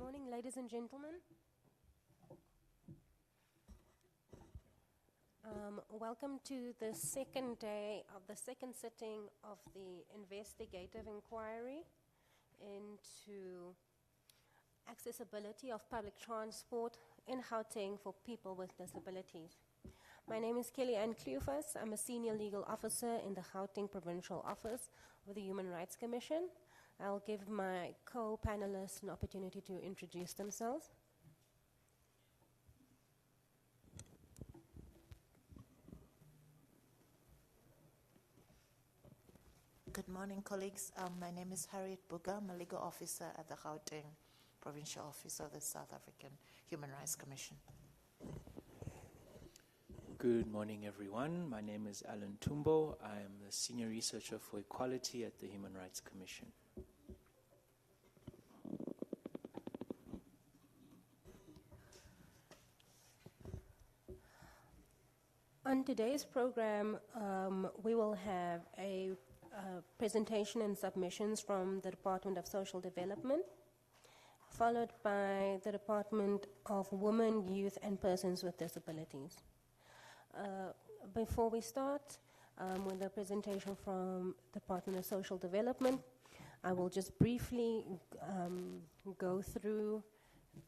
morning, ladies and gentlemen. Welcome to the second day of the second sitting of the investigative inquiry into accessibility of public transport in Gauteng for people with disabilities. My name is Kelly Ann Clufas. I'm a senior legal officer in the Gauteng Provincial Office of the Human Rights Commission. I'll give my co-panelists an opportunity to introduce themselves. Good morning, colleagues. My name is Harriet Buga. I'm a legal officer at the Gauteng Provincial Office of the South African Human Rights Commission. Good morning, everyone. My name is Alan Tumbo. I am the Senior Researcher for Equality at the Human Rights Commission. On today's program, we will have a presentation and submissions from the Department of Social Development, followed by the Department of Women, Youth and Persons with Disabilities. Before we start with the presentation from the Department of Social Development, I will just briefly go through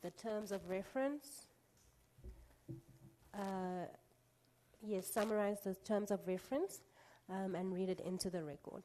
the terms of reference. Summarize the terms of reference and read it into the record.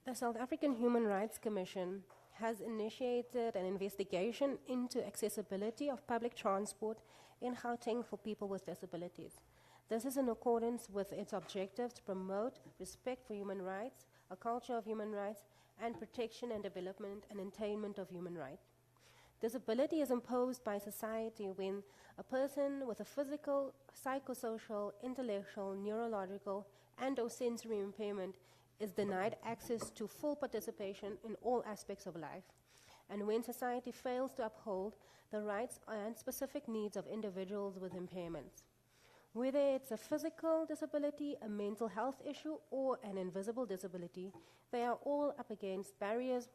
The South African Human Rights Commission has initiated an investigation into accessibility of public transport in Gauteng for people with disabilities. This is in accordance with its objective to promote respect for human rights, a culture of human rights, and protection and development and attainment of human rights. Disability is imposed by society when a person with a physical, psychosocial, intellectual, neurological, and/or sensory impairment is denied access to full participation in all aspects of life, and when society fails to uphold the rights and specific needs of individuals with impairments. Whether it's a physical disability, a mental health issue, or an invisible disability, they are all up against barriers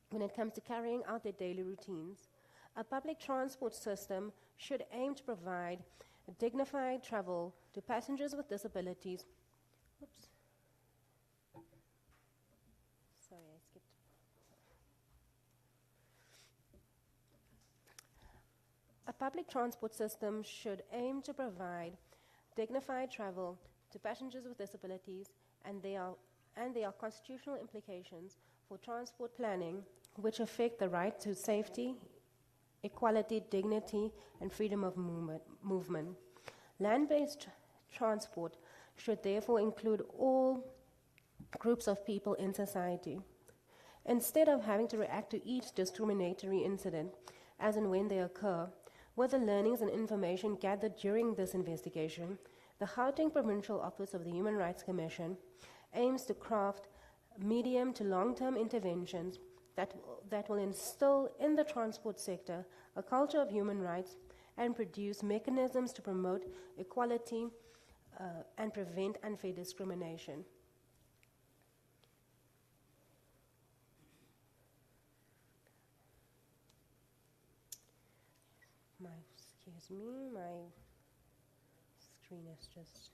when it comes to carrying out their daily routines. A public transport system should aim to provide dignified travel to passengers with disabilities. A public transport system should aim to provide dignified travel to passengers with disabilities, and there are constitutional implications for transport planning which affect the right to safety, equality, dignity, and freedom of movement. Land-based transport should therefore include all groups of people in society. Instead of having to react to each discriminatory incident as and when they occur, with the learnings and information gathered during this investigation, the Gauteng Provincial Office of the Human Rights Commission aims to craft medium to long-term interventions that will instill in the transport sector a culture of human rights and produce mechanisms to promote equality and prevent unfair discrimination. My screen is just...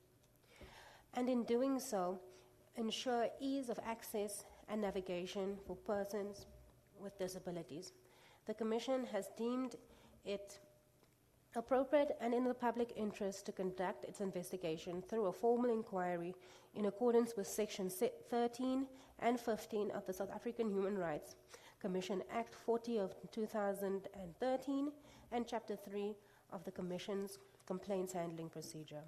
And in doing so, ensure ease of access and navigation for persons with disabilities. The Commission has deemed it appropriate and in the public interest to conduct its investigation through a formal inquiry in accordance with Section 13 and 15 of the South African Human Rights Commission Act 40 of 2013 and Chapter 3 of the Commission's Complaints Handling Procedure.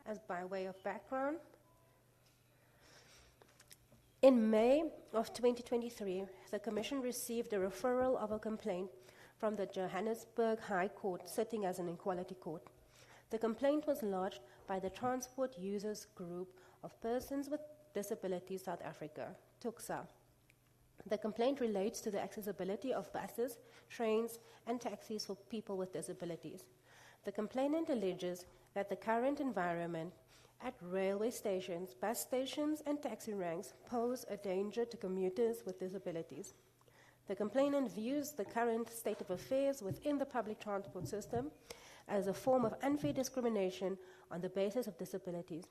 As by way of background, in May of 2023, the Commission received a referral of a complaint from the Johannesburg High Court, sitting as an equality court. The complaint was lodged by the Transport Users Group of Persons with Disabilities South Africa, TUCSA. The complaint relates to the accessibility of buses, trains, and taxis for people with disabilities. The complainant alleges that the current environment at railway stations, bus stations, and taxi ranks pose a danger to commuters with disabilities. The complainant views the current state of affairs within the public transport system as a form of unfair discrimination on the basis of disabilities,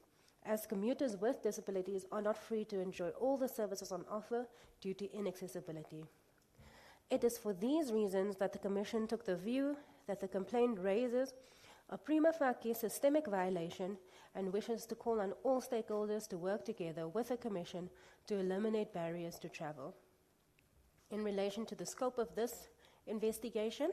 as commuters with disabilities are not free to enjoy all the services on offer due to inaccessibility. It is for these reasons that the Commission took the view that the complaint raises a prima facie systemic violation and wishes to call on all stakeholders to work together with the Commission to eliminate barriers to travel. In relation to the scope of this investigation,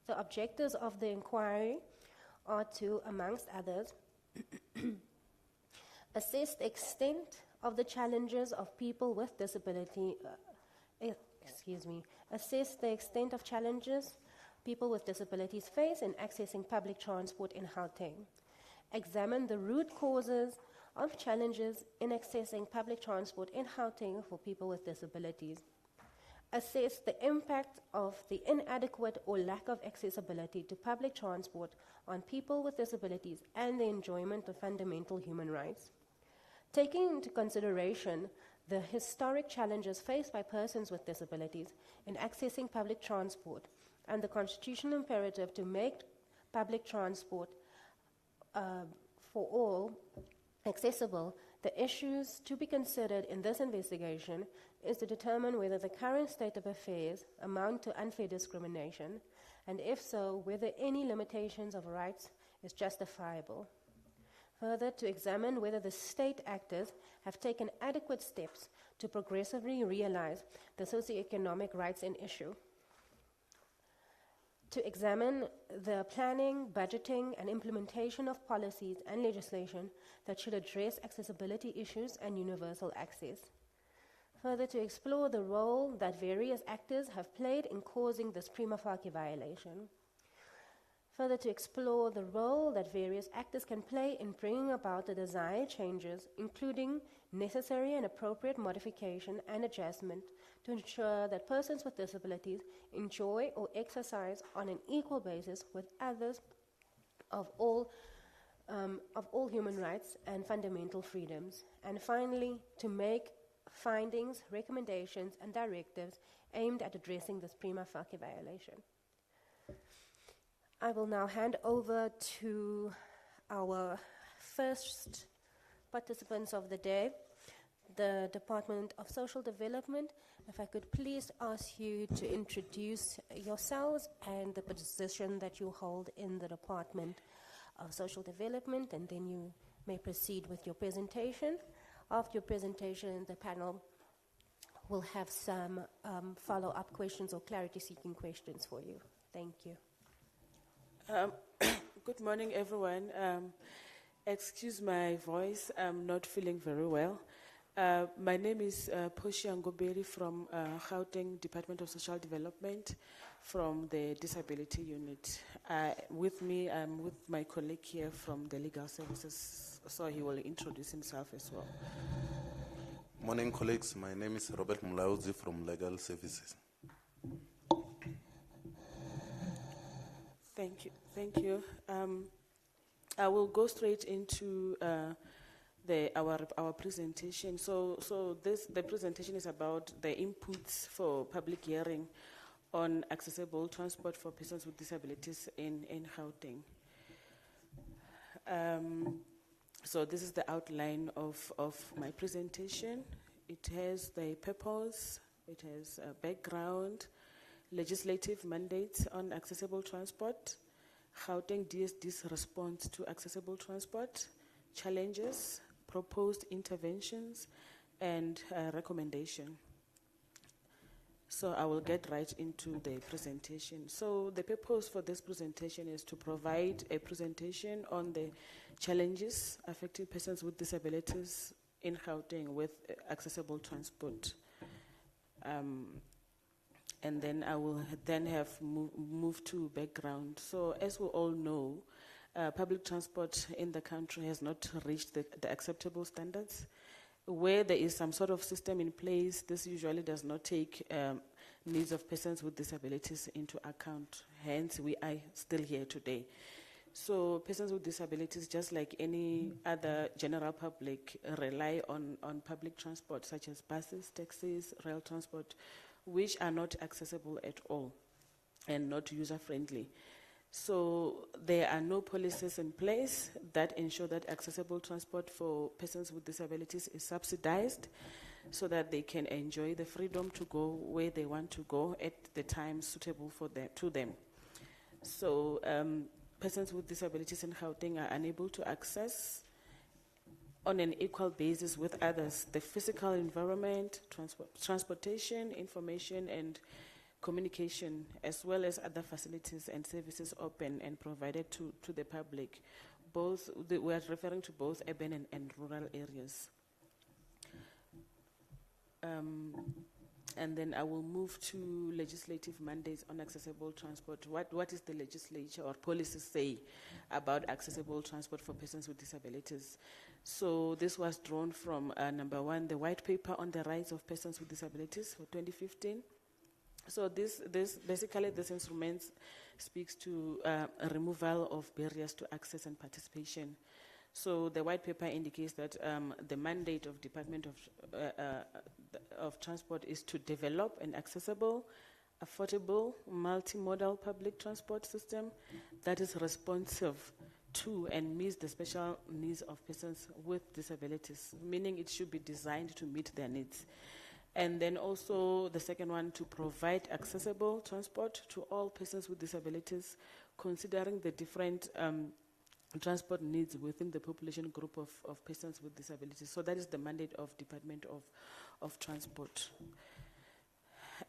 the objectives of the inquiry are to, amongst others, assess the extent of the challenges of people with disability, assess the extent of challenges people with disabilities face in accessing public transport in Gauteng, examine the root causes of challenges in accessing public transport in Gauteng for people with disabilities, assess the impact of the inadequate or lack of accessibility to public transport on people with disabilities and the enjoyment of fundamental human rights. Taking into consideration the historic challenges faced by persons with disabilities in accessing public transport and the constitutional imperative to make public transport for all accessible, the issues to be considered in this investigation is to determine whether the current state of affairs amount to unfair discrimination, and if so, whether any limitations of rights is justifiable. Further, to examine whether the state actors have taken adequate steps to progressively realize the socioeconomic rights in issue. To examine the planning, budgeting, and implementation of policies and legislation that should address accessibility issues and universal access. Further, to explore the role that various actors have played in causing this prima facie violation. Further, to explore the role that various actors can play in bringing about the desired changes, including necessary and appropriate modification and adjustment to ensure that persons with disabilities enjoy or exercise on an equal basis with others of all human rights and fundamental freedoms. And finally, to make findings, recommendations, and directives aimed at addressing this prima facie violation. I will now hand over to our first participants of the day, the Department of Social Development. If I could please ask you to introduce yourselves and the position that you hold in the Department of Social Development, and then you may proceed with your presentation. After your presentation, the panel will have some follow-up questions or clarity-seeking questions for you. Thank you. Good morning, everyone. Excuse my voice, I'm not feeling very well. My name is Poshi Angoberi from Gauteng Department of Social Development from the Disability Unit. With me, I'm with my colleague here from the Legal Services, so he will introduce himself as well. Morning, colleagues. My name is Robert Mulauzi from Legal Services. Thank you. I will go straight into our presentation. So the presentation is about the inputs for public hearing on accessible transport for persons with disabilities in Gauteng. So this is the outline of my presentation. It has the purpose, it has a background, legislative mandates on accessible transport, Gauteng DSD's response to accessible transport, challenges, proposed interventions, and recommendation. So I will get right into the presentation. So the purpose for this presentation is to provide a presentation on the challenges affecting persons with disabilities in Gauteng with accessible transport. And then I will then have move to background. So as we all know, public transport in the country has not reached the acceptable standards. Where there is some sort of system in place, this usually does not take needs of persons with disabilities into account. Hence, we are still here today. So persons with disabilities, just like any other general public, rely on public transport, such as buses, taxis, rail transport, which are not accessible at all and not user-friendly. So there are no policies in place that ensure that accessible transport for persons with disabilities is subsidized so that they can enjoy the freedom to go where they want to go at the time suitable for to them. So persons with disabilities in Gauteng are unable to access on an equal basis with others the physical environment, transportation, information, and communication, as well as other facilities and services open and provided to the public. We are referring to both urban and rural areas. And then I will move to legislative mandates on accessible transport. What is the legislature or policies say about accessible transport for persons with disabilities? So this was drawn from number one, the white paper on the rights of persons with disabilities for 2015. So this instrument speaks to a removal of barriers to access and participation. So the white paper indicates that the mandate of Department of Transport is to develop an accessible, affordable, multimodal public transport system that is responsive to and meets the special needs of persons with disabilities, meaning it should be designed to meet their needs. And then also the second one, to provide accessible transport to all persons with disabilities, considering the different transport needs within the population group of persons with disabilities. So that is the mandate of Department of Transport.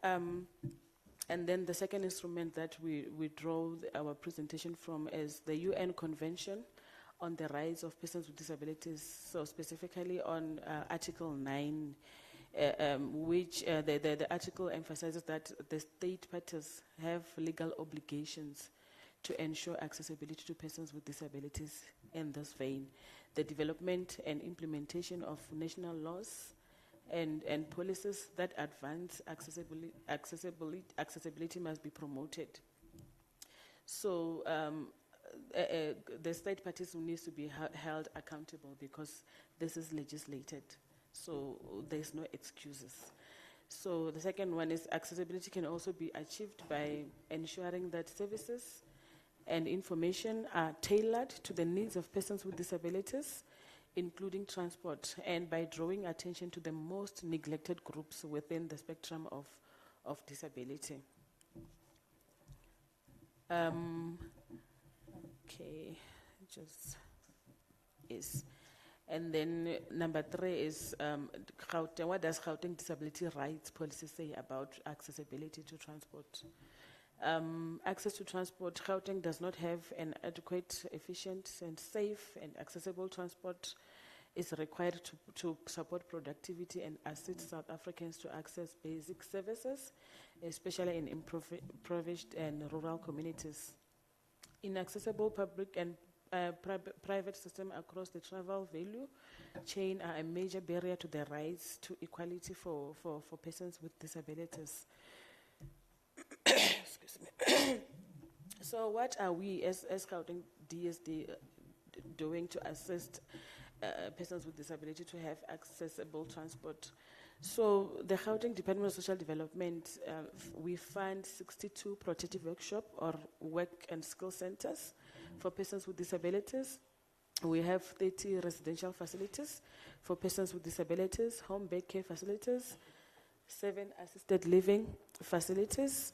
And then the second instrument that we draw our presentation from is the UN Convention on the Rights of Persons with Disabilities, so specifically on Article 9, which the article emphasizes that the state parties have legal obligations to ensure accessibility to persons with disabilities in this vein. The development and implementation of national laws and policies that advance accessibility must be promoted. So the state parties needs to be held accountable because this is legislated. So there's no excuses. So the second one is accessibility can also be achieved by ensuring that services and information are tailored to the needs of persons with disabilities, including transport, and by drawing attention to the most neglected groups within the spectrum of disability. Okay, just is. And then number 3 is Gauteng. What does Gauteng disability rights policy say about accessibility to transport? Access to transport. Gauteng does not have an adequate, efficient, and safe and accessible transport. Is required to support productivity and assist South Africans to access basic services, especially in impoverished and rural communities. Inaccessible public and private system across the travel value chain are a major barrier to the rights to equality for persons with disabilities. Excuse me. So what are we as Gauteng DSD doing to assist persons with disability to have accessible transport? So the Gauteng Department of Social Development, we fund 62 protective workshop or work and skill centers for persons with disabilities. We have 30 residential facilities for persons with disabilities, home-based care facilities, 7 assisted living facilities,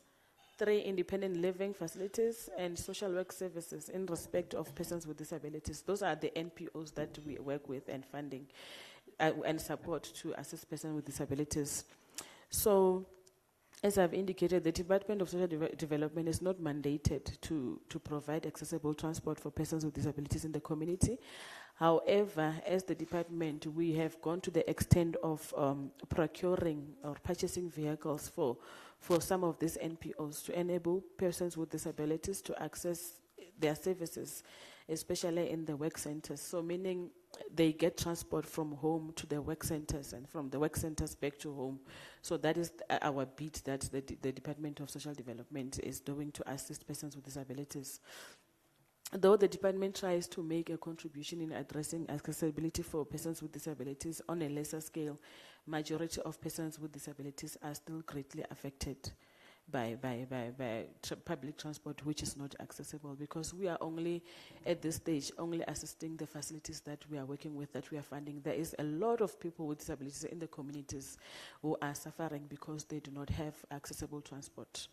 3 independent living facilities, and social work services in respect of persons with disabilities. Those are the NPOs that we work with and funding and support to assist persons with disabilities. So As I've indicated, the Department of Social Development is not mandated to provide accessible transport for persons with disabilities in the community. However, as the department, we have gone to the extent of procuring or purchasing vehicles for some of these NPOs to enable persons with disabilities to access their services, especially in the work centers. So meaning they get transport from home to the work centers and from the work centers back to home. So that is our bid that the Department of Social Development is doing to assist persons with disabilities. Though the department tries to make a contribution in addressing accessibility for persons with disabilities on a lesser scale, majority of persons with disabilities are still greatly affected by public transport, which is not accessible, because we are only at this stage only assisting the facilities that we are working with, that we are funding. There is a lot of people with disabilities in the communities who are suffering because they do not have accessible transport.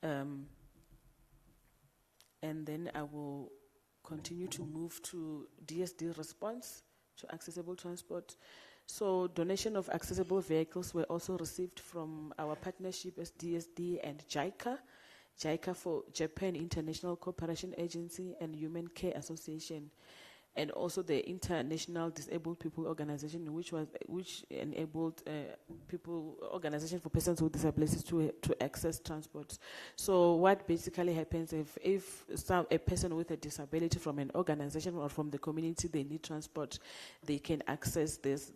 And then I will continue to move to DSD response to accessible transport. So donation of accessible vehicles were also received from our partnership as DSD and JICA. JICA for Japan International Cooperation Agency and Human Care Association, and also the International Disabled People Organization, which enabled organization for persons with disabilities to access transport. So what basically happens if a person with a disability from an organization or from the community, they need transport, they can access this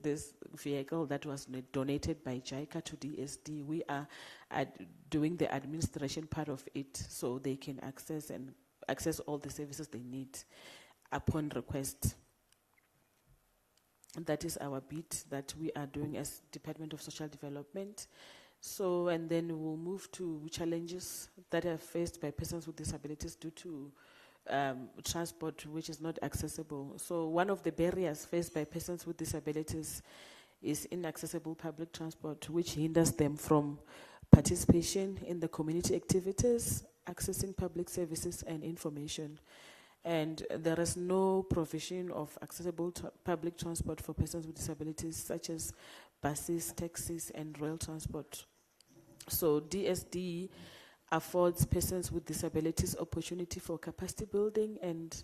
vehicle that was donated by JICA to DSD. We are doing the administration part of it, so they can access all the services they need upon request. That is our bid that we are doing as Department of Social Development. So, and then we'll move to challenges that are faced by persons with disabilities due to transport which is not accessible. So one of the barriers faced by persons with disabilities is inaccessible public transport, which hinders them from participation in the community activities, accessing public services and information. And there is no provision of accessible public transport for persons with disabilities, such as buses, taxis, and rail transport. So DSD affords persons with disabilities opportunity for capacity building and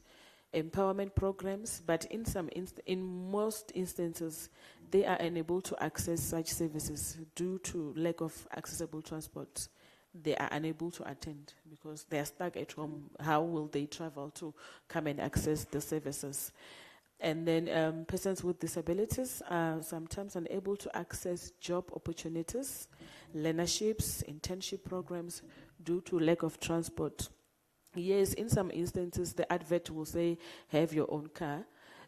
empowerment programs, but in most instances, they are unable to access such services due to lack of accessible transport. They are unable to attend because they are stuck at home. How will they travel to come and access the services? And then persons with disabilities are sometimes unable to access job opportunities, learnerships, internship programs due to lack of transport. Yes, in some instances, the advert will say, have your own car.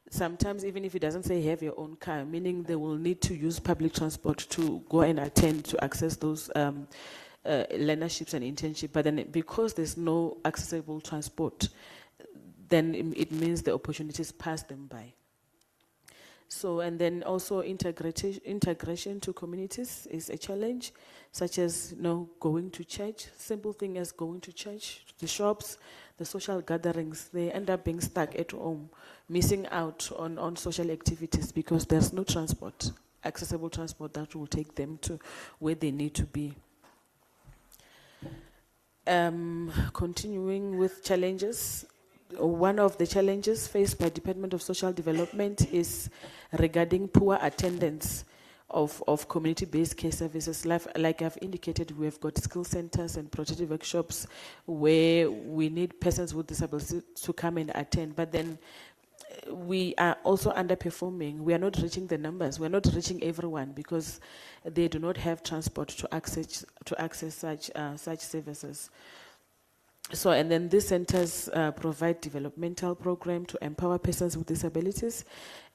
Sometimes, even if it doesn't say have your own car, meaning they will need to use public transport to go and attend to access those learnerships and internship, but then because there's no accessible transport, then it means the opportunities pass them by. So, and then also integration to communities is a challenge, such as going to church, simple thing as going to church, the shops, the social gatherings. They end up being stuck at home, missing out on social activities because there's no transport, accessible transport that will take them to where they need to be. Continuing with challenges, one of the challenges faced by Department of Social Development is regarding poor attendance of community-based care services. Like I've indicated, we have got skill centers and protective workshops where we need persons with disabilities to come and attend, but then we are also underperforming. We are not reaching the numbers. We are not reaching everyone because they do not have transport to access such services. So, and then these centers provide developmental program to empower persons with disabilities.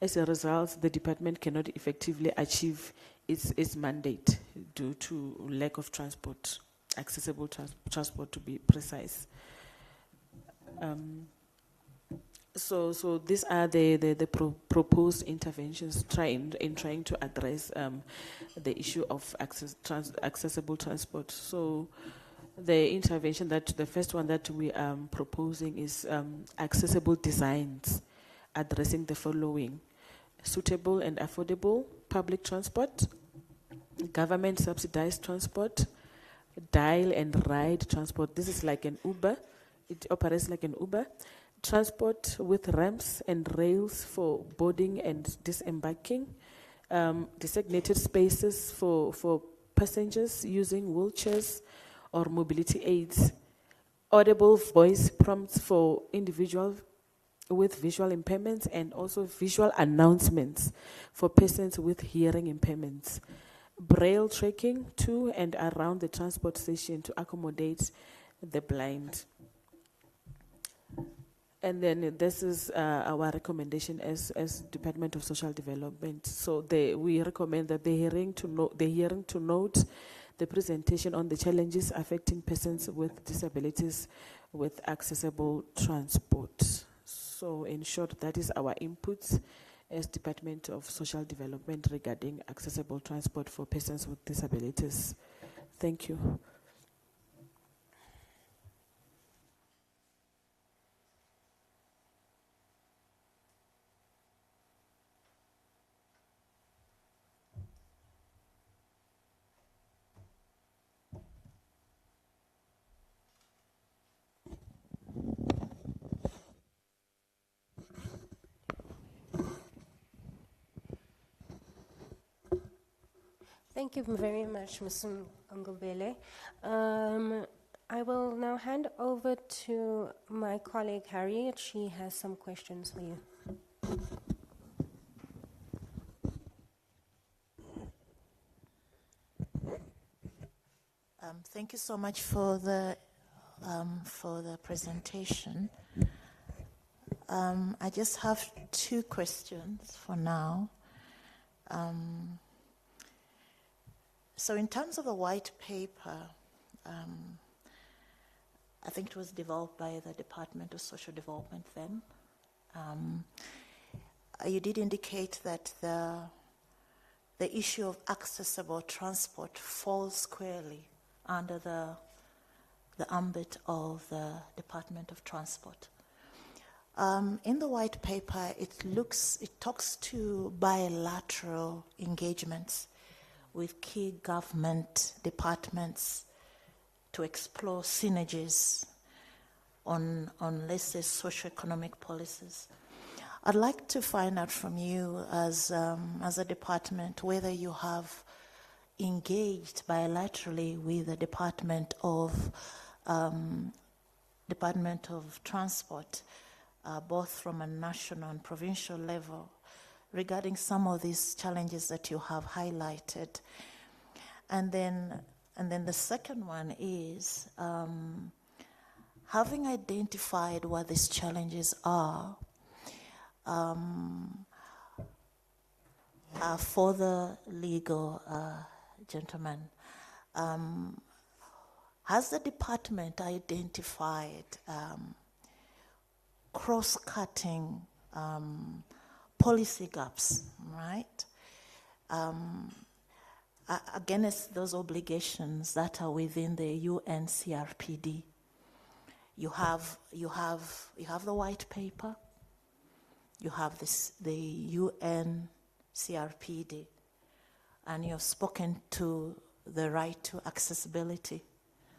As a result, the department cannot effectively achieve its mandate due to lack of transport, accessible transport to be precise. So these are the proposed interventions trying to address the issue of accessible transport. So the intervention the first one that we are proposing is accessible designs, addressing the following: suitable and affordable public transport, government subsidized transport, dial and ride transport. This is like an Uber. It operates like an Uber. Transport with ramps and rails for boarding and disembarking. Designated spaces for passengers using wheelchairs or mobility aids. Audible voice prompts for individuals with visual impairments, and also visual announcements for persons with hearing impairments. Braille tracking to and around the transport station to accommodate the blind. And then this is our recommendation as Department of Social Development. So we recommend that the hearing to note the presentation on the challenges affecting persons with disabilities with accessible transport. So in short, that is our inputs as Department of Social Development regarding accessible transport for persons with disabilities. Thank you. Thank you very much, Ms. Ngobele. I will now hand over to my colleague Harriet. She has some questions for you. Thank you so much for the presentation. I just have two questions for now. So in terms of the white paper, I think it was developed by the Department of Social Development then. You did indicate that the issue of accessible transport falls squarely under the ambit of the Department of Transport. In the white paper, it talks to bilateral engagements with key government departments to explore synergies on let's say, socioeconomic policies. I'd like to find out from you as a department whether you have engaged bilaterally with the Department of Transport, both from a national and provincial level, regarding some of these challenges that you have highlighted. And then the second one is, having identified what these challenges are, for the legal gentleman, has the department identified cross-cutting policy gaps, right? Against those obligations that are within the UN CRPD. You have the white paper, you have the UN CRPD, and you've spoken to the right to accessibility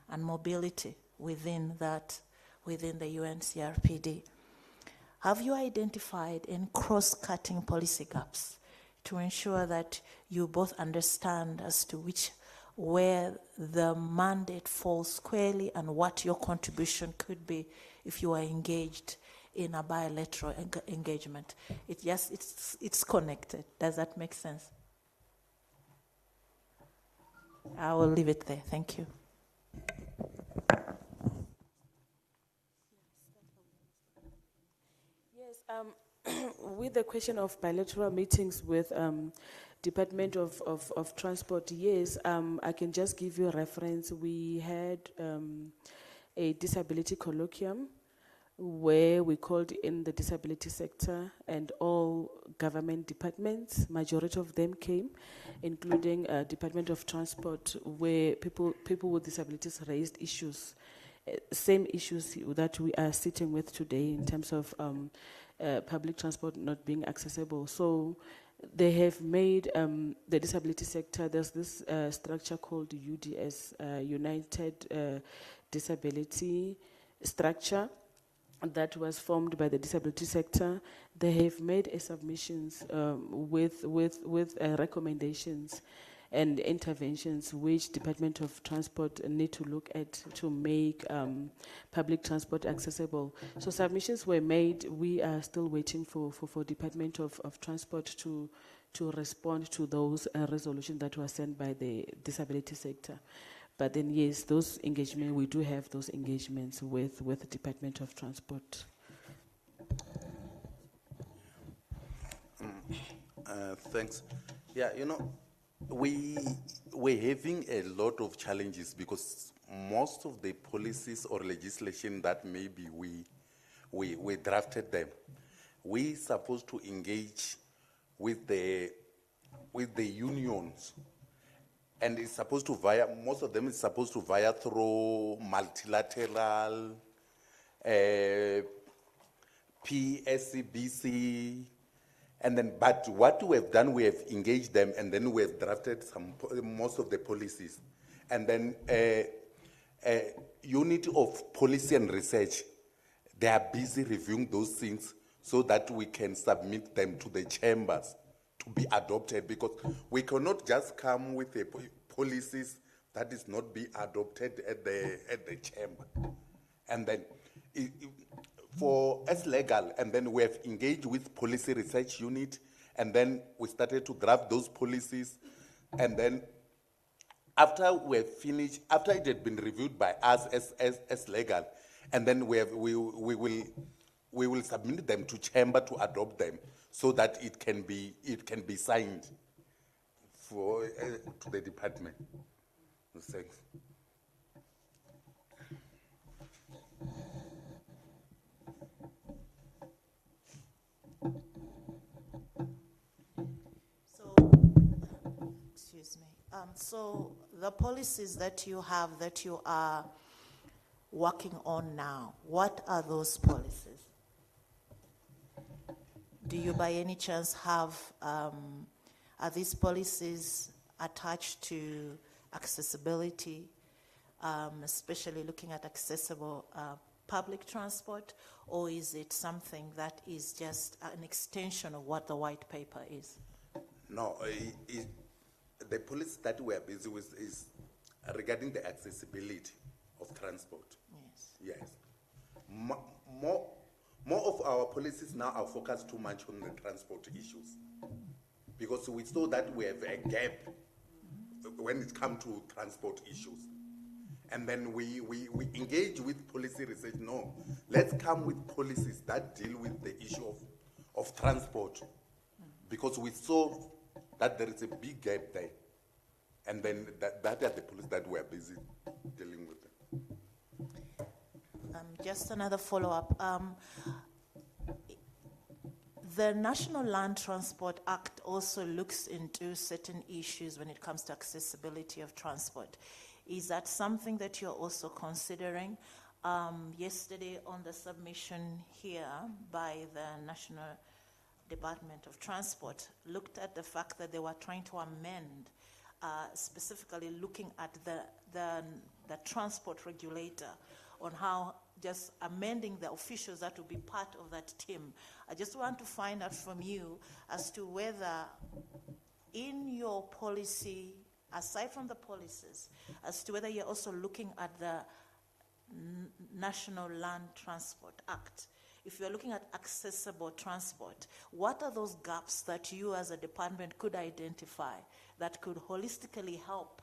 and mobility within the UN CRPD. Have you identified any cross-cutting policy gaps to ensure that you both understand as to where the mandate falls squarely and what your contribution could be if you are engaged in a bilateral engagement? It's connected. Does that make sense? I will leave it there. Thank you. With the question of bilateral meetings with Department of Transport, yes, I can just give you a reference. We had a disability colloquium where we called in the disability sector and all government departments. Majority of them came, including Department of Transport, where people with disabilities raised issues, same issues that we are sitting with today in terms of public transport not being accessible. So they have made the disability sector, there's this structure called UDS, United Disability Structure, that was formed by the disability sector. They have made submissions with recommendations and interventions which Department of Transport need to look at to make public transport accessible. So submissions were made. We are still waiting for Department of Transport to respond to those resolutions that were sent by the disability sector. But then yes, those engagements, we do have those engagements with the Department of Transport. Thanks. Yeah, you know, we're having a lot of challenges because most of the policies or legislation that maybe we drafted them, we supposed to engage with the unions, and it's supposed to via, most of them is supposed to via through multilateral, PSCBC, and then, but what we have done, we have engaged them, and then we have drafted most of the policies. And then Unit of Policy and Research, they are busy reviewing those things so that we can submit them to the chambers to be adopted, because we cannot just come with the policies that is not be adopted at the chamber. And then for as legal, and then we have engaged with Policy Research Unit, and then we started to draft those policies, and then after we have finished, after it had been reviewed by us as legal, and then we will submit them to chamber to adopt them so that it can be signed for to the department. Thanks. Excuse me. So the policies that you have, that you are working on now, what are those policies? Do you by any chance have, are these policies attached to accessibility, especially looking at accessible public transport, or is it something that is just an extension of what the white paper is? No, the policy that we are busy with is regarding the accessibility of transport. Yes. Yes. More of our policies now are focused too much on the transport issues, because we saw that we have a gap when it comes to transport issues. And then we engage with policy research. No, let's come with policies that deal with the issue of transport, because we saw that there is a big gap there. And then that are the policies that we are busy dealing with. Just another follow-up. The National Land Transport Act also looks into certain issues when it comes to accessibility of transport. Is that something that you're also considering? Yesterday on the submission here by the National Department of Transport, looked at the fact that they were trying to amend, specifically looking at the transport regulator on how just amending the officials that will be part of that team. I just want to find out from you as to whether in your policy, aside from the policies, as to whether you're also looking at the National Land Transport Act. If you're looking at accessible transport, what are those gaps that you as a department could identify that could holistically help?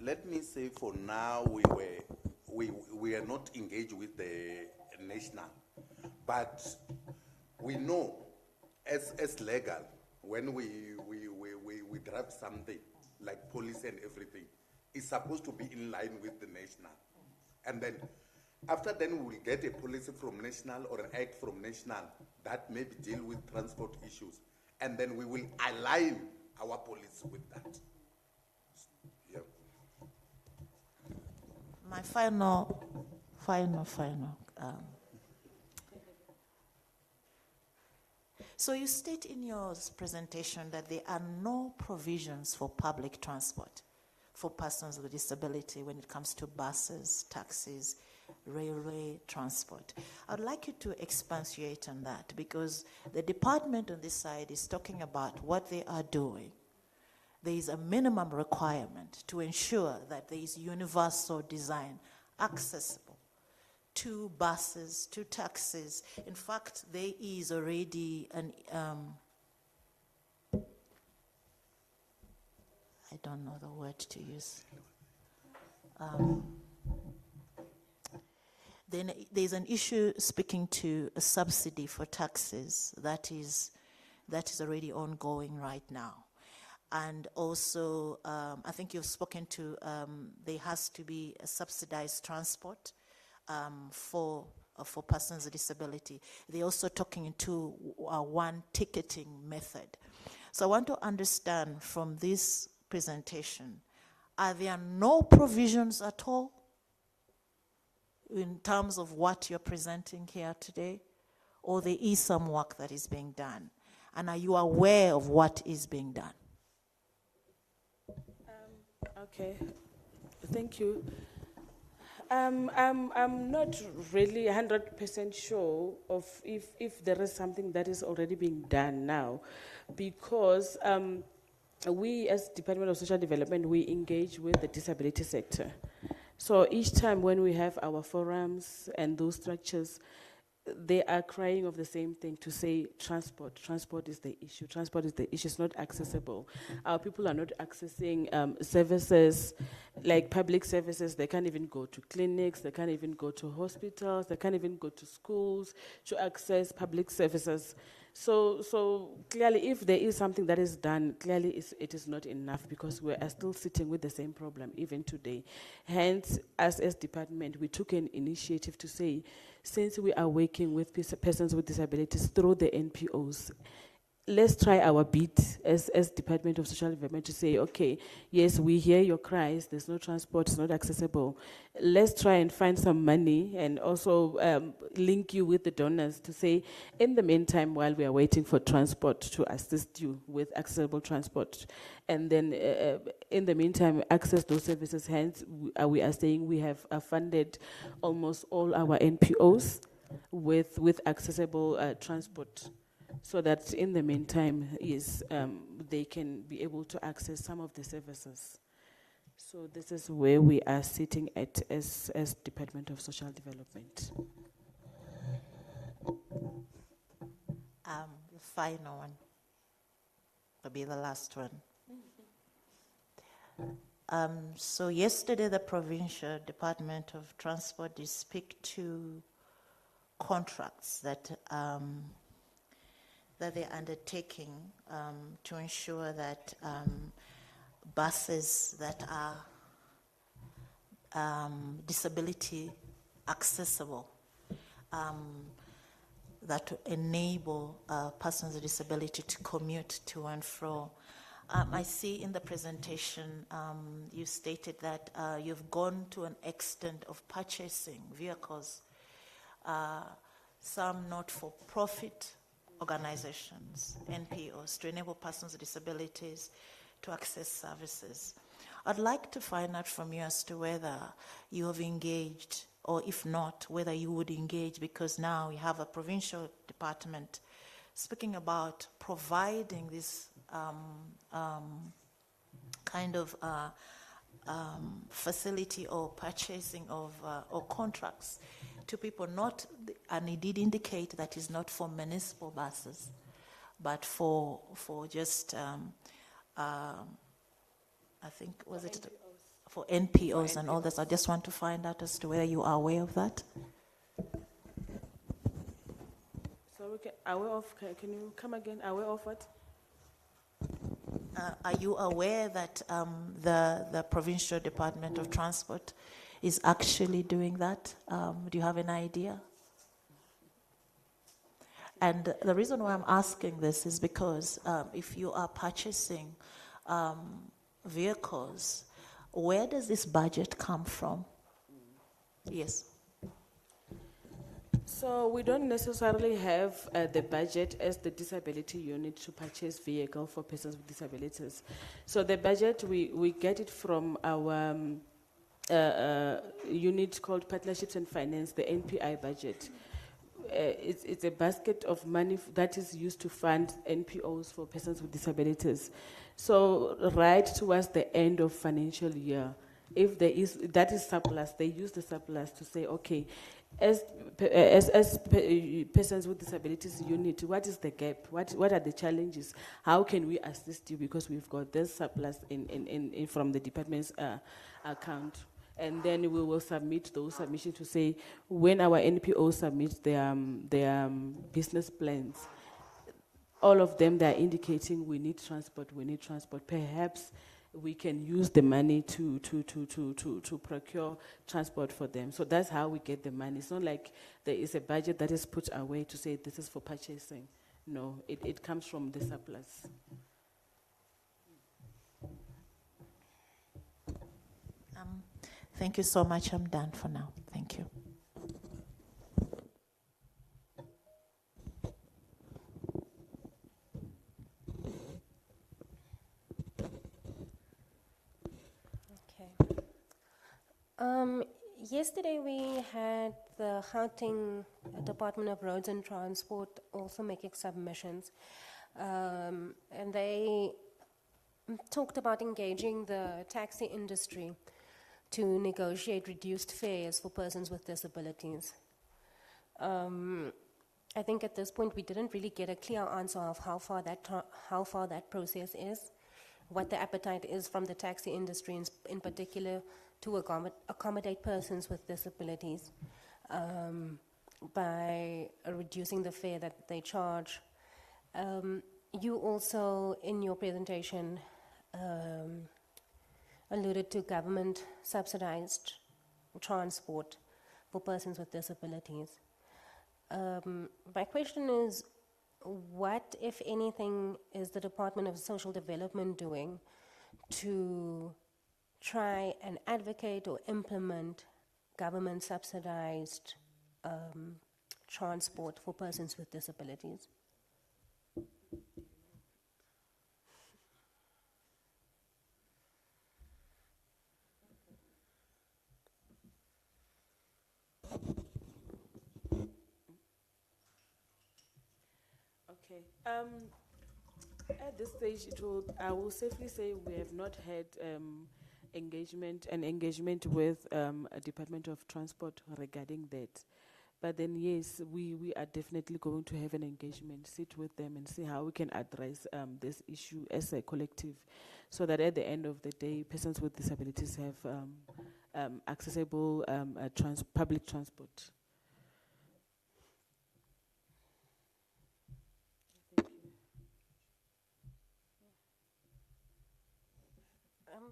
Let me say for now we are not engaged with the national, but we know as legal, when we draft something like policy and everything, it's supposed to be in line with the national. And then after then we will get a policy from national or an act from national that maybe deal with transport issues, and then we will align our policy with that. My final So you state in your presentation that there are no provisions for public transport for persons with disability when it comes to buses, taxis, railway transport. I'd like you to expatiate on that, because the department on this side is talking about what they are doing. There is a minimum requirement to ensure that there is universal design accessible to buses, to taxis. In fact, there is already an, I don't know the word to use. Then there's an issue speaking to a subsidy for taxis that is already ongoing right now. And also, I think you've spoken to, there has to be a subsidized transport for persons with disability. They're also talking to one ticketing method. So I want to understand from this presentation, are there no provisions at all in terms of what you're presenting here today? Or there is some work that is being done? And are you aware of what is being done? Okay, thank you. I'm not really 100% sure of if there is something that is already being done now, because we as Department of Social Development, we engage with the disability sector. So each time when we have our forums and those structures, they are crying of the same thing, to say transport is the issue. Transport is the issue. It's not accessible. Our people are not accessing services like public services. They can't even go to clinics. They can't even go to hospitals. They can't even go to schools to access public services. So clearly, if there is something that is done, clearly it is not enough, because we are still sitting with the same problem even today. Hence, as department, we took an initiative to say, since we are working with persons with disabilities through the NPOs, let's try our bit as Department of Social Development to say, okay, yes, we hear your cries, there's no transport, it's not accessible. Let's try and find some money, and also link you with the donors to say, in the meantime, while we are waiting for transport, to assist you with accessible transport. And then in the meantime, access those services. Hence, we are saying we have funded almost all our NPOs with accessible transport, so that in the meantime they can be able to access some of the services. So this is where we are sitting at as Department of Social Development. The final one will be the last one. So yesterday the Provincial Department of Transport did speak to contracts that they're undertaking to ensure that buses that are disability accessible, that enable persons with disability to commute to and fro. I see in the presentation you stated that you've gone to an extent of purchasing vehicles, some not-for-profit organizations, NPOs, to enable persons with disabilities to access services. I'd like to find out from you as to whether you have engaged, or if not, whether you would engage, because now we have a provincial department speaking about providing this kind of facility or purchasing of or contracts to people, not, and it did indicate that is not for municipal buses, but for just I think, was it for NPOs and all this. I just want to find out as to whether you are aware of that. So we can, aware of, can you come again? Aware of what? Are you aware that the Provincial Department of Transport is actually doing that? Do you have an idea? And the reason why I'm asking this is because if you are purchasing vehicles, where does this budget come from? Yes. So we don't necessarily have the budget as the disability unit to purchase vehicle for persons with disabilities. So the budget, we get it from our unit called Partnerships and Finance, the NPI budget. It's a basket of money that is used to fund NPOs for persons with disabilities. So right towards the end of financial year, if there is, that is surplus, they use the surplus to say, okay, as persons with disabilities unit, what is the gap? What are the challenges? How can we assist you? Because we've got this surplus in from the department's account. And then we will submit those submissions to say, when our NPO submits their business plans, all of them, they're indicating we need transport. Perhaps we can use the money to procure transport for them. So that's how we get the money. It's not like there is a budget that is put away to say this is for purchasing. No, it comes from the surplus. Thank you so much. I'm done for now. Thank you. Yesterday we had the Gauteng Department of Roads and Transport also making submissions, and they talked about engaging the taxi industry to negotiate reduced fares for persons with disabilities. I think at this point we didn't really get a clear answer of how far that process is, what the appetite is from the taxi industry in particular to accommodate persons with disabilities by reducing the fare that they charge. You also, in your presentation, alluded to government subsidized transport for persons with disabilities. My question is, what, if anything, is the Department of Social Development doing to try and advocate or implement government subsidized transport for persons with disabilities? Okay. At this stage, I will safely say we have not had engagement with a Department of Transport regarding that. But then, yes, we are definitely going to have an engagement, sit with them and see how we can address this issue as a collective, so that at the end of the day, persons with disabilities have accessible public transport.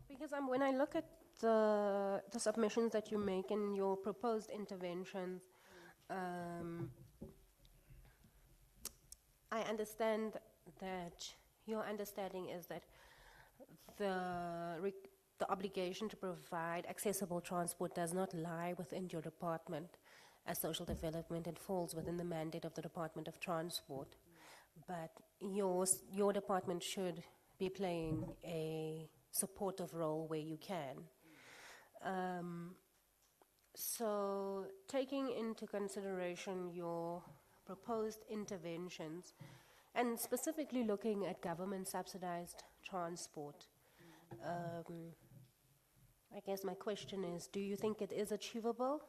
Because when I look at the submissions that you make in your proposed interventions, I understand that your understanding is that the obligation to provide accessible transport does not lie within your department as social development. It falls within the mandate of the Department of Transport. But your department should be playing a supportive role where you can. So taking into consideration your proposed interventions and specifically looking at government subsidized transport, I guess my question is, do you think it is achievable?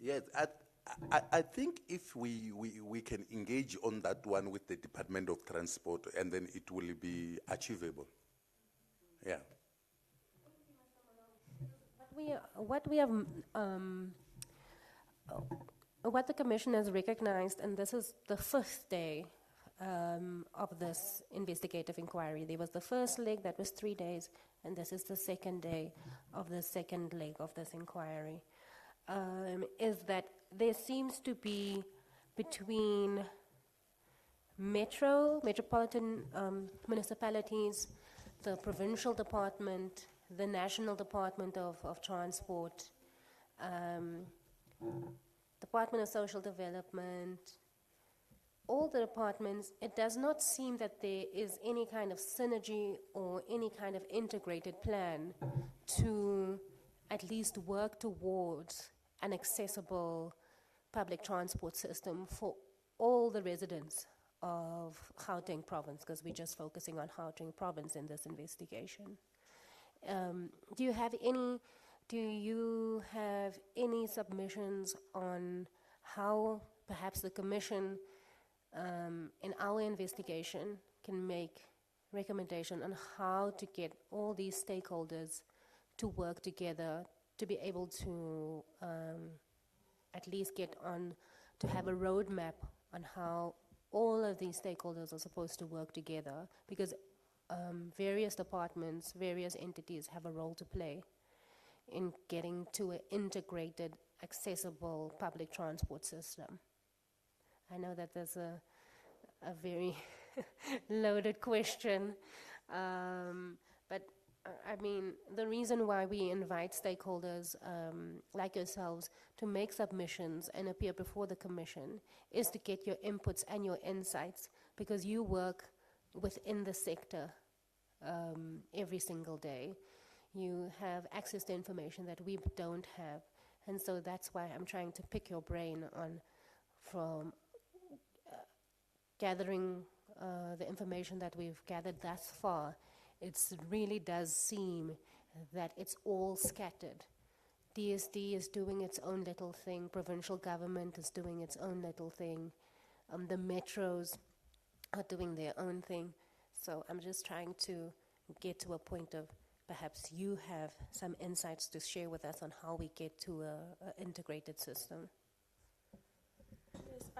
Yes, I think if we can engage on that one with the Department of Transport, and then it will be achievable. Yeah. What the Commission has recognized, and this is the first day of this investigative inquiry. There was the first leg that was 3 days, and this is the second day of the second leg of this inquiry. Is that there seems to be between metropolitan municipalities, the provincial department, the national department of transport, Department of Social Development, all the departments, it does not seem that there is any kind of synergy or any kind of integrated plan to at least work towards an accessible public transport system for all the residents of Gauteng province, because we're just focusing on Gauteng province in this investigation. Do you have any submissions on how perhaps the Commission in our investigation can make recommendation on how to get all these stakeholders to work together to be able to at least get on to have a roadmap on how all of these stakeholders are supposed to work together, because various departments, various entities have a role to play in getting to an integrated, accessible public transport system. I know that there's a very loaded question, but I mean, the reason why we invite stakeholders like yourselves to make submissions and appear before the Commission is to get your inputs and your insights, because you work within the sector every single day. You have access to information that we don't have, and so that's why I'm trying to pick your brain on from gathering the information that we've gathered thus far. It really does seem that it's all scattered. DSD is doing its own little thing, provincial government is doing its own little thing, the metros are doing their own thing. So I'm just trying to get to a point of perhaps you have some insights to share with us on how we get to an integrated system. Yes,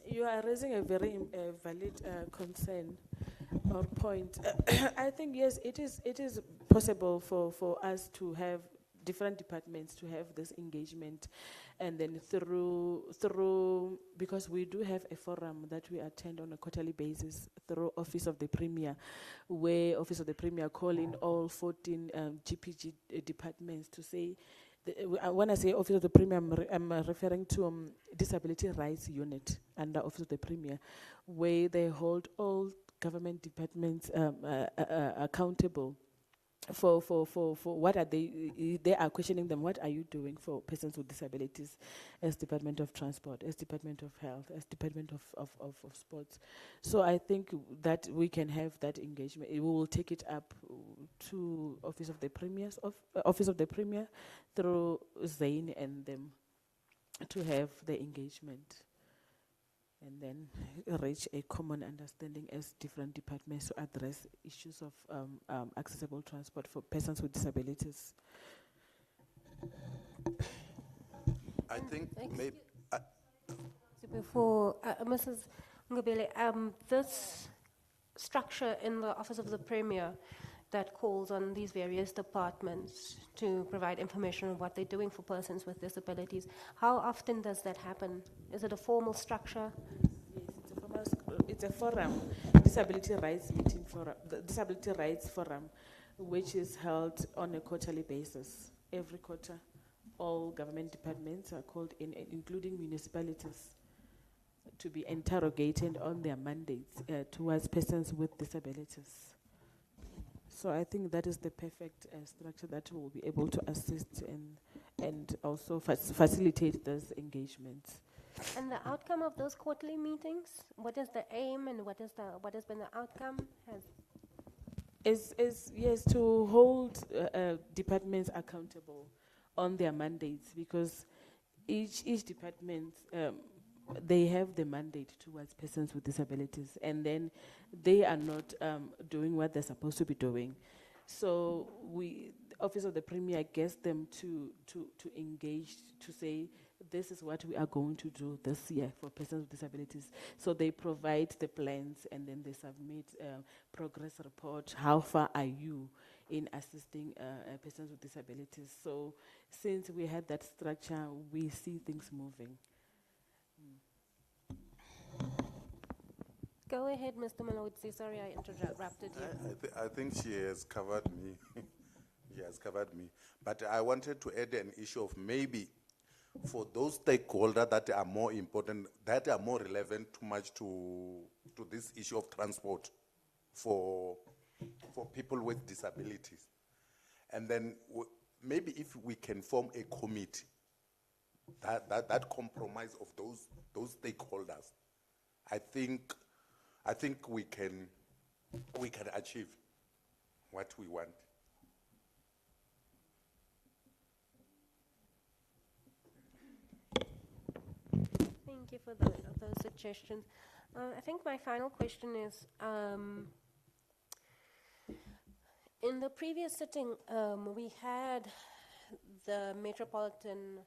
you are raising a very valid concern or point. I think, yes, it is possible for us to have different departments to have this engagement, and then through because we do have a forum that we attend on a quarterly basis through Office of the Premier, where Office of the Premier call in all 14 GPG departments to say, when I say Office of the Premier, I'm referring to Disability Rights Unit under Office of the Premier, where they hold all government departments accountable for what are they are questioning them, what are you doing for persons with disabilities, as Department of Transport, as Department of Health, as Department of Sports. So I think that we can have that engagement. We will take it up to Office of the Premier through Zain and them to have the engagement, and then reach a common understanding as different departments to address issues of accessible transport for persons with disabilities. I think maybe. Before, Mrs. Ngobele, this structure in the Office of the Premier that calls on these various departments to provide information on what they're doing for persons with disabilities, how often does that happen? Is it a formal structure? Yes, it's a forum, Disability Rights Meeting Forum, the Disability Rights Forum, which is held on a quarterly basis. Every quarter, all government departments are called in, including municipalities, to be interrogated on their mandates towards persons with disabilities. So I think that is the perfect structure that will be able to assist and also facilitate those engagements. And the outcome of those quarterly meetings, what is the aim and what has been the outcome? Is yes, to hold departments accountable on their mandates, because each department they have the mandate towards persons with disabilities, and then they are not doing what they're supposed to be doing. So the Office of the Premier gets them to engage, to say, this is what we are going to do this year for persons with disabilities. So they provide the plans, and then they submit a progress report. How far are you in assisting persons with disabilities? So since we had that structure, we see things moving. Go ahead, Mr. Malodzi. Sorry, I interrupted you. I think she has covered me. She has covered me. But I wanted to add an issue of maybe for those stakeholders that are more important, that are more relevant too much to this issue of transport for people with disabilities. And then maybe if we can form a committee that compromise of those stakeholders, I think we can achieve what we want. Thank you for those suggestions. I think my final question is, in the previous sitting, we had the metropolitan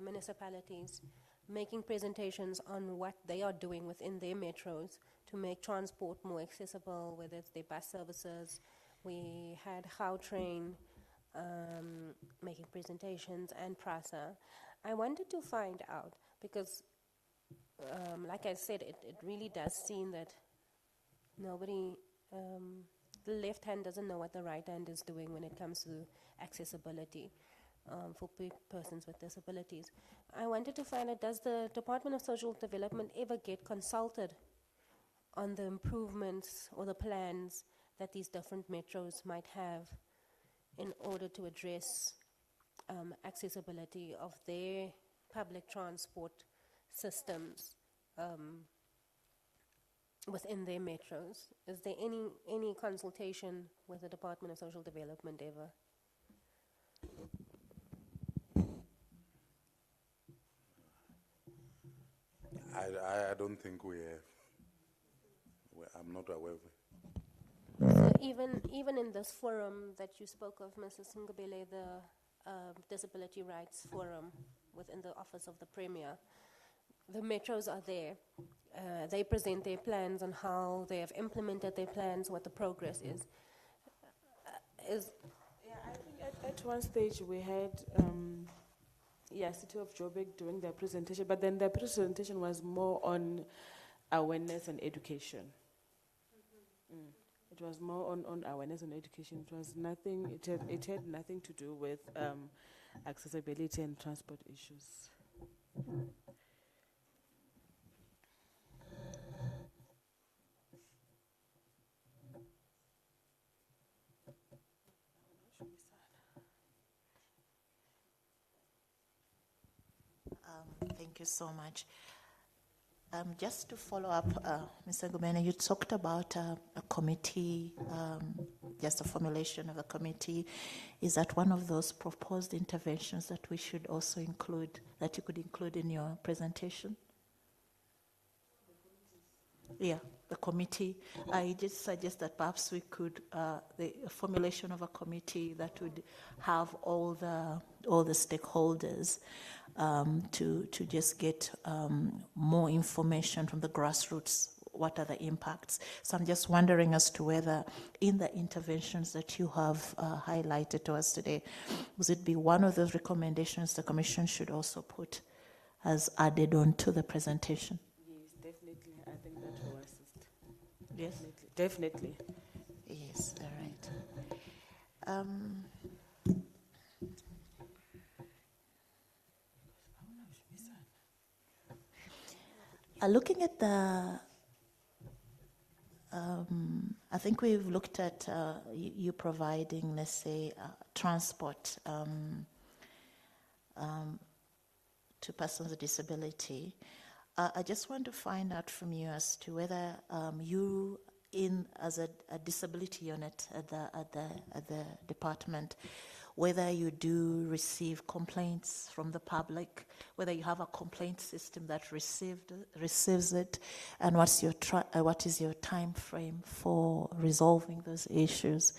municipalities making presentations on what they are doing within their metros to make transport more accessible, whether it's their bus services. We had Gauteng making presentations and PRASA. I wanted to find out, because like I said, it really does seem that nobody, the left hand doesn't know what the right hand is doing when it comes to accessibility for persons with disabilities. I wanted to find out, does the Department of Social Development ever get consulted on the improvements or the plans that these different metros might have in order to address accessibility of their public transport systems within their metros? Is there any consultation with the Department of Social Development ever? I don't think we have. I'm not aware of it. So even in this forum that you spoke of, Mrs. Ngobele, the Disability Rights Forum within the Office of the Premier, the metros are there. They present their plans on how they have implemented their plans, what the progress is. Yeah, I think at one stage we had, City of Joburg doing their presentation, but then their presentation was more on awareness and education. It was more on awareness and education. It was nothing. It had nothing to do with accessibility and transport issues. Thank you so much. Just to follow up, Mr. Ngobene, you talked about a committee, just a formulation of a committee. Is that one of those proposed interventions that we should also include, that you could include in your presentation? Yeah, the committee. I just suggest that perhaps we could, the formulation of a committee that would have all the stakeholders to just get more information from the grassroots. What are the impacts? So I'm just wondering as to whether in the interventions that you have highlighted to us today, would it be one of those recommendations the Commission should also put as added on to the presentation? Yes, definitely. I think that will assist. Yes? Definitely. Yes, all right. Looking at the, I think we've looked at you providing, let's say, transport to persons with disability. I just want to find out from you as to whether you, as a disability unit at the department, whether you do receive complaints from the public, whether you have a complaint system that receives it, and what is your time frame for resolving those issues,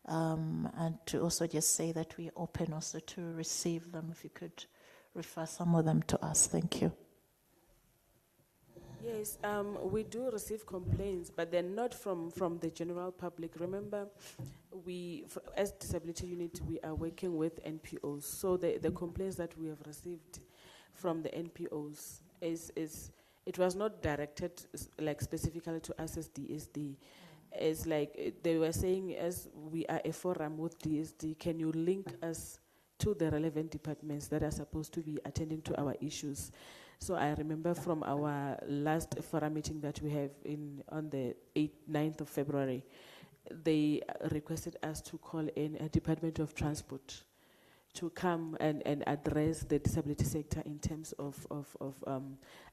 and to also just say that we're open also to receive them. If you could refer some of them to us, thank you. Yes, we do receive complaints, but they're not from the general public. Remember, as disability unit, we are working with NPOs. So the complaints that we have received from the NPOs is It was not directed like specifically to us as DSD. As like they were saying, as we are a forum with DSD, can you link us to the relevant departments that are supposed to be attending to our issues? So I remember from our last forum meeting that we have on the 9th of February, they requested us to call in a Department of Transport to come and address the disability sector in terms of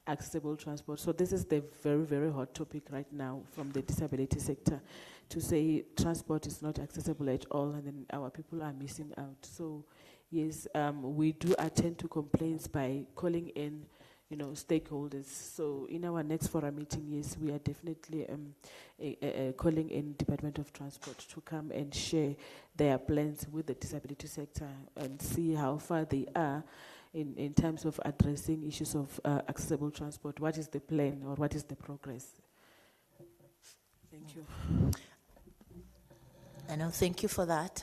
accessible transport. So this is the very, very hot topic right now from the disability sector, to say transport is not accessible at all and then our people are missing out. So yes, we do attend to complaints by calling in, stakeholders. So in our next forum meeting, yes, we are definitely calling in Department of Transport to come and share their plans with the disability sector and see how far they are in terms of addressing issues of accessible transport. What is the plan or what is the progress? Thank you. I know, thank you for that.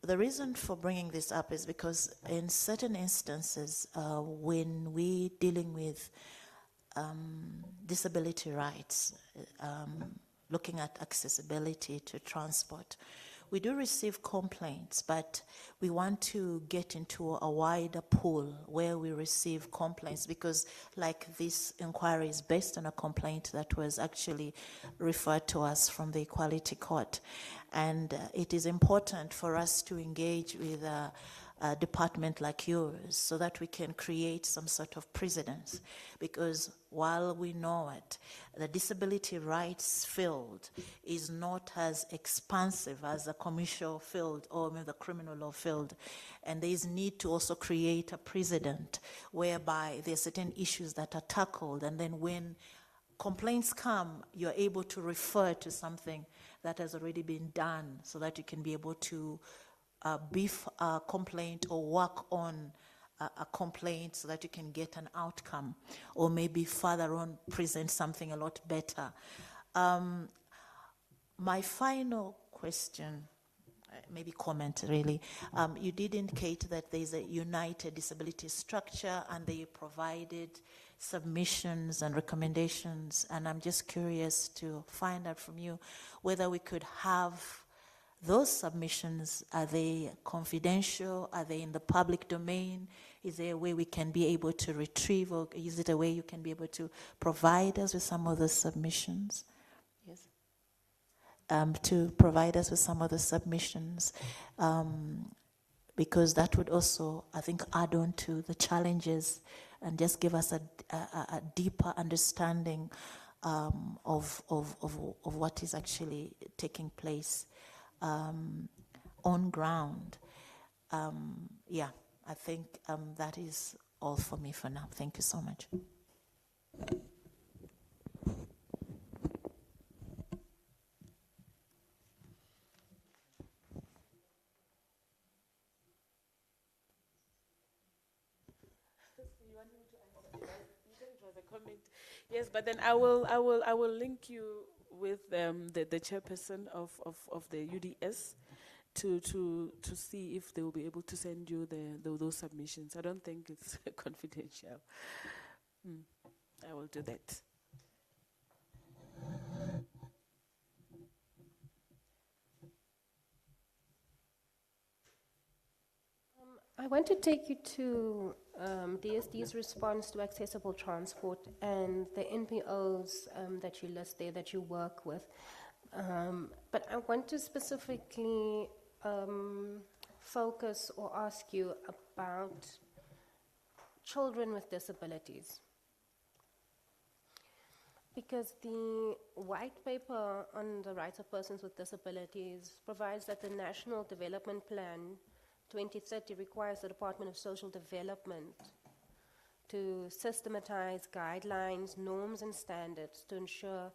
The reason for bringing this up is because in certain instances, when we're dealing with disability rights, looking at accessibility to transport, we do receive complaints, but we want to get into a wider pool where we receive complaints, because like this inquiry is based on a complaint that was actually referred to us from the Equality Court. And it is important for us to engage with a department like yours so that we can create some sort of precedence, because while we know it, the disability rights field is not as expansive as the commercial field or the criminal law field, and there is need to also create a precedent whereby there are certain issues that are tackled, and then when complaints come, you're able to refer to something that has already been done so that you can be able to beef a complaint or work on a complaint so that you can get an outcome, or maybe further on present something a lot better. My final question, maybe comment really, you did indicate that there's a united disability structure and they provided submissions and recommendations, and I'm just curious to find out from you whether we could have those submissions. Are they confidential? Are they in the public domain? Is there a way we can be able to retrieve, or is it a way you can be able to provide us with some of the submissions? Yes. To provide us with some of the submissions, because that would also, I think, add on to the challenges and just give us a deeper understanding of what is actually taking place on ground. Yeah, I think that is all for me for now. Thank you so much. Comment. Yes, but then I will link you with the chairperson of the UDS to see if they will be able to send you those submissions. I don't think it's confidential. I will do that. I want to take you to DSD's response to accessible transport and the NPOs that you list there that you work with. But I want to specifically focus or ask you about children with disabilities. Because the white paper on the rights of persons with disabilities provides that the National Development Plan 2030 requires the Department of Social Development to systematize guidelines, norms, and standards to ensure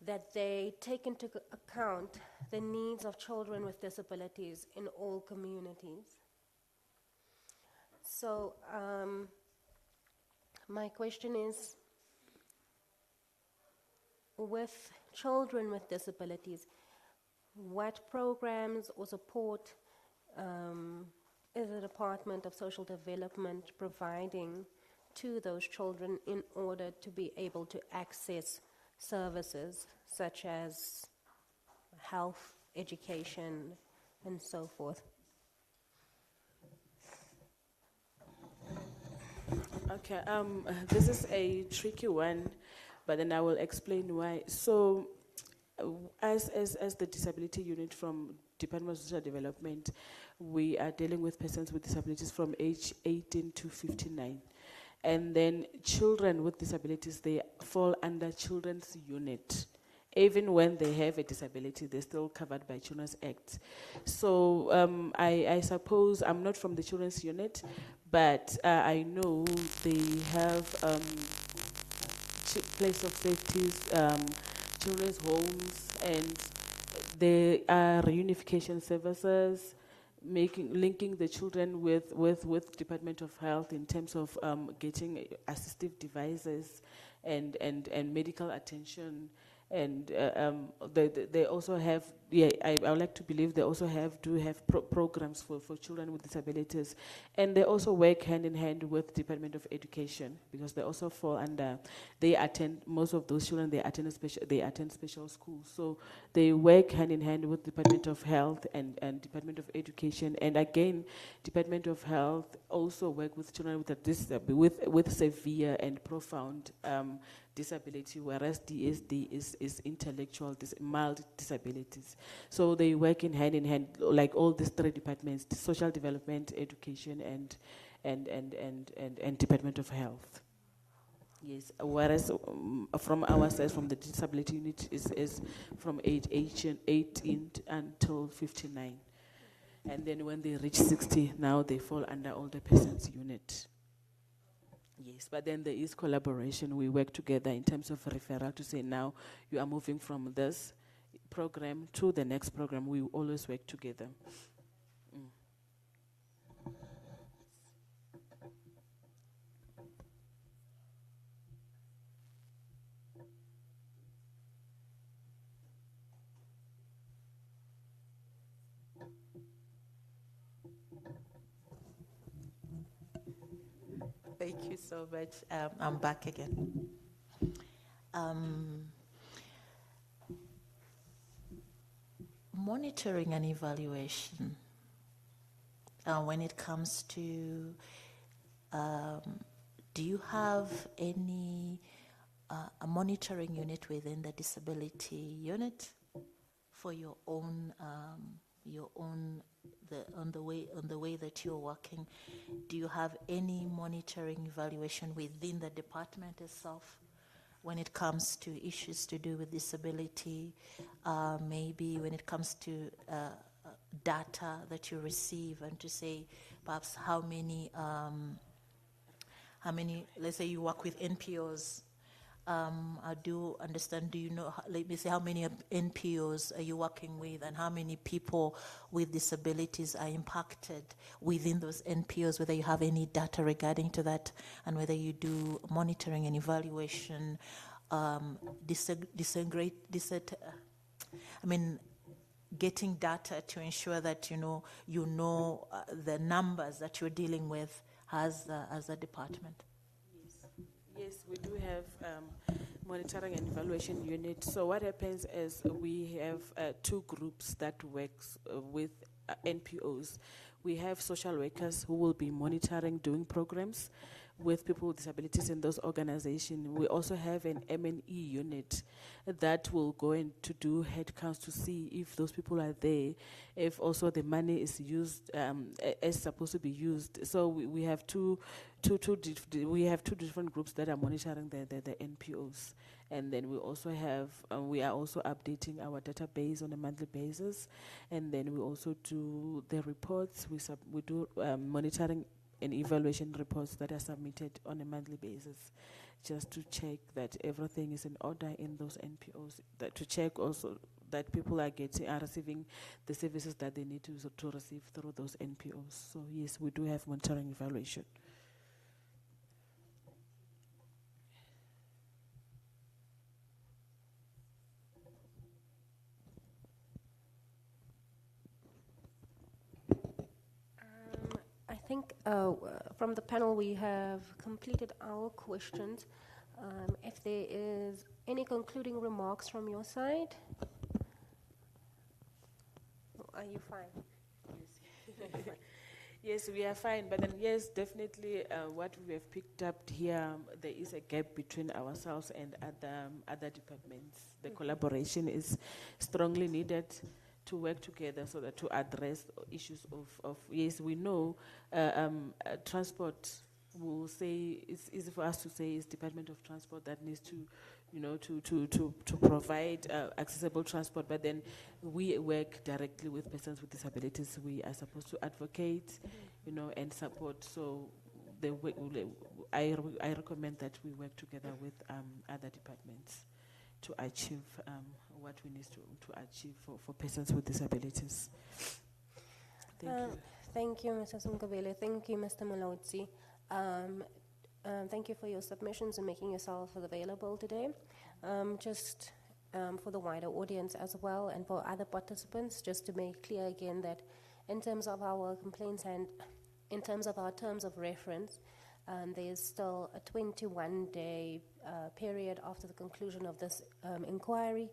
that they take into account the needs of children with disabilities in all communities. So my question is, with children with disabilities, what programs or support is the Department of Social Development providing to those children in order to be able to access services such as health, education, and so forth? Okay, this is a tricky one, but then I will explain why. So, as the disability unit from Department of Social Development, we are dealing with persons with disabilities from age 18 to 59. And then children with disabilities, they fall under children's unit. Even when they have a disability, they're still covered by Children's Act. So I suppose I'm not from the children's unit, but I know they have place of safeties, children's homes, and there are reunification services, linking the children with Department of Health in terms of getting assistive devices and medical attention. And they also have, I would like to believe they also do have programs for children with disabilities. And they also work hand in hand with Department of Education, because they also fall under, most of those children, they attend special schools. So they work hand in hand with Department of Health and Department of Education. And again, Department of Health also work with children with severe and profound disability, whereas DSD is intellectual, mild disabilities. So they work in hand, like all these three departments: social development, education, and Department of Health. Yes, whereas from our side, from the disability unit, is from age 18 until 59. And then when they reach 60, now they fall under older persons unit. Yes, but then there is collaboration. We work together in terms of referral to say, now you are moving from this program to the next program. We always work together. Thank you so much. I'm back again. Monitoring and evaluation. When it comes to, do you have any a monitoring unit within the disability unit for your own on the way that you're working? Do you have any monitoring evaluation within the department itself when it comes to issues to do with disability? Maybe when it comes to data that you receive, and to say perhaps how many, let's say you work with NPOs. I do understand, do you know, let me say, how many NPOs are you working with, and how many people with disabilities are impacted within those NPOs, whether you have any data regarding to that, and whether you do monitoring and evaluation, getting data to ensure that you know the numbers that you're dealing with as a department. Yes, we do have monitoring and evaluation unit. So what happens is we have two groups that works with NPOs. We have social workers who will be monitoring, doing programs with people with disabilities in those organizations. We also have an M&E unit that will go in to do head counts to see if those people are there, if also the money is used as supposed to be used. So we have two different groups that are monitoring the NPOs. And then we also have, we are also updating our database on a monthly basis. And then we also do the reports. We do monitoring and evaluation reports that are submitted on a monthly basis, just to check that everything is in order in those NPOs, to check also that people are receiving the services that they need to receive through those NPOs. So yes, we do have monitoring evaluation. I think from the panel we have completed our questions. If there is any concluding remarks from your side? Are you fine? Yes, we are fine, but then yes, definitely what we have picked up here, there is a gap between ourselves and other departments. The collaboration is strongly needed to work together so that to address issues of yes, we know transport will say, it's easy for us to say it's Department of Transport that needs to, you know, to provide accessible transport, but then we work directly with persons with disabilities. We are supposed to advocate, you know, and support. So I recommend that we work together with other departments to achieve what we need to achieve for persons with disabilities. Thank you. Thank you, Mrs. Nkabele. Thank you, Mr. Malotsi. Thank you for your submissions and making yourself available today. Just for the wider audience as well and for other participants, just to make clear again that in terms of our complaints and in terms of our terms of reference, there is still a 21-day period after the conclusion of this inquiry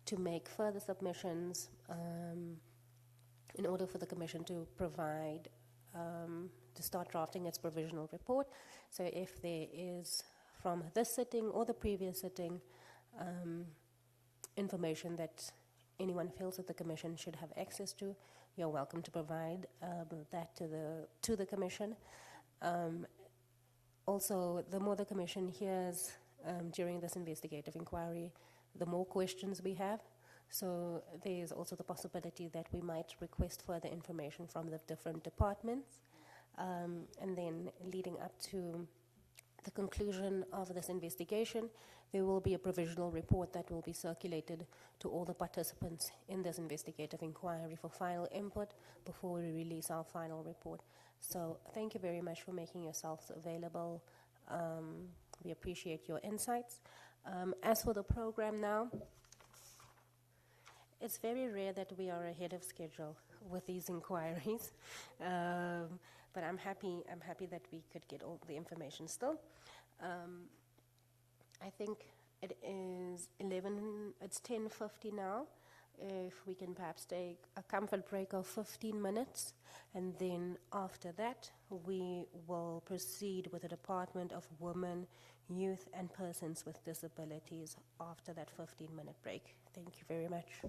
to make further submissions in order for the Commission to provide, to start drafting its provisional report. So if there is, from this sitting or the previous sitting, information that anyone feels that the Commission should have access to, you're welcome to provide that to the Commission. Also, the more the Commission hears during this investigative inquiry, the more questions we have. So there's also the possibility that we might request further information from the different departments. And then leading up to the conclusion of this investigation, there will be a provisional report that will be circulated to all the participants in this investigative inquiry for final input before we release our final report. So thank you very much for making yourselves available. We appreciate your insights. As for the program now, it's very rare that we are ahead of schedule with these inquiries, but I'm happy that we could get all the information still. I think it is 10:50 now. If we can perhaps take a comfort break of 15 minutes, and then after that, we will proceed with the Department of Women, Youth and Persons with Disabilities after that 15-minute break. Thank you very much.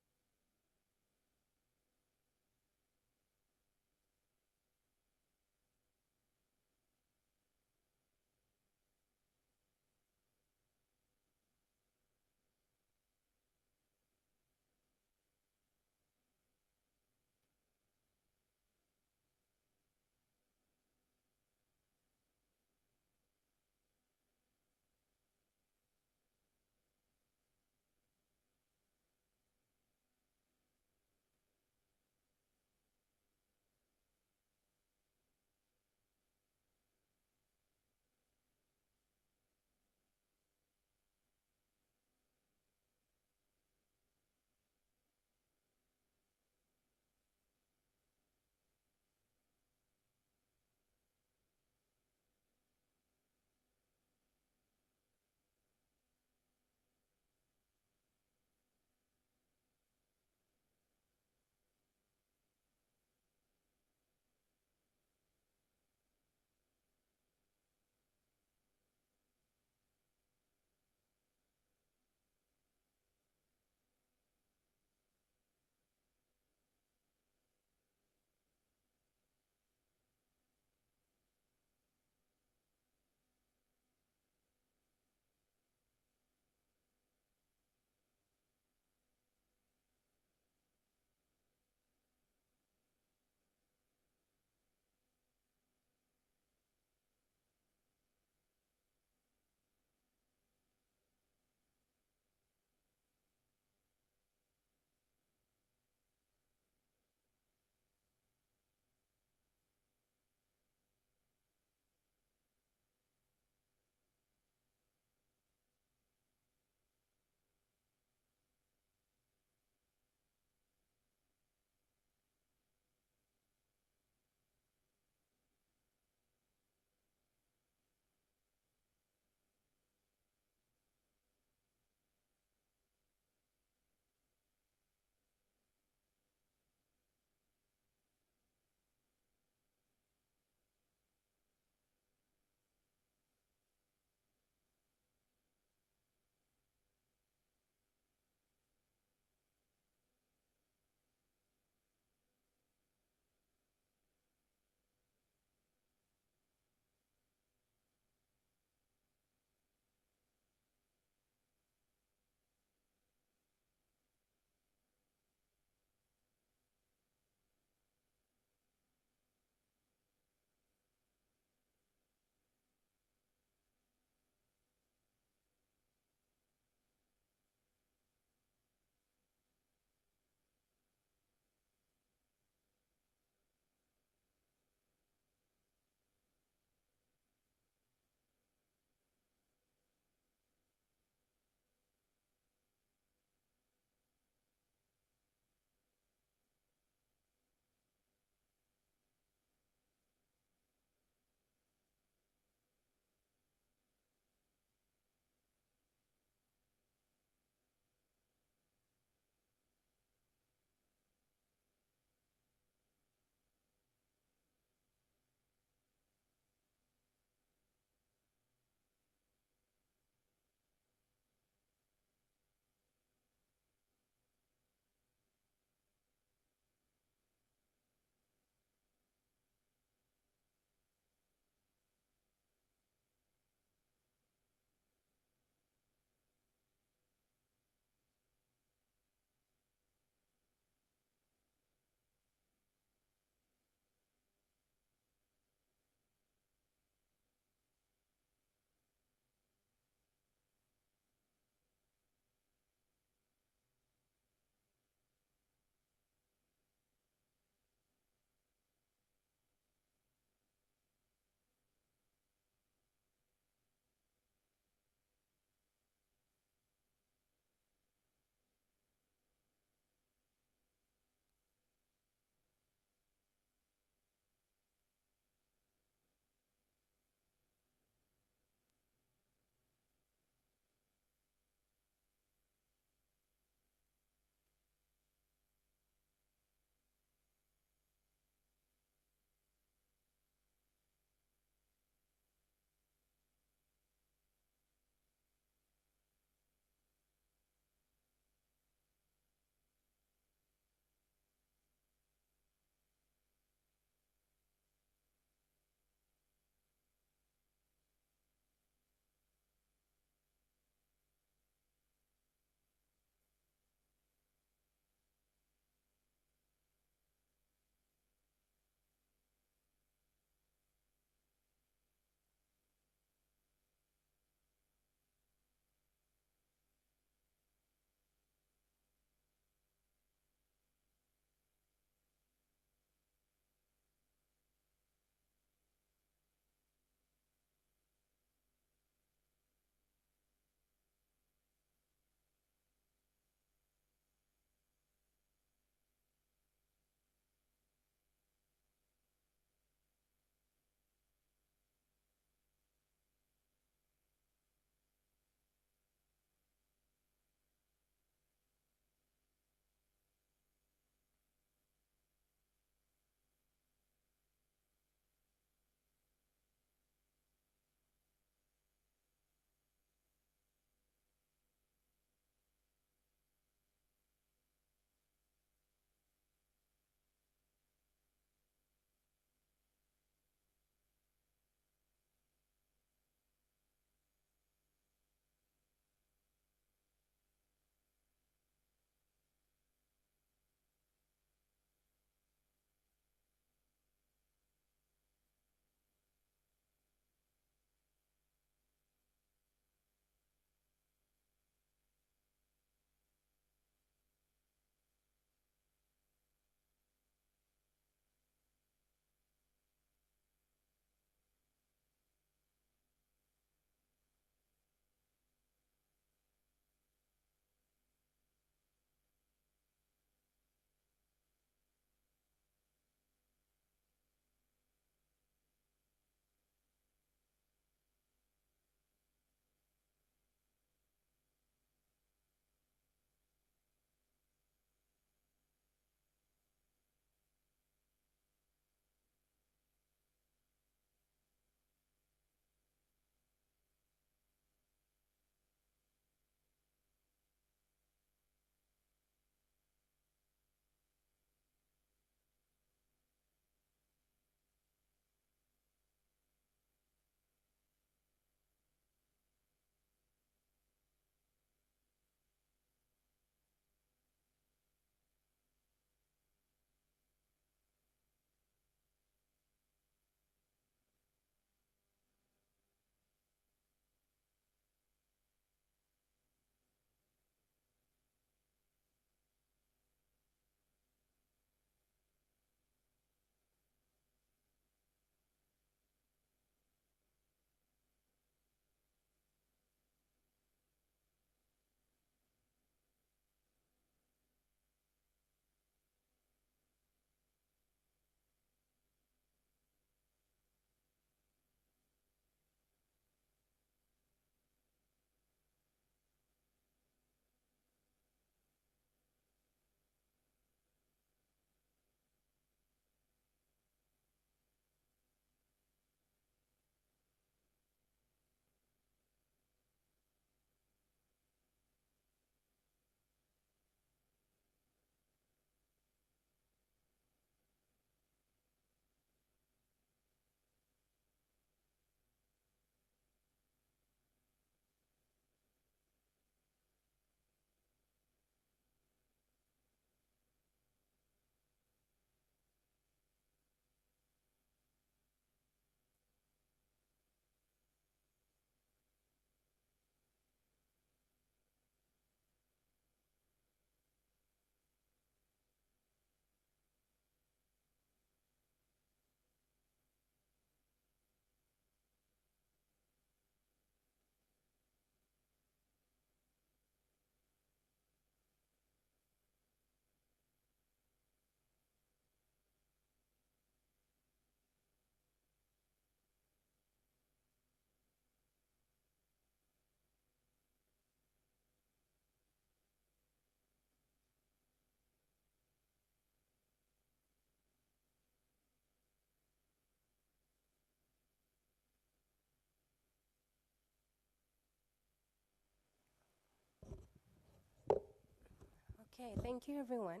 Okay, thank you everyone.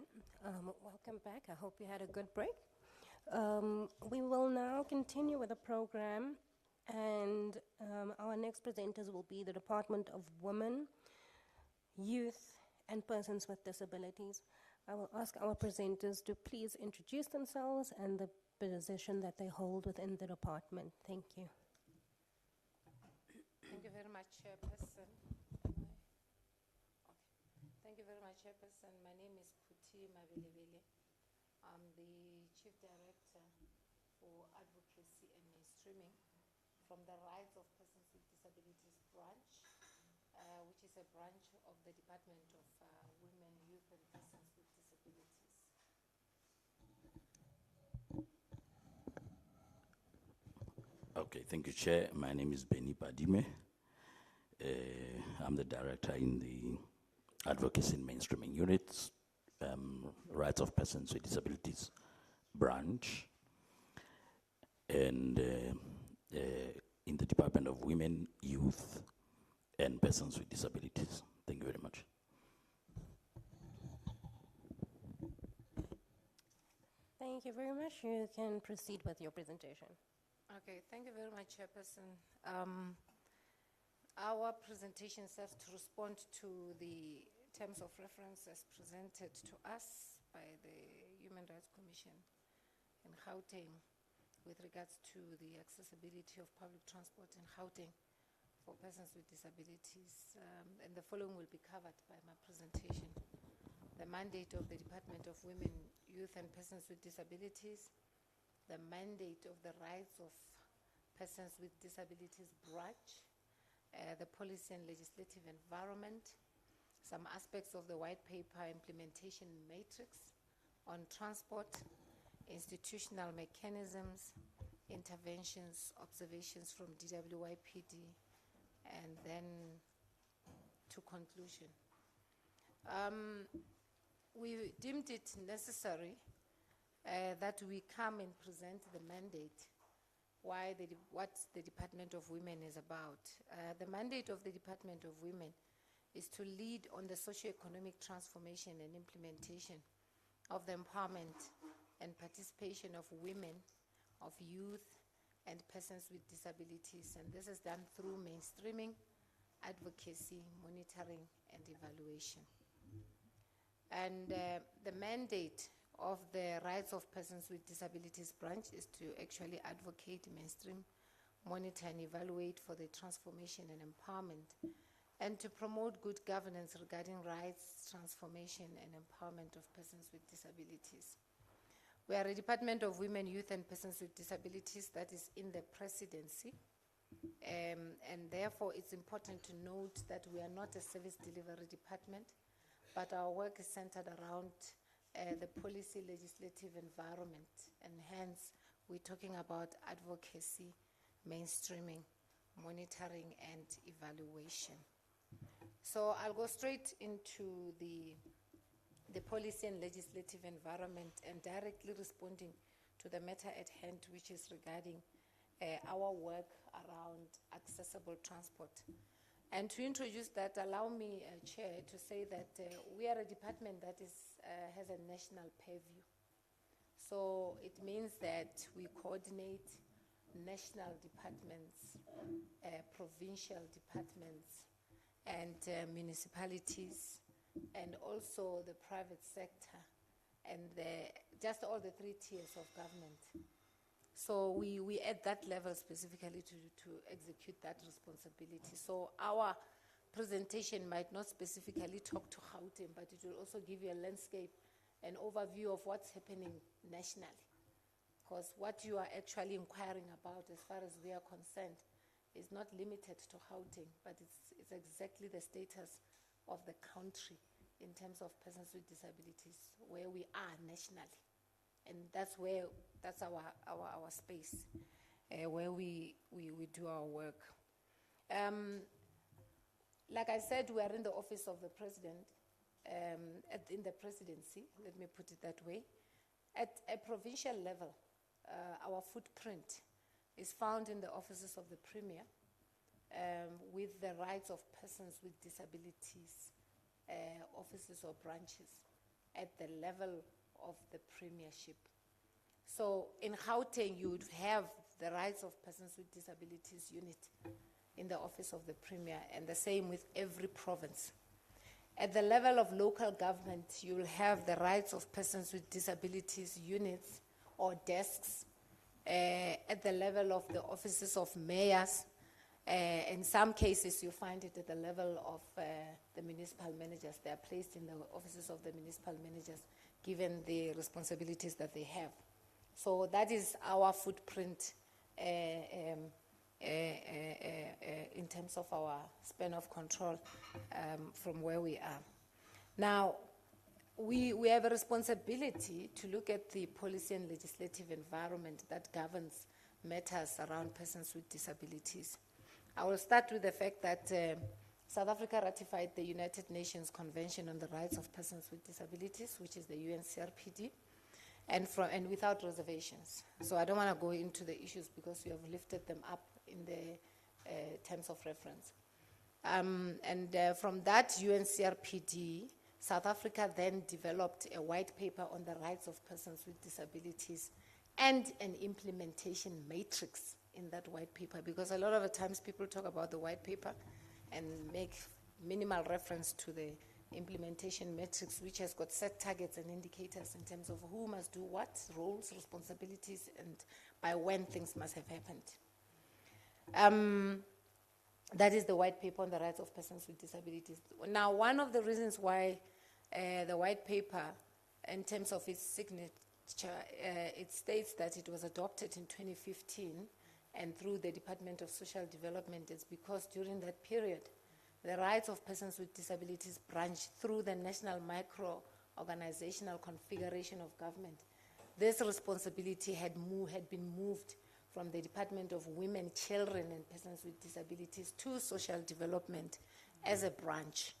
Welcome back. I hope you had a good break. We will now continue with the program, and our next presenters will be the Department of Women, Youth, and Persons with Disabilities. I will ask our presenters to please introduce themselves and the position that they hold within the department. Thank you. Thank you very much, Chairperson. Thank you very much, Chairperson. My name is Kuti Mabelebele. I'm the Chief Director for Advocacy and Mainstreaming from the Rights of Persons with Disabilities branch, which is a branch of the Department of Women, Youth, and Persons with Disabilities. Okay, thank you, Chair. My name is Benny Padime. I'm the director in the Advocacy and Mainstreaming Units, Rights of Persons with Disabilities branch, and in the Department of Women, Youth, and Persons with Disabilities. Thank you very much. Thank you very much. You can proceed with your presentation. Okay, thank you very much, Chairperson. Our presentation serves to respond to the terms of reference as presented to us by the Human Rights Commission in Gauteng with regards to the accessibility of public transport in Gauteng for persons with disabilities. And the following will be covered by my presentation. The mandate of the Department of Women, Youth, and Persons with Disabilities, the mandate of the Rights of Persons with Disabilities branch, the policy and legislative environment, some aspects of the white paper implementation matrix on transport, institutional mechanisms, interventions, observations from DWYPD, and then to conclusion. We deemed it necessary that we come and present the mandate, what the Department of Women is about. The mandate of the Department of Women is to lead on the socio-economic transformation and implementation of the empowerment and participation of women, of youth, and persons with disabilities. And this is done through mainstreaming, advocacy, monitoring, and evaluation. And the mandate of the Rights of Persons with Disabilities branch is to actually advocate, mainstream, monitor, and evaluate for the transformation and empowerment, and to promote good governance regarding rights, transformation, and empowerment of persons with disabilities. We are a Department of Women, Youth, and Persons with Disabilities that is in the presidency, and therefore it's important to note that we are not a service delivery department, but our work is centered around the policy legislative environment, and hence we're talking about advocacy, mainstreaming, monitoring, and evaluation. So I'll go straight into the policy and legislative environment and directly responding to the matter at hand, which is regarding our work around accessible transport. And to introduce that, allow me, Chair, to say that we are a department that has a national purview. So it means that we coordinate national departments, provincial departments, and municipalities, and also the private sector, and just all the 3 tiers of government. So we at that level specifically to execute that responsibility. So our presentation might not specifically talk to Gauteng, but it will also give you a landscape, an overview of what's happening nationally. Because what you are actually inquiring about, as far as we are concerned, is not limited to Gauteng, but it's exactly the status of the country in terms of persons with disabilities, where we are nationally. And that's our space, where we do our work. Like I said, we are in the office of the president, in the presidency, let me put it that way. At a provincial level, our footprint is found in the offices of the Premier, with the rights of persons with disabilities, offices or branches. at the level of the premiership. So in Gauteng, you would have the Rights of Persons with Disabilities unit in the office of the Premier, and the same with every province. At the level of local government, you will have the Rights of Persons with Disabilities units or desks. At the level of the offices of mayors, in some cases you find it at the level of the municipal managers. They are placed in the offices of the municipal managers, given the responsibilities that they have. So that is our footprint in terms of our span of control from where we are. Now, we have a responsibility to look at the policy and legislative environment that governs matters around persons with disabilities. I will start with the fact that South Africa ratified the United Nations Convention on the Rights of Persons with Disabilities, which is the UNCRPD, and without reservations. So I don't want to go into the issues because you have lifted them up in the terms of reference. From that UNCRPD, South Africa then developed a white paper on the rights of persons with disabilities and an implementation matrix in that white paper, because a lot of the times people talk about the white paper and make minimal reference to the implementation matrix, which has got set targets and indicators in terms of who must do what, roles, responsibilities, and by when things must have happened. That is the white paper on the rights of persons with disabilities. Now, one of the reasons why the white paper, in terms of its signature, it states that it was adopted in 2015 and through the Department of Social Development, is because during that period, the rights of persons with disabilities branch through the national micro-organizational configuration of government. This responsibility had been moved from the Department of Women, Children, and Persons with Disabilities to Social Development as a branch.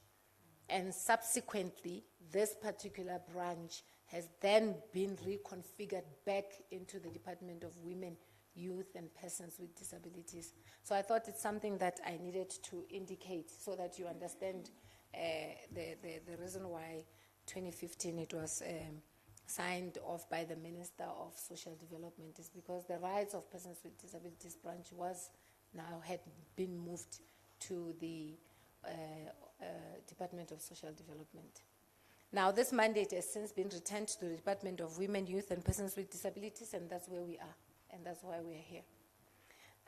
And subsequently, this particular branch has then been reconfigured back into the Department of Women, Youth, and Persons with Disabilities. So I thought it's something that I needed to indicate so that you understand the reason why 2015 it was signed off by the Minister of Social Development, is because the rights of persons with disabilities branch had been moved to the Department of Social Development. Now, this mandate has since been returned to the Department of Women, Youth, and Persons with Disabilities, and that's where we are, and that's why we are here.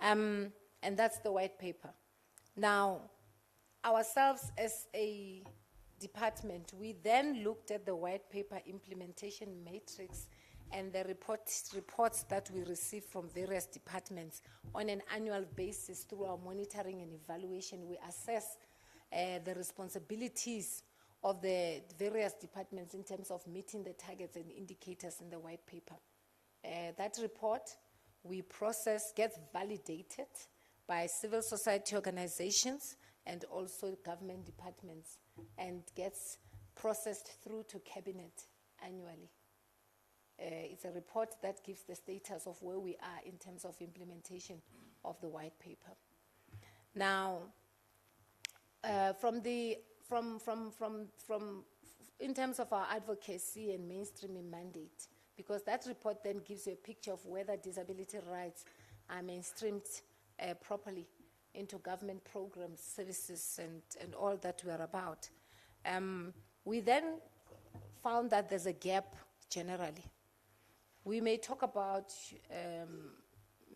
And that's the white paper. Now, ourselves as a department, we then looked at the white paper implementation matrix and the reports that we receive from various departments on an annual basis. Through our monitoring and evaluation, we assess the responsibilities of the various departments in terms of meeting the targets and indicators in the white paper. That report we process gets validated by civil society organizations and also government departments, and gets processed through to cabinet annually. It's a report that gives the status of where we are in terms of implementation of the white paper. Now, in terms of our advocacy and mainstreaming mandate, because that report then gives you a picture of whether disability rights are mainstreamed properly into government programs, services, and all that we are about. We then found that there's a gap generally. We may talk about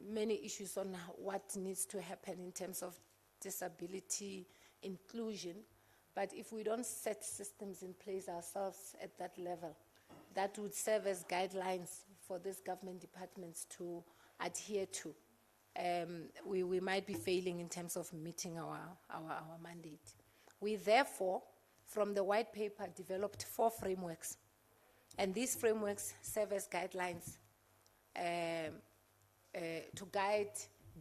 many issues on what needs to happen in terms of disability inclusion, but if we don't set systems in place ourselves at that level, that would serve as guidelines for these government departments to adhere to. We might be failing in terms of meeting our mandate. We therefore, from the white paper, developed 4 frameworks. And these frameworks serve as guidelines to guide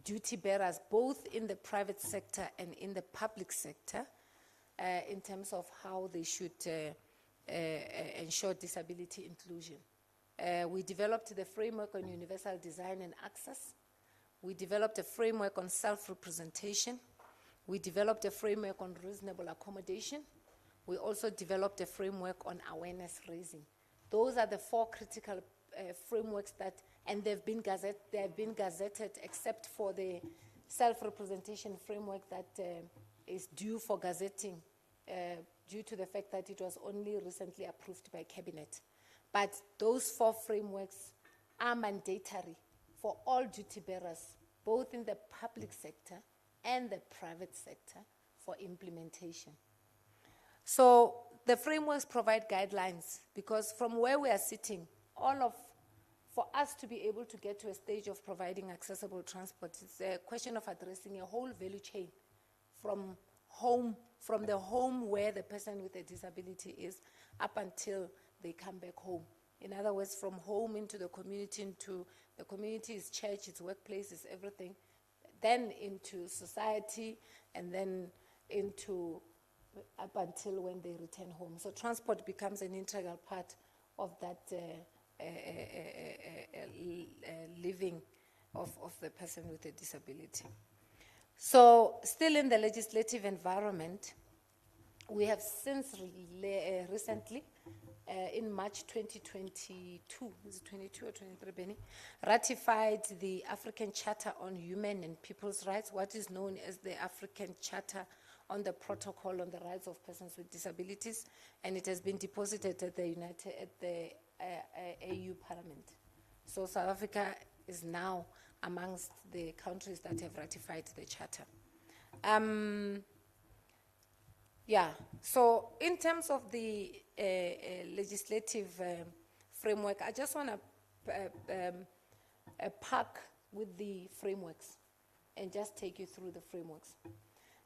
duty bearers, both in the private sector and in the public sector, in terms of how they should ensure disability inclusion. We developed the framework on universal design and access. We developed a framework on self-representation. We developed a framework on reasonable accommodation. we also developed a framework on awareness raising. Those are the 4 critical frameworks that, and they have been gazetted except for the self-representation framework that is due for gazetting due to the fact that it was only recently approved by Cabinet. But those 4 frameworks are mandatory for all duty bearers, both in the public sector and the private sector, for implementation. So the frameworks provide guidelines, because from where we are sitting, for us to be able to get to a stage of providing accessible transport, it's a question of addressing a whole value chain from the home where the person with a disability is up until they come back home. In other words, from home into the community is church, its workplace, is everything, then into society, and then into up until when they return home. So transport becomes an integral part of that living of the person with a disability. So still in the legislative environment, we have since recently, in March 2022, is it 22 or 23, Benny, ratified the African Charter on Human and People's Rights, what is known as the African Charter on the Protocol on the Rights of Persons with Disabilities, and it has been deposited at the AU Parliament. So South Africa is now amongst the countries that have ratified the Charter. So in terms of the legislative framework, I just want to park with the frameworks and just take you through the frameworks.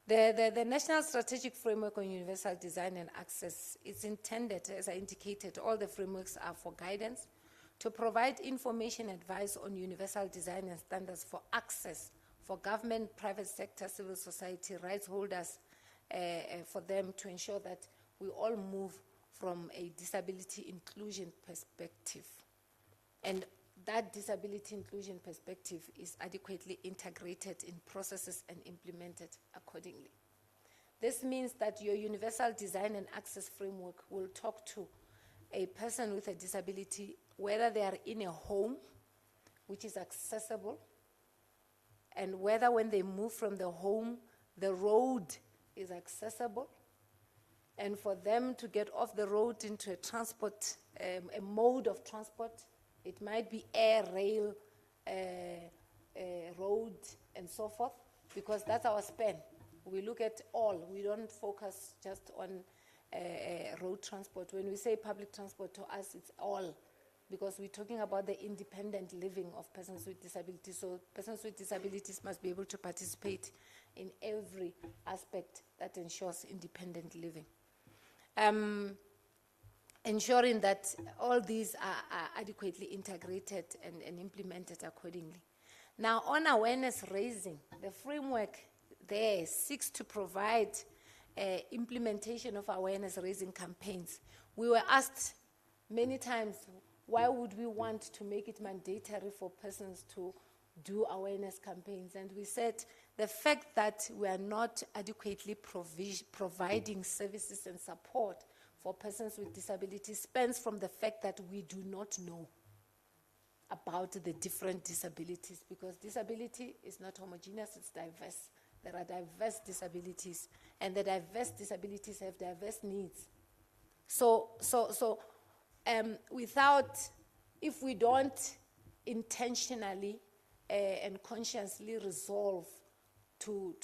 The National Strategic Framework on Universal Design and Access is intended, as I indicated, all the frameworks are for guidance, to provide information advice on universal design and standards for access for government, private sector, civil society, rights holders, for them to ensure that we all move from a disability inclusion perspective. And that disability inclusion perspective is adequately integrated in processes and implemented accordingly. This means that your universal design and access framework will talk to a person with a disability, whether they are in a home, which is accessible, and whether when they move from the home, the road is accessible, and for them to get off the road into a transport, a mode of transport. It might be air, rail, road, and so forth, because that's our span. We look at all. We don't focus just on road transport. When we say public transport, to us it's all, because we're talking about the independent living of persons with disabilities. So persons with disabilities must be able to participate in every aspect that ensures independent living. Ensuring that all these are adequately integrated and implemented accordingly. Now, on awareness raising, the framework there seeks to provide implementation of awareness raising campaigns. We were asked many times, why would we want to make it mandatory for persons to do awareness campaigns? And we said the fact that we are not adequately providing services and support for persons with disabilities stems from the fact that we do not know about the different disabilities, because disability is not homogeneous, it's diverse. There are diverse disabilities, and the diverse disabilities have diverse needs. If we don't intentionally and consciously resolve to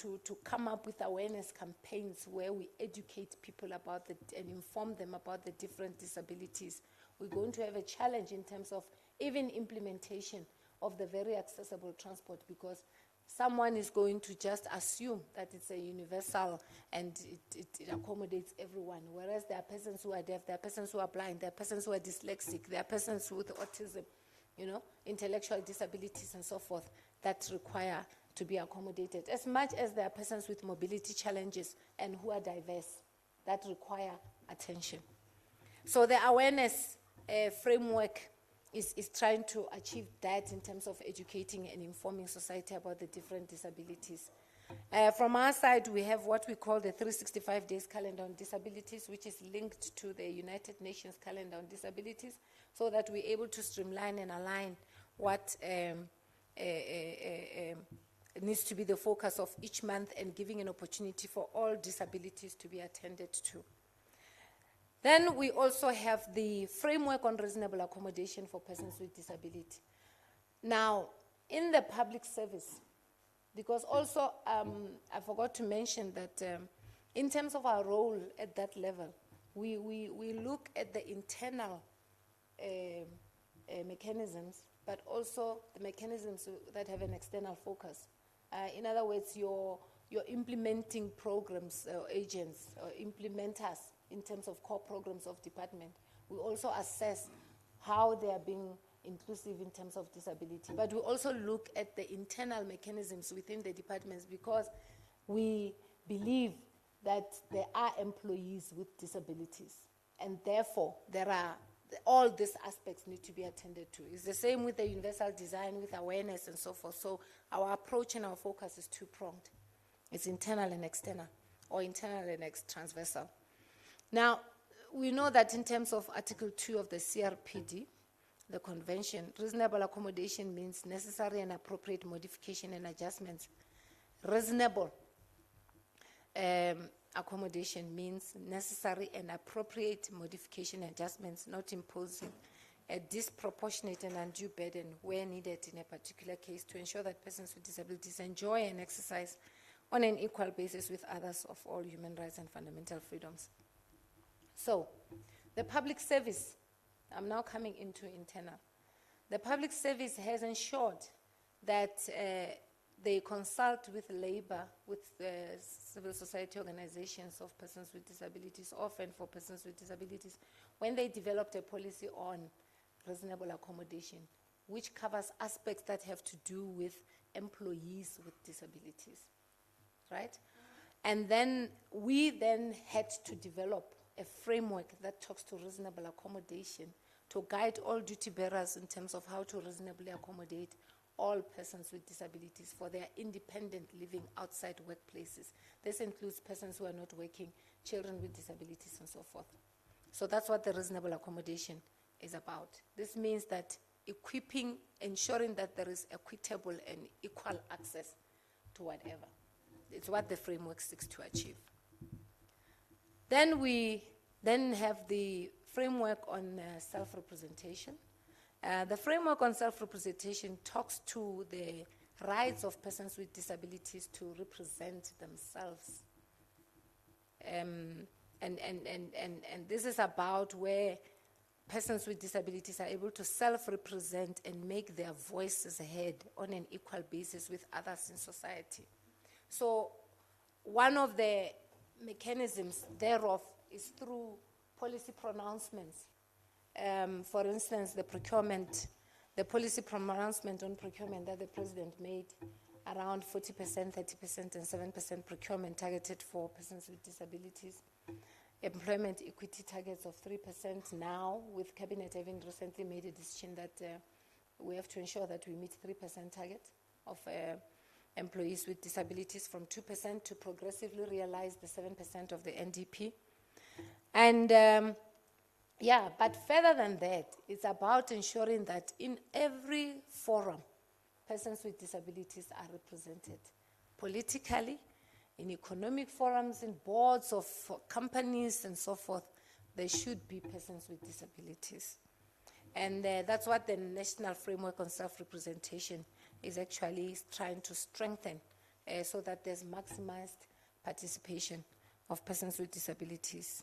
come up with awareness campaigns where we educate people about and inform them about the different disabilities, we're going to have a challenge in terms of even implementation of the very accessible transport, because someone is going to just assume that it's a universal and it accommodates everyone, whereas there are persons who are deaf, there are persons who are blind, there are persons who are dyslexic, there are persons with autism, intellectual disabilities and so forth, that require to be accommodated, as much as there are persons with mobility challenges and who are diverse that require attention. So the awareness framework is trying to achieve that in terms of educating and informing society about the different disabilities. From our side, we have what we call the 365 days calendar on disabilities, which is linked to the United Nations calendar on disabilities, so that we're able to streamline and align what needs to be the focus of each month and giving an opportunity for all disabilities to be attended to. Then we also have the framework on reasonable accommodation for persons with disability. Now, in the public service, because also I forgot to mention that in terms of our role at that level, we look at the internal mechanisms, but also the mechanisms that have an external focus. In other words, your implementing programs or agents or implementers in terms of core programs of department. We also assess how they are being inclusive in terms of disability. But we also look at the internal mechanisms within the departments, because we believe that there are employees with disabilities, and therefore all these aspects need to be attended to. It's the same with the universal design, with awareness and so forth. So our approach and our focus is two-pronged. It's internal and external, or internal and transversal. Now, we know that in terms of Article 2 of the CRPD, the convention, reasonable accommodation means necessary and appropriate modification and adjustments. Reasonable accommodation means necessary and appropriate modification and adjustments, not imposing a disproportionate and undue burden where needed in a particular case, to ensure that persons with disabilities enjoy and exercise on an equal basis with others of all human rights and fundamental freedoms. So, the public service, I'm now coming into internal. The public service has ensured that they consult with labor, with civil society organizations of persons with disabilities, often for persons with disabilities, when they developed a policy on reasonable accommodation, which covers aspects that have to do with employees with disabilities, right? And then we then had to develop a framework that talks to reasonable accommodation to guide all duty bearers in terms of how to reasonably accommodate all persons with disabilities for their independent living outside workplaces. This includes persons who are not working, children with disabilities, and so forth. So that's what the reasonable accommodation is about. This means that equipping, ensuring that there is equitable and equal access to whatever. It's what the framework seeks to achieve. Then we then have the framework on self-representation. The framework on self-representation talks to the rights of persons with disabilities to represent themselves. And this is about where persons with disabilities are able to self-represent and make their voices heard on an equal basis with others in society. So one of the mechanisms thereof is through policy pronouncements. For instance, the policy pronouncement on procurement that the president made, around 40%, 30%, and 7% procurement targeted for persons with disabilities. Employment equity targets of 3% now, with Cabinet having recently made a decision that we have to ensure that we meet 3% target of employees with disabilities, from 2% to progressively realize the 7% of the NDP. And but further than that, it's about ensuring that in every forum, persons with disabilities are represented politically, in economic forums, in boards of companies and so forth. There should be persons with disabilities. And that's what the National Framework on Self-Representation is actually trying to strengthen, so that there's maximized participation of persons with disabilities.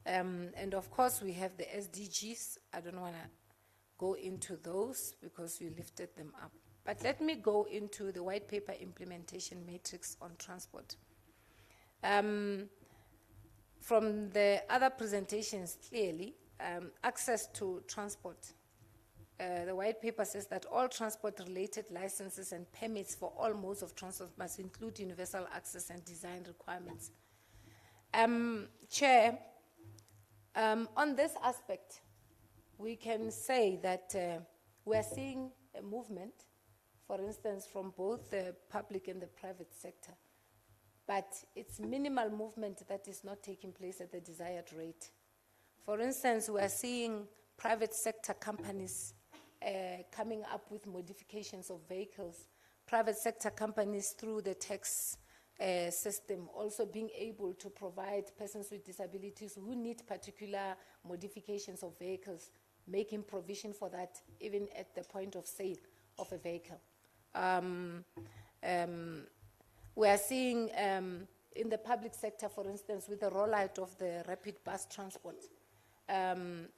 And of course, we have the SDGs. I don't want to go into those because you lifted them up. But let me go into the white paper implementation matrix on transport. From the other presentations, clearly, access to transport. The white paper says that all transport-related licenses and permits for all modes of transport must include universal access and design requirements. Chair, on this aspect, we can say that we are seeing a movement, for instance, from both the public and the private sector, but it's minimal movement that is not taking place at the desired rate. For instance, we are seeing private sector companies coming up with modifications of vehicles, private sector companies through the tax system also being able to provide persons with disabilities who need particular modifications of vehicles, making provision for that even at the point of sale of a vehicle. We are seeing in the public sector, for instance, with the rollout of the rapid bus transport,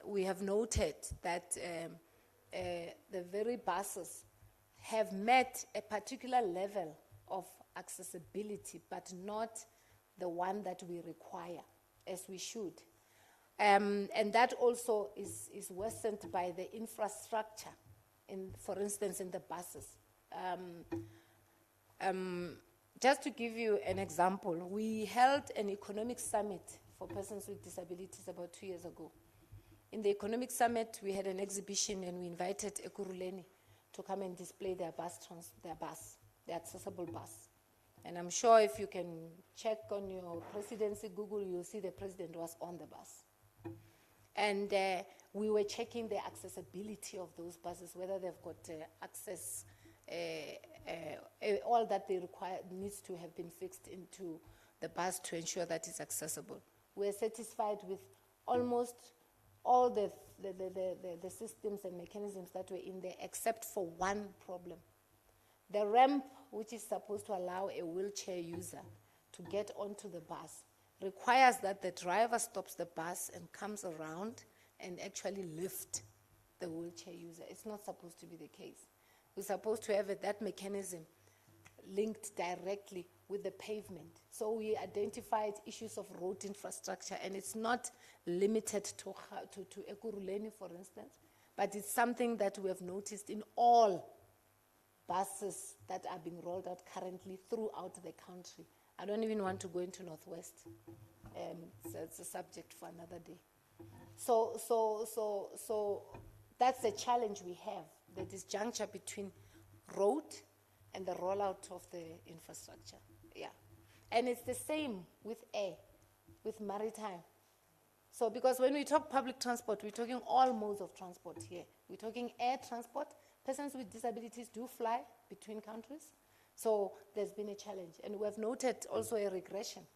we have noted that the very buses have met a particular level of accessibility, but not the one that we require as we should. And that also is worsened by the infrastructure, for instance, in the buses. Just to give you an example, we held an economic summit for persons with disabilities about 2 years ago. In the economic summit, we had an exhibition and we invited Ekurhuleni to come and display their accessible bus. And I'm sure if you can check on your presidency Google, you'll see the president was on the bus. And we were checking the accessibility of those buses, whether they've got access, all that they require needs to have been fixed into the bus to ensure that it's accessible. We're satisfied with almost all the systems and mechanisms that were in there, except for one problem. The ramp, which is supposed to allow a wheelchair user to get onto the bus, requires that the driver stops the bus and comes around and actually lift the wheelchair user. It's not supposed to be the case. We're supposed to have that mechanism linked directly with the pavement. So we identified issues of road infrastructure, and it's not limited to Ekurhuleni, for instance, but it's something that we have noticed in all buses that are being rolled out currently throughout the country. I don't even want to go into Northwest. So it's a subject for another day. So that's the challenge we have, the disjuncture between road and the rollout of the infrastructure. Yeah. And it's the same with air, with maritime. So because when we talk public transport, we're talking all modes of transport here. We're talking air transport. Persons with disabilities do fly between countries. So there's been a challenge. And we have noted also a regression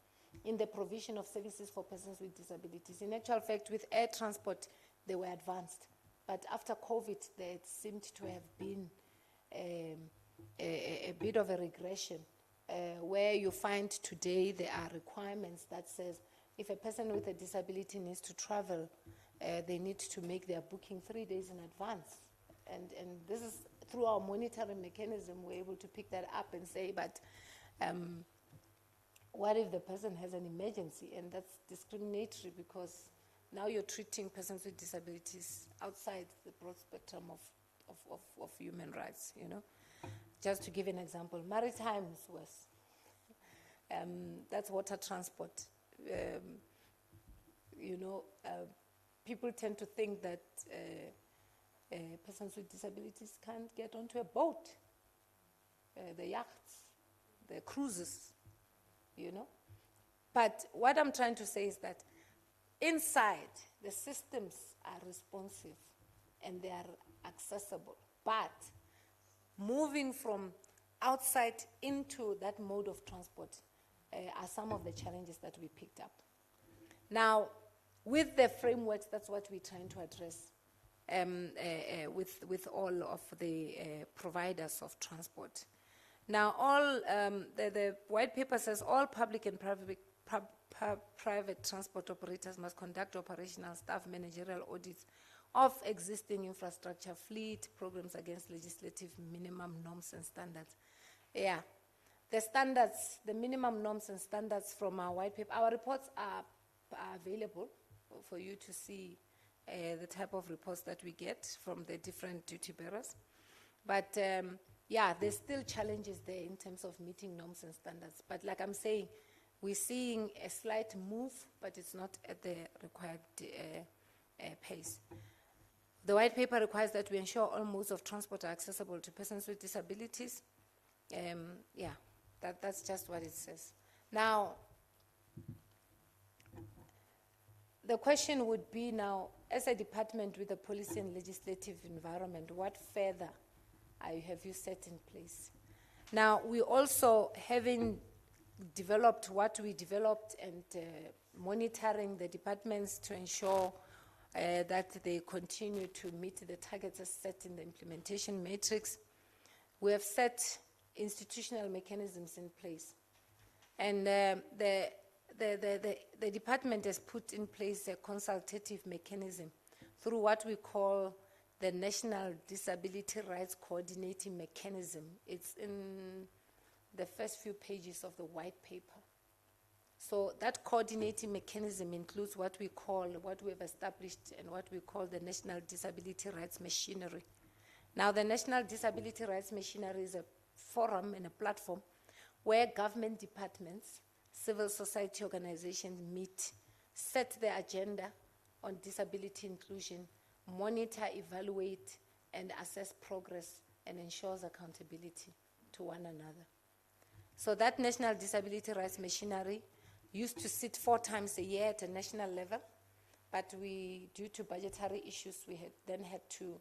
in the provision of services for persons with disabilities. In actual fact, with air transport, they were advanced. But after COVID, there seemed to have been a bit of a regression where you find today there are requirements that says if a person with a disability needs to travel, they need to make their booking 3 days in advance. And this is through our monitoring mechanism, we're able to pick that up and say, but what if the person has an emergency? And that's discriminatory because now you're treating persons with disabilities outside the broad spectrum of human rights, you know. Just to give an example, maritime is worse. That's water transport. People tend to think that persons with disabilities can't get onto a boat, the yachts, the cruises, you know. But what I'm trying to say is that inside, the systems are responsive and they are accessible. But moving from outside into that mode of transport are some of the challenges that we picked up. Now, with the frameworks, that's what we're trying to address with all of the providers of transport. Now, all the white paper says all public and private transport operators must conduct operational, staff, managerial audits of existing infrastructure, fleet, programs against legislative minimum norms and standards. Yeah, the standards, the minimum norms and standards from our white paper, our reports are available for you to see the type of reports that we get from the different duty bearers. But yeah, there's still challenges there in terms of meeting norms and standards. But like I'm saying, we're seeing a slight move, but it's not at the required pace. The white paper requires that we ensure all modes of transport are accessible to persons with disabilities. Yeah, that's just what it says. Now, the question would be now, as a department with a policy and legislative environment, what further have you set in place? Now, we also, having developed what we developed and monitoring the departments to ensure that they continue to meet the targets as set in the implementation matrix, we have set institutional mechanisms in place. And the department has put in place a consultative mechanism through what we call the National Disability Rights Coordinating Mechanism. It's in the first few pages of the white paper. So that coordinating mechanism includes what we have established and what we call the National Disability Rights Machinery. Now, the National Disability Rights Machinery is a forum and a platform where government departments, civil society organizations meet, set the agenda on disability inclusion, monitor, evaluate, and assess progress, and ensures accountability to one another. So that National Disability Rights Machinery used to sit 4 times a year at a national level, but due to budgetary issues, we had to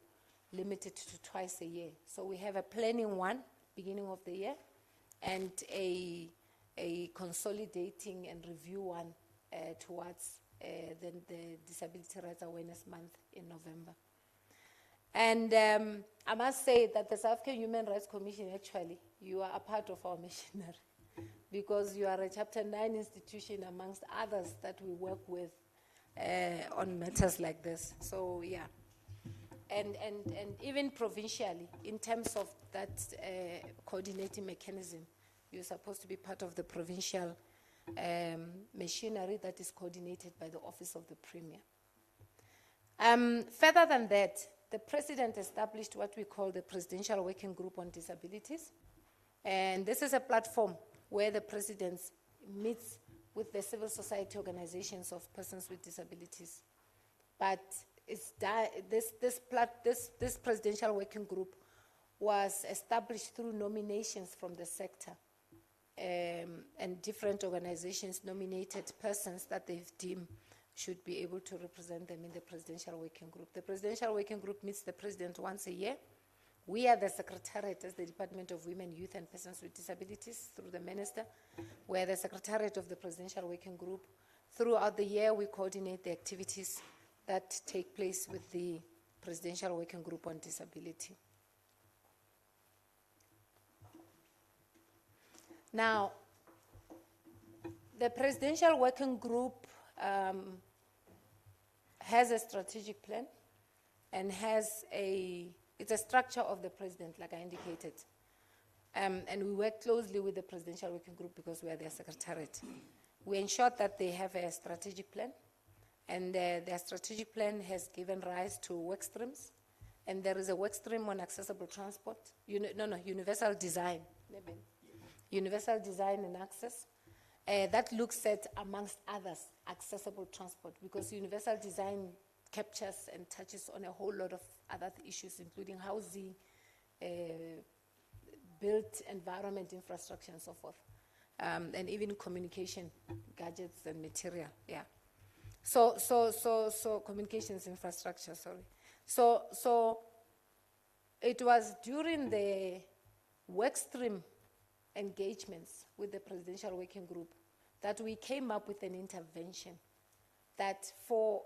limit it to twice a year. So we have a planning one, beginning of the year, and a consolidating and review one towards the Disability Rights Awareness Month in November. And I must say that the South African Human Rights Commission, actually, you are a part of our machinery because you are a Chapter 9 institution amongst others that we work with on matters like this. So, yeah. And even provincially, in terms of that coordinating mechanism, you're supposed to be part of the provincial machinery that is coordinated by the Office of the Premier. Further than that, the President established what we call the Presidential Working Group on Disabilities. And this is a platform where the President meets with the civil society organizations of persons with disabilities. But this Presidential Working Group was established through nominations from the sector. And different organizations nominated persons that they've deemed should be able to represent them in the Presidential Working Group. The Presidential Working Group meets the President once a year. We are the Secretariat as the Department of Women, Youth and Persons with Disabilities through the Minister. We are the Secretariat of the Presidential Working Group. Throughout the year, we coordinate the activities that take place with the Presidential Working Group on Disability. Now, the Presidential Working Group has a strategic plan and it's a structure of the President, like I indicated. And we work closely with the Presidential Working Group because we are their secretariat. We ensure that they have a strategic plan, and their strategic plan has given rise to work streams. And there is a work stream on accessible transport, universal design. Universal design and access. That looks at, amongst others, accessible transport, because universal design captures and touches on a whole lot of other issues, including housing, built environment, infrastructure, and so forth, and even communication, gadgets and material, yeah. So communications infrastructure, sorry. So it was during the workstream engagements with the Presidential Working Group that we came up with an intervention that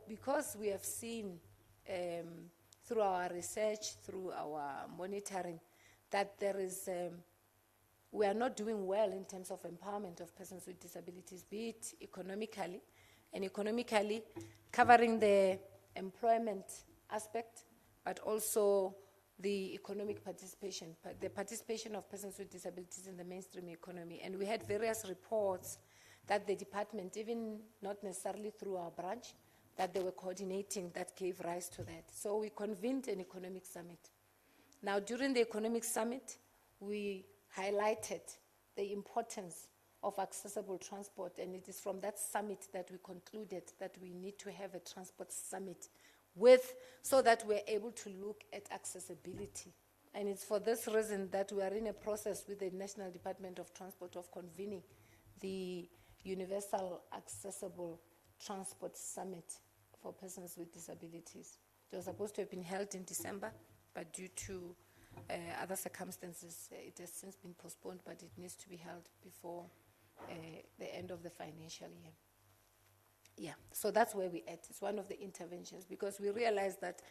because we have seen through our research, through our monitoring, that we are not doing well in terms of empowerment of persons with disabilities, be it economically, and economically covering the employment aspect, but also the economic participation, the participation of persons with disabilities in the mainstream economy. And we had various reports that the department, even not necessarily through our branch, that they were coordinating that gave rise to that. So we convened an economic summit. Now, during the economic summit, we highlighted the importance of accessible transport, and it is from that summit that we concluded that we need to have a transport summit so that we're able to look at accessibility. And it's for this reason that we are in a process with the National Department of Transport of convening the Universal Accessible Transport Summit for Persons with Disabilities. It was supposed to have been held in December, but due to other circumstances, it has since been postponed, but it needs to be held before the end of the financial year. Yeah, so that's where we're at. It's one of the interventions, because we realize that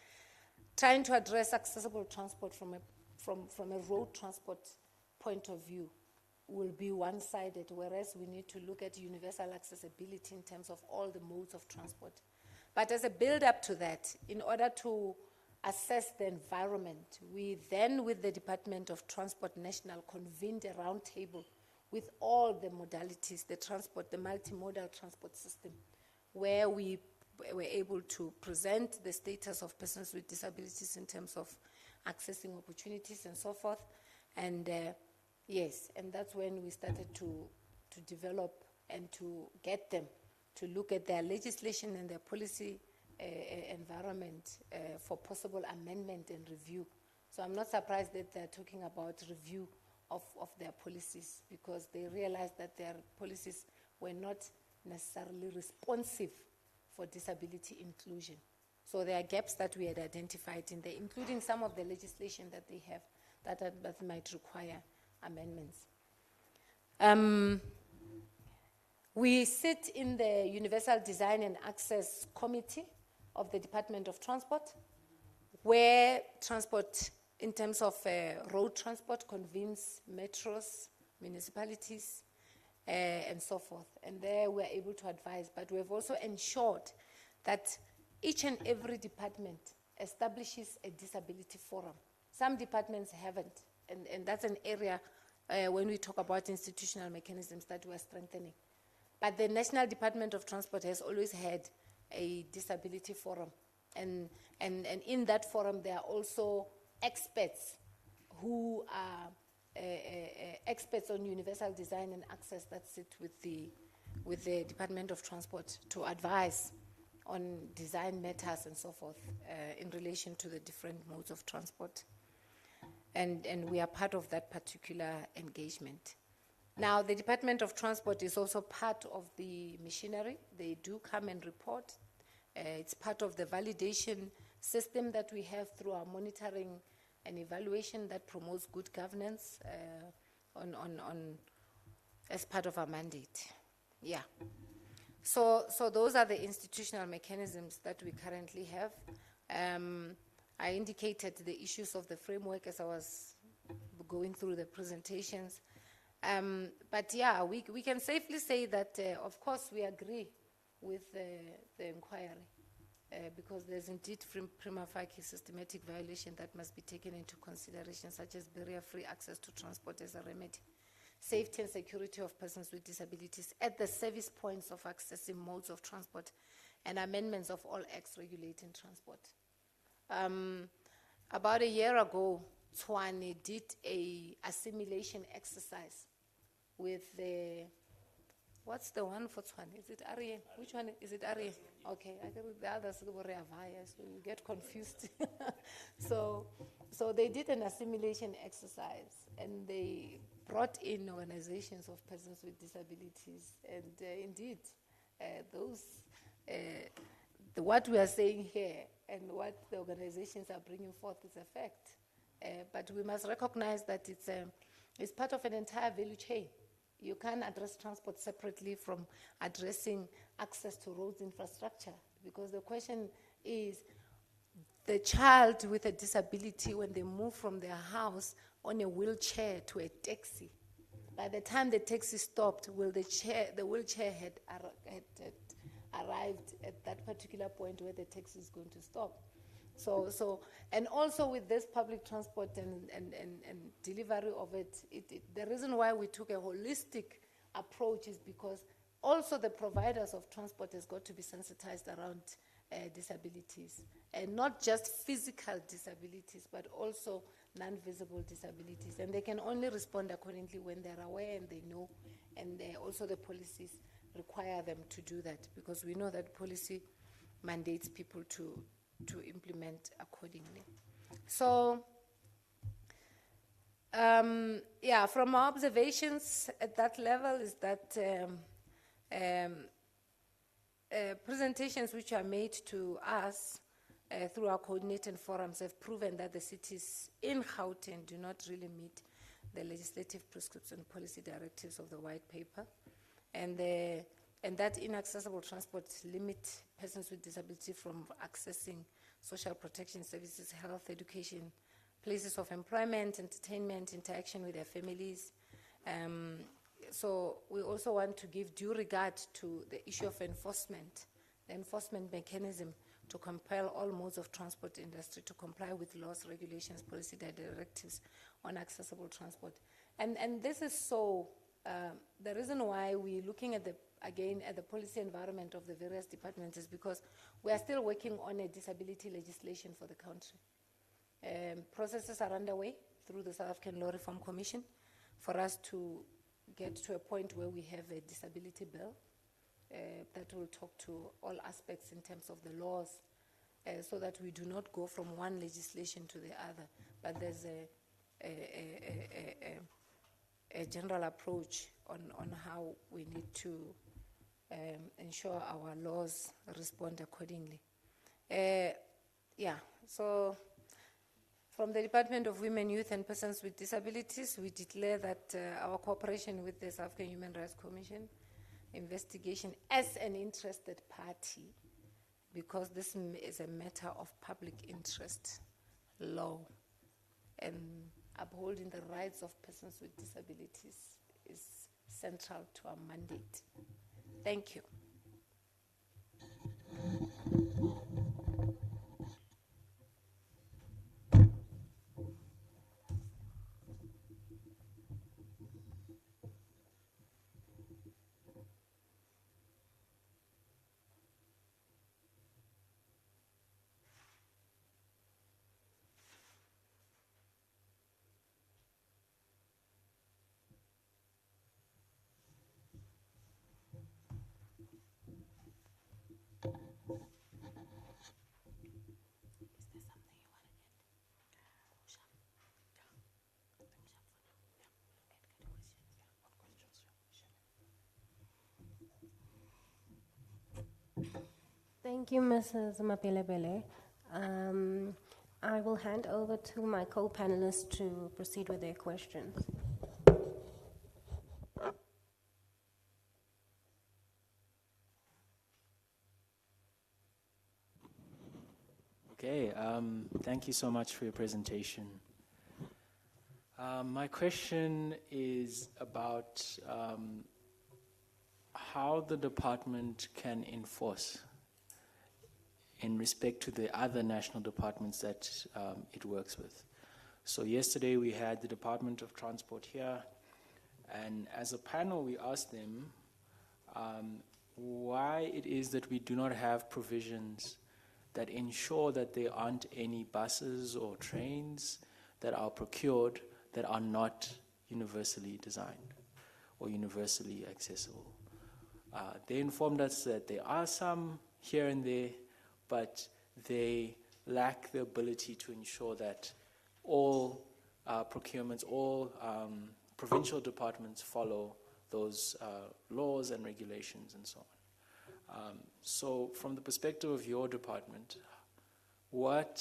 trying to address accessible transport from a road transport point of view will be one-sided, whereas we need to look at universal accessibility in terms of all the modes of transport. But as a build-up to that, in order to assess the environment, we then, with the Department of Transport National, convened a round table with all the modalities, the transport, the multimodal transport system, where we were able to present the status of persons with disabilities in terms of accessing opportunities and so forth. And yes, and that's when we started to develop and to get them to look at their legislation and their policy environment for possible amendment and review. So I'm not surprised that they're talking about review of their policies, because they realized that their policies were not necessarily responsive for disability inclusion. So there are gaps that we had identified in there, including some of the legislation that they have that might require amendments. We sit in the Universal Design and Access Committee of the Department of Transport, where transport, in terms of road transport, convenes metros, municipalities, and so forth. And there we're able to advise, but we've also ensured that each and every department establishes a disability forum. Some departments haven't, and that's an area when we talk about institutional mechanisms that we're strengthening. But the National Department of Transport has always had a disability forum. And in that forum, there are also experts who are experts on universal design and access that sit with the Department of Transport to advise on design matters and so forth in relation to the different modes of transport. And we are part of that particular engagement. Now, the Department of Transport is also part of the machinery. They do come and report. It's part of the validation system that we have through our monitoring and evaluation that promotes good governance as part of our mandate. Yeah. So those are the institutional mechanisms that we currently have. I indicated the issues of the framework as I was going through the presentations. But yeah, we can safely say that, of course, we agree with the inquiry, because there's indeed prima facie systematic violation that must be taken into consideration, such as barrier-free access to transport as a remedy, safety and security of persons with disabilities at the service points of accessing modes of transport, and amendments of all acts regulating transport. About a year ago, Tshwane did a assimilation exercise with the, what's the one for Tshwane? Is it Arye? Which one? Is it Arye? Okay, I think the others were Avaya, so you get confused. So they did an assimilation exercise, and they brought in organizations of persons with disabilities, and indeed, what we are saying here and what the organizations are bringing forth is a fact. But we must recognize that it's part of an entire value chain. You can't address transport separately from addressing access to roads infrastructure, because the question is, the child with a disability, when they move from their house on a wheelchair to a taxi, by the time the taxi stopped, the wheelchair had arrived at that particular point where the taxi is going to stop. So, and also with this public transport and delivery of it, the reason why we took a holistic approach is because also the providers of transport has got to be sensitized around disabilities, and not just physical disabilities, but also non-visible disabilities. And they can only respond accordingly when they're aware and they know, and also the policies require them to do that, because we know that policy mandates people to implement accordingly. So Yeah, from our observations at that level is that presentations which are made to us through our coordinating forums have proven that the cities in Gauteng do not really meet the legislative prescription and policy directives of the white paper, and that inaccessible transport limit persons with disability from accessing social protection services, health, education, places of employment, entertainment, interaction with their families. So we also want to give due regard to the issue of enforcement, the enforcement mechanism to compel all modes of transport industry to comply with laws, regulations, policy directives on accessible transport. And this is so, the reason why we're looking at again at the policy environment of the various departments is because we are still working on a disability legislation for the country. Processes are underway through the South African Law Reform Commission for us to get to a point where we have a disability bill that will talk to all aspects in terms of the laws, so that we do not go from one legislation to the other, but there's a general approach on how we need to ensure our laws respond accordingly. Yeah, so from the Department of Women, Youth and Persons with Disabilities, we declare that our cooperation with the South African Human Rights Commission investigation as an interested party, because this is a matter of public interest law, and upholding the rights of persons with disabilities is central to our mandate. Thank you. Thank you, Mrs. Mapelebele. I will hand over to my co-panelists to proceed with their questions. Okay, thank you so much for your presentation. My question is about how the department can enforce in respect to the other national departments that it works with. So yesterday we had the Department of Transport here, and as a panel we asked them why it is that we do not have provisions that ensure that there aren't any buses or trains that are procured that are not universally designed or universally accessible. They informed us that there are some here and there, but they lack the ability to ensure that all procurements, all provincial departments follow those laws and regulations and so on. So from the perspective of your department, what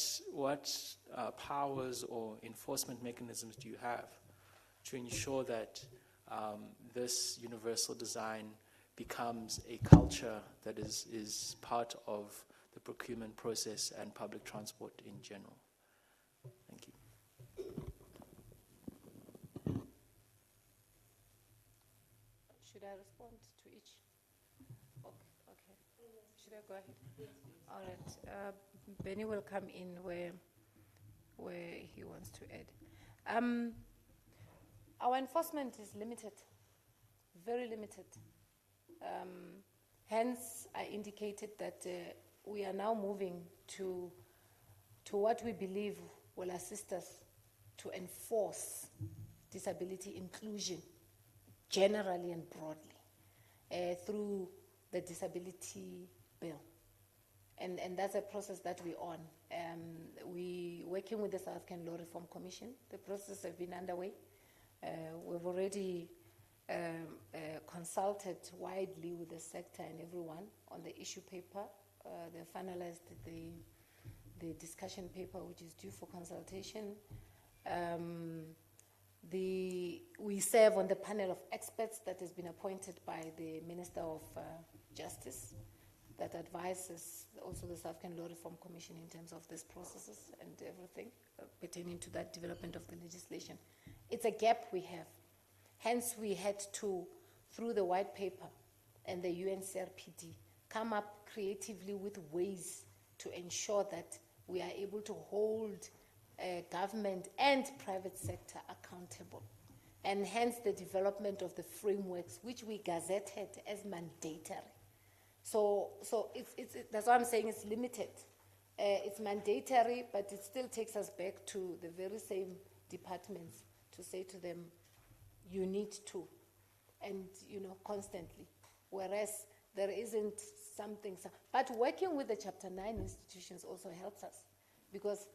powers or enforcement mechanisms do you have to ensure that this universal design becomes a culture that is part of the procurement process and public transport in general? Thank you. Should I respond to each? Okay. Should I go ahead? Yes, all right. Benny will come in where he wants to add. Our enforcement is limited, very limited. Hence, I indicated that we are now moving to what we believe will assist us to enforce disability inclusion generally and broadly through the disability bill. And that's a process that we're on. We working with the South African Law Reform Commission. The process has been underway. We've already consulted widely with the sector and everyone on the issue paper. They finalized the discussion paper, which is due for consultation. We serve on the panel of experts that has been appointed by the Minister of Justice that advises also the South African Law Reform Commission in terms of these processes and everything pertaining to that development of the legislation. It's a gap we have. Hence, we had to, through the white paper and the UNCRPD, come up creatively with ways to ensure that we are able to hold government and private sector accountable. And hence the development of the frameworks, which we gazetted as mandatory. So that's why I'm saying it's limited. It's mandatory, but it still takes us back to the very same departments to say to them, you need to, and constantly. Whereas there isn't something, but working with the Chapter 9 institutions also helps us, because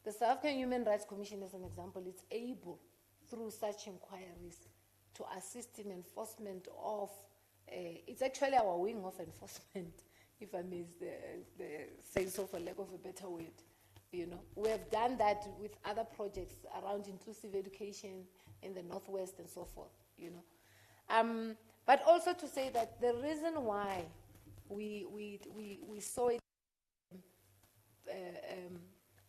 the South African Human Rights Commission, as an example, is able, through such inquiries, to assist in enforcement of, it's actually our wing of enforcement, if I may say so for lack of a better word. We have done that with other projects around inclusive education in the Northwest and so forth, But also to say that the reason why we saw it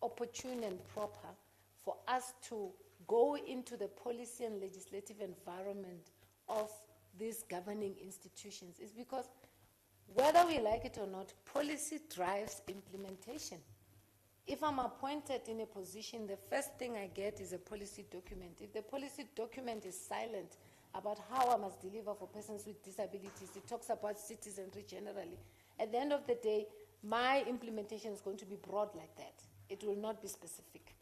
opportune and proper for us to go into the policy and legislative environment of these governing institutions is because, whether we like it or not, policy drives implementation. If I'm appointed in a position, the first thing I get is a policy document. If the policy document is silent about how I must deliver for persons with disabilities, it talks about citizenry generally. At the end of the day, my implementation is going to be broad like that. It will not be specific.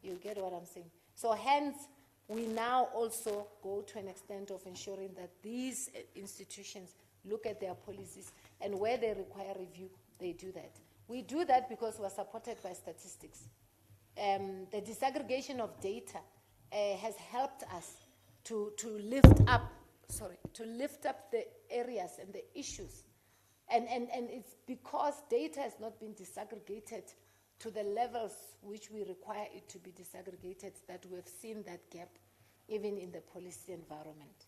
You get what I'm saying? So hence, we now also go to an extent of ensuring that these institutions look at their policies, and where they require review, they do that. We do that because we're supported by statistics. The disaggregation of data has helped us to lift up the areas and the issues. And it's because data has not been disaggregated to the levels which we require it to be disaggregated that we have seen that gap even in the policy environment.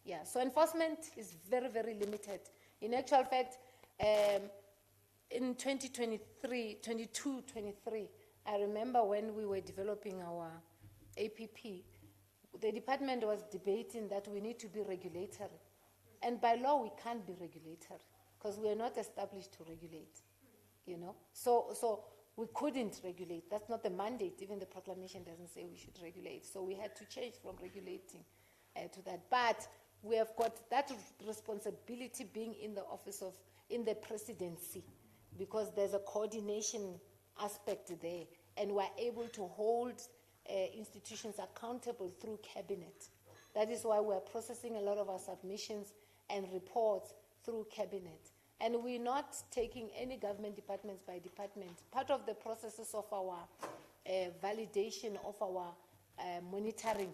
Yeah, so enforcement is very, very limited. In actual fact, in 22-23, I remember when we were developing our APP, the department was debating that we need to be regulatory. And by law, we can't be regulatory because we are not established to regulate, So we couldn't regulate. That's not the mandate. Even the proclamation doesn't say we should regulate. So we had to change from regulating to that. But we have got that responsibility being in the office of, in the presidency, because there's a coordination aspect there. And we're able to hold institutions accountable through cabinet. That is why we're processing a lot of our submissions and reports through cabinet. And we're not taking any government departments by department. Part of the processes of our validation of our monitoring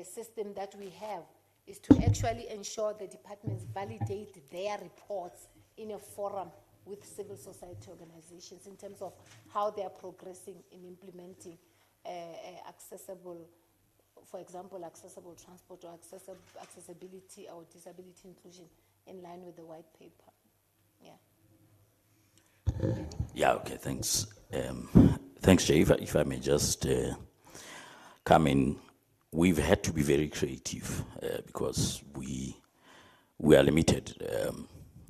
system that we have is to actually ensure the departments validate their reports in a forum with civil society organizations in terms of how they are progressing in implementing accessible, for example, accessible transport or accessibility or disability inclusion in line with the white paper. Yeah, okay, thanks. Thanks, Jay. If I may just come in, we've had to be very creative because we are limited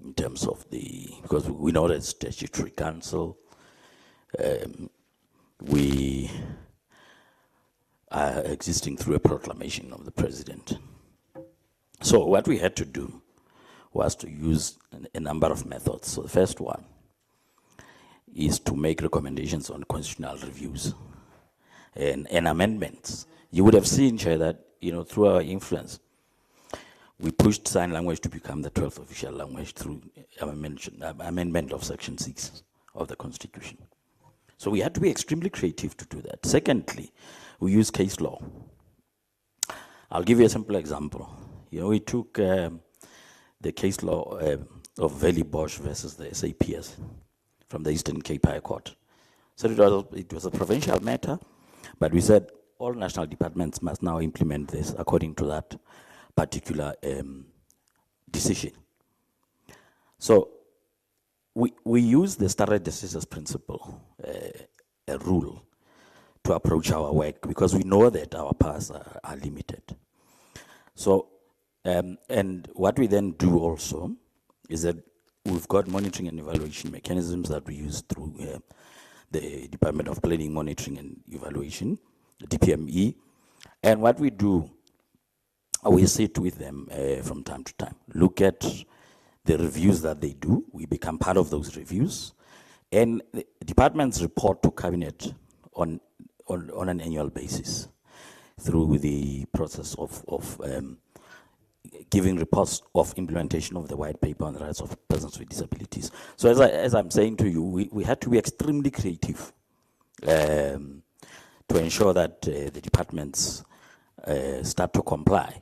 in terms of because we know that statutory council, we are existing through a proclamation of the president. So what we had to do was to use a number of methods. So the first one is to make recommendations on constitutional reviews and amendments. You would have seen, Chair, that through our influence, we pushed sign language to become the 12th official language through amendment of Section 6 of the Constitution. So we had to be extremely creative to do that. Secondly, we use case law. I'll give you a simple example. We took the case law of Valley Bosch versus the SAPS from the Eastern Cape High Court. So it was a provincial matter, but we said all national departments must now implement this according to that particular decision. So we use the stare decisis principle, a rule, to approach our work because we know that our powers are limited. So, and what we then do also is that we've got monitoring and evaluation mechanisms that we use through the Department of Planning, Monitoring and Evaluation, the DPME. And what we do, we sit with them from time to time, look at the reviews that they do. We become part of those reviews. And the departments report to Cabinet on an annual basis through the process of giving reports of implementation of the white paper on the rights of persons with disabilities. So as I'm saying to you, we had to be extremely creative to ensure that the departments start to comply.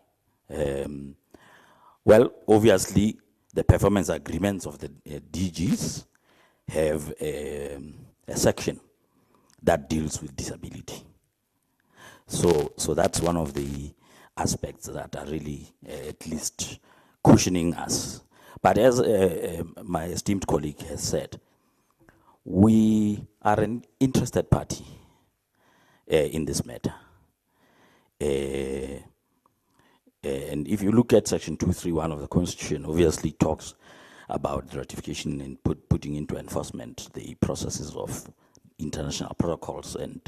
Well, obviously, the performance agreements of the DGs have a section that deals with disability. So that's one of the aspects that are really at least cushioning us. But as my esteemed colleague has said, we are an interested party in this matter. And if you look at Section 231 of the Constitution, obviously talks about ratification and putting into enforcement the processes of international protocols and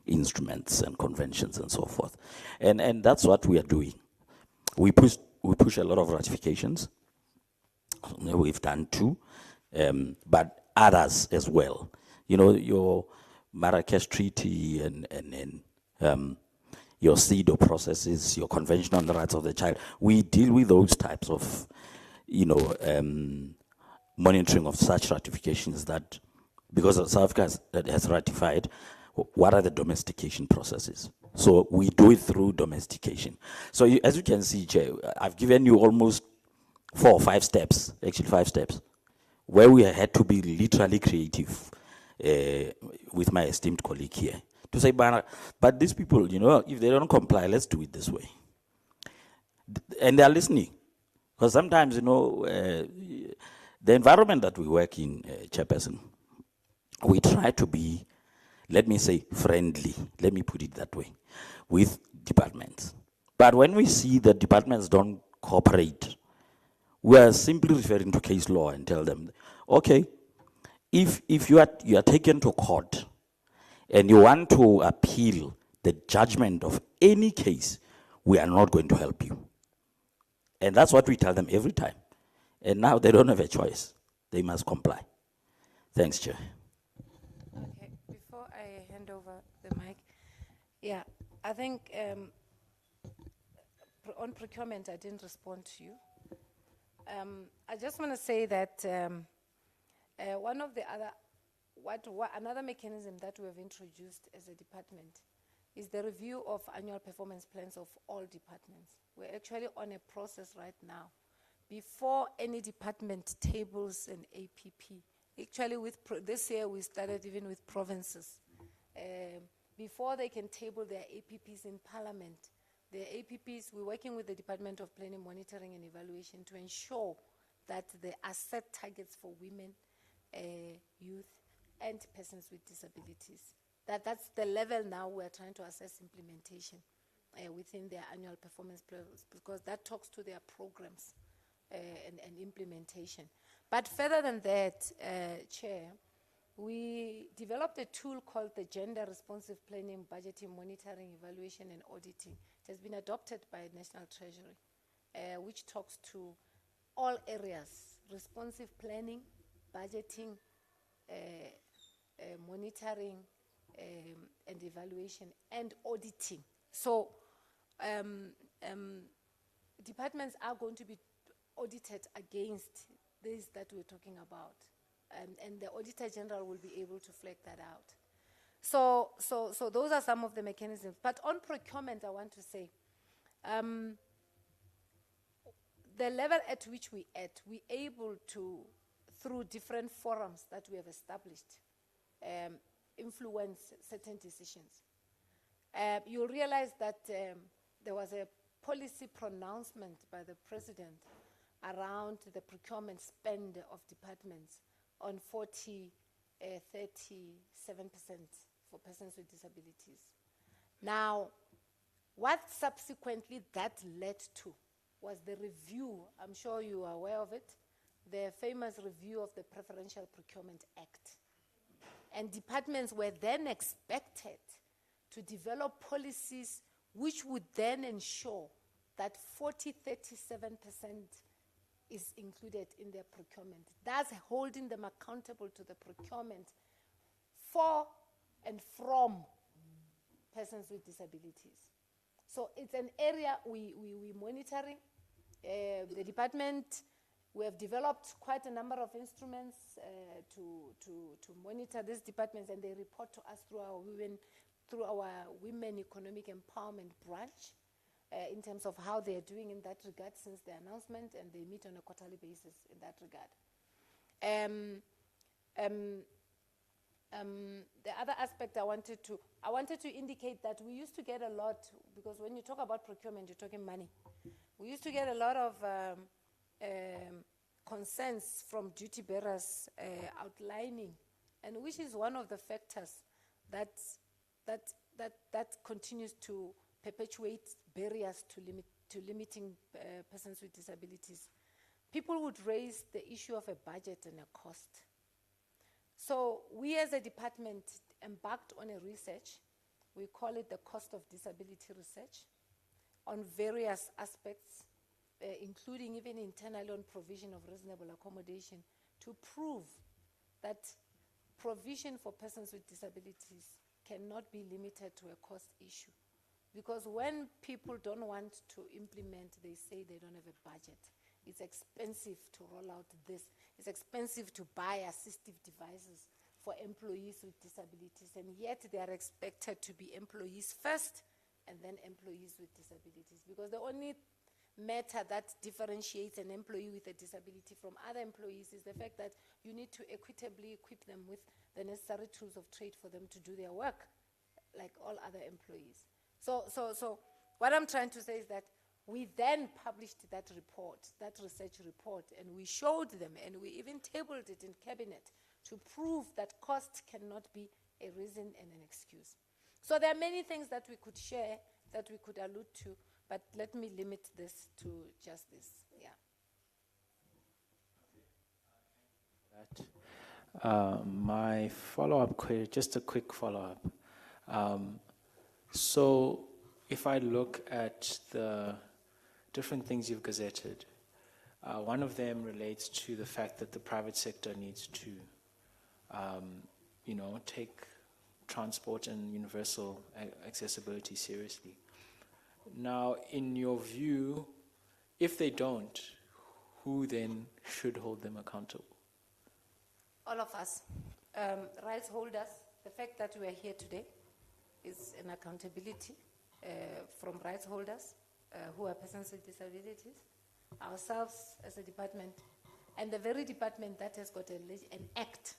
instruments and conventions and so forth. And that's what we are doing. We push a lot of ratifications. We've done 2, but others as well. Your Marrakesh Treaty and your CEDAW processes, your Convention on the Rights of the Child. We deal with those types of, monitoring of such ratifications that, because South Africa has ratified, what are the domestication processes? So we do it through domestication. So as you can see, Chair, I've given you almost 4 or 5 steps, actually 5 steps, where we had to be literally creative with my esteemed colleague here. To say, but these people, if they don't comply, let's do it this way. And they're listening. Because sometimes, the environment that we work in, Chairperson, we try to be, let me say, friendly, let me put it that way, with departments. But when we see that departments don't cooperate, we are simply referring to case law and tell them, okay, if you are taken to court, and you want to appeal the judgment of any case, we are not going to help you. And that's what we tell them every time. And now they don't have a choice. They must comply. Thanks, Chair. Okay, before I hand over the mic, yeah, I think on procurement, I didn't respond to you. I just want to say that one of the other another mechanism that we have introduced as a department is the review of annual performance plans of all departments. We're actually on a process right now. Before any department tables an APP, actually this year we started even with provinces. Before they can table their APPs in Parliament, the APPs, we're working with the Department of Planning, Monitoring and Evaluation to ensure that there are set targets for women, youth, and persons with disabilities. That's the level now we're trying to assess implementation within their annual performance plans, because that talks to their programs and implementation. But further than that, Chair, we developed a tool called the Gender Responsive Planning, Budgeting, Monitoring, Evaluation and Auditing. It has been adopted by National Treasury, which talks to all areas: responsive planning, budgeting, monitoring and evaluation, and auditing. So departments are going to be audited against this that we're talking about. and the Auditor General will be able to flag that out. So those are some of the mechanisms. But on procurement, I want to say, the level at which we're able to, through different forums that we have established, influence certain decisions. You'll realize that there was a policy pronouncement by the President around the procurement spend of departments on 37% for persons with disabilities. Now, what subsequently that led to was the review, I'm sure you are aware of it, the famous review of the Preferential Procurement Act. And departments were then expected to develop policies which would then ensure that 37% is included in their procurement, thus holding them accountable to the procurement for and from persons with disabilities. So it's an area we're monitoring. The department, we have developed quite a number of instruments to monitor these departments, and they report to us through our Women Economic Empowerment branch in terms of how they are doing in that regard since the announcement, and they meet on a quarterly basis in that regard. The other aspect I wanted to indicate that we used to get a lot, because when you talk about procurement, you're talking money. We used to get a lot of concerns from duty bearers outlining, and which is one of the factors that continues to perpetuate barriers to limiting persons with disabilities. People would raise the issue of a budget and a cost. So we as a department embarked on a research, we call it the cost of disability research, on various aspects, including even internally on provision of reasonable accommodation, to prove that provision for persons with disabilities cannot be limited to a cost issue. Because when people don't want to implement, they say they don't have a budget. It's expensive to roll out this. It's expensive to buy assistive devices for employees with disabilities, and yet they are expected to be employees first and then employees with disabilities. Because the only matter that differentiates an employee with a disability from other employees is the fact that you need to equitably equip them with the necessary tools of trade for them to do their work, like all other employees. So what I'm trying to say is that we then published that report, that research report, and we showed them, and we even tabled it in cabinet to prove that cost cannot be a reason and an excuse. So there are many things that we could share, that we could allude to, but let me limit this to just this, yeah. My follow-up question, just a quick follow-up. So if I look at the different things you've gazetted, one of them relates to the fact that the private sector needs to, take transport and universal accessibility seriously. Now, in your view, if they don't, who then should hold them accountable? All of us, rights holders. The fact that we are here today is an accountability from rights holders who are persons with disabilities, ourselves as a department, and the very department that has got an act.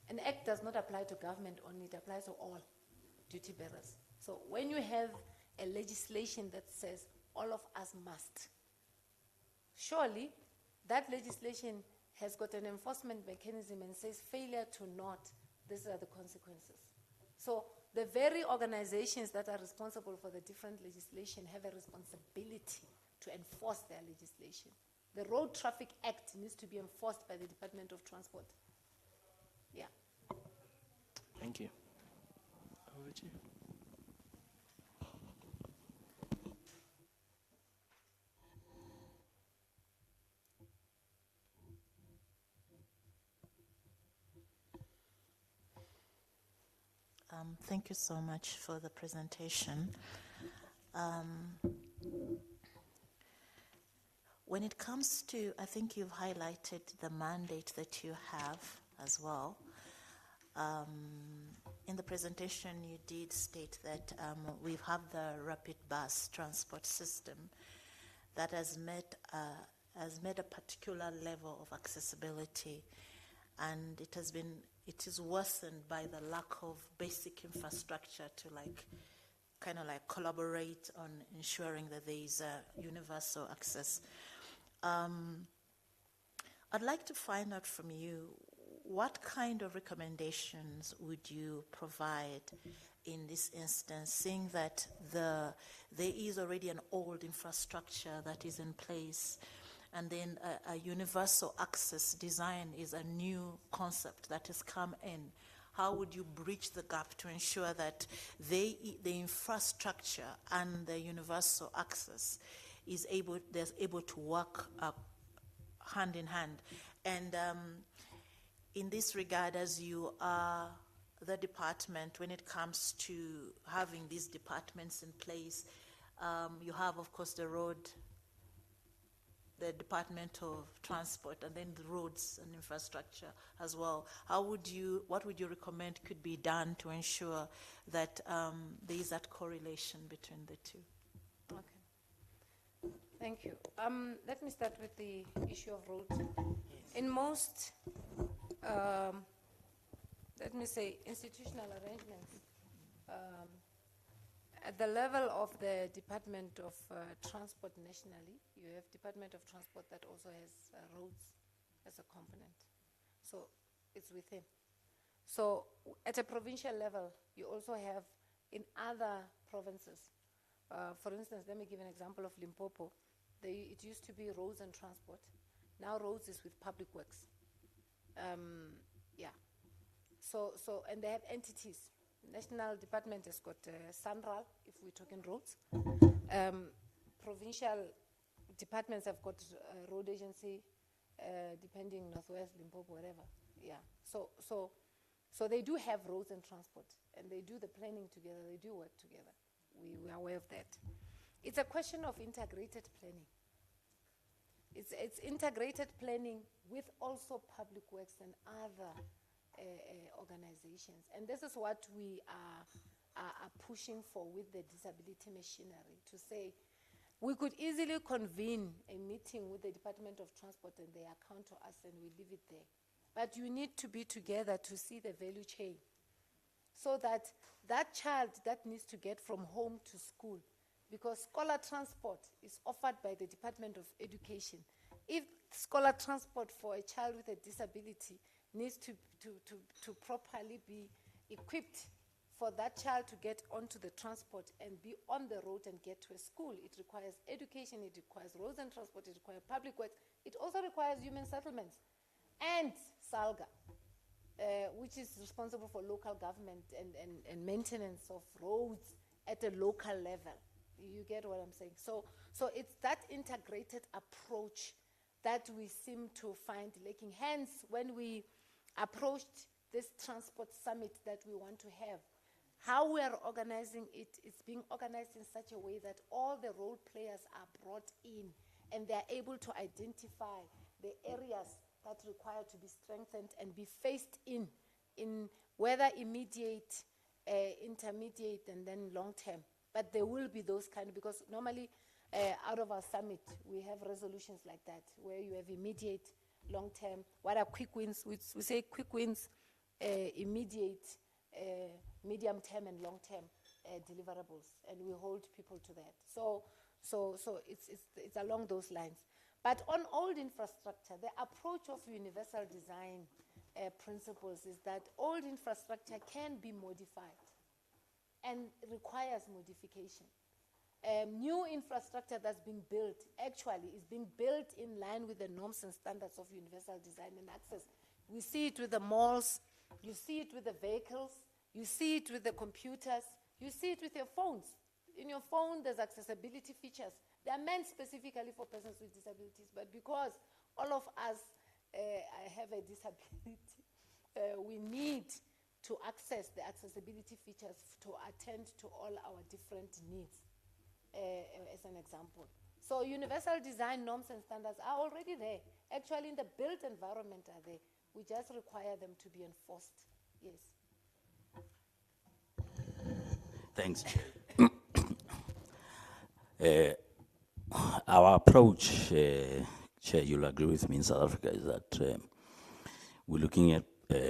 An act does not apply to government only, it applies to all duty bearers. So when you have a legislation that says all of us must, surely that legislation has got an enforcement mechanism and says failure to not, these are the consequences. So the very organizations that are responsible for the different legislation have a responsibility to enforce their legislation. The Road Traffic Act needs to be enforced by the Department of Transport. Yeah. Thank you. Over to you. Thank you so much for the presentation. When it comes to, I think you've highlighted the mandate that you have as well. In the presentation, you did state that we have the rapid bus transport system that has met a particular level of accessibility, and it is worsened by the lack of basic infrastructure to kind of collaborate on ensuring that there is universal access. I'd like to find out from you, what kind of recommendations would you provide in this instance, seeing that there is already an old infrastructure that is in place, and then a universal access design is a new concept that has come in? How would you bridge the gap to ensure that the infrastructure and the universal access is able to work hand in hand? And in this regard, as you are the department, when it comes to having these departments in place, you have, of course, the Department of Transport, and then the roads and infrastructure as well. What would you recommend could be done to ensure that there is that correlation between the two? Okay. Thank you. Let me start with the issue of roads. In most, let me say, institutional arrangements, at the level of the Department of Transport nationally, you have Department of Transport that also has roads as a component. So it's within. So at a provincial level, you also have in other provinces. For instance, let me give an example of Limpopo. It used to be roads and transport. Now roads is with public works. Yeah. So and they have entities. National department has got SANRAL, if we're talking roads. Provincial departments have got road agency, depending Northwest, Limpopo, whatever. Yeah. So they do have roads and transport, and they do the planning together. They do work together. We are aware of that. It's a question of integrated planning. It's integrated planning with also public works and other organizations. And this is what we are pushing for with the disability machinery, to say we could easily convene a meeting with the Department of Transport and they account to us and we leave it there. But you need to be together to see the value chain, so that that child that needs to get from home to school, because scholar transport is offered by the Department of Education. If scholar transport for a child with a disability needs to properly be equipped for that child to get onto the transport and be on the road and get to a school, it requires education, it requires roads and transport, it requires public works, it also requires human settlements. And SALGA, which is responsible for local government and maintenance of roads at a local level. You get what I'm saying? So it's that integrated approach that we seem to find lacking. Hence, when we approached this transport summit that we want to have, how we are organizing it is being organized in such a way that all the role players are brought in and they're able to identify the areas that require to be strengthened and be faced in whether immediate, intermediate, and then long term. But there will be those kind of, because normally out of our summit, we have resolutions like that, where you have immediate, long term. What are quick wins? We say quick wins, immediate, medium term, and long term deliverables, and we hold people to that. So it's along those lines. But on old infrastructure, the approach of universal design principles is that old infrastructure can be modified and requires modification. New infrastructure that's being built actually is being built in line with the norms and standards of universal design and access. We see it with the malls, you see it with the vehicles, you see it with the computers, you see it with your phones. In your phone, there's accessibility features. They are meant specifically for persons with disabilities, but because all of us have a disability, we need to access the accessibility features to attend to all our different needs, as an example. So universal design norms and standards are already there. Actually, in the built environment are there, We just require them to be enforced. Yes. Thanks. Our approach, Chair, you'll agree with me in South Africa, is that we're looking at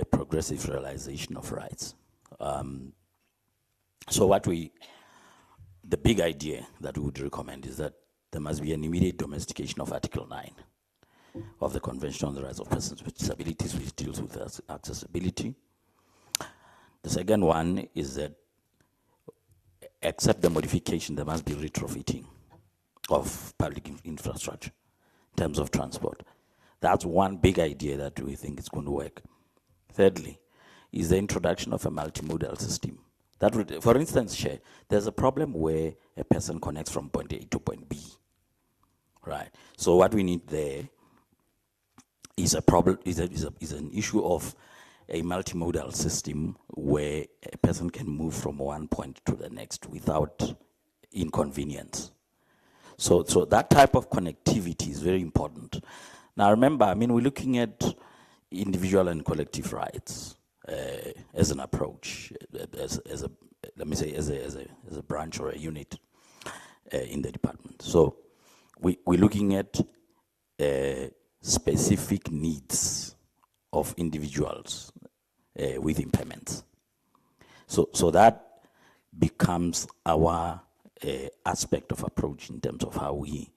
progressive realization of rights. So the big idea that we would recommend is that there must be an immediate domestication of Article 9 of the Convention on the Rights of Persons with Disabilities, which deals with accessibility. The second one is that, except the modification, there must be retrofitting of public infrastructure in terms of transport. That's one big idea that we think is going to work. Thirdly, is the introduction of a multimodal system. That would, for instance, Chair, there's a problem where a person connects from point A to point B, right? So what we need there is a problem, is an issue of a multimodal system where a person can move from one point to the next without inconvenience. So that type of connectivity is very important. Now remember, I mean, we're looking at individual and collective rights as an approach, as a let me say, as a branch or a unit in the department. So we're looking at specific needs of individuals with impairments. So that becomes our aspect of approach in terms of how we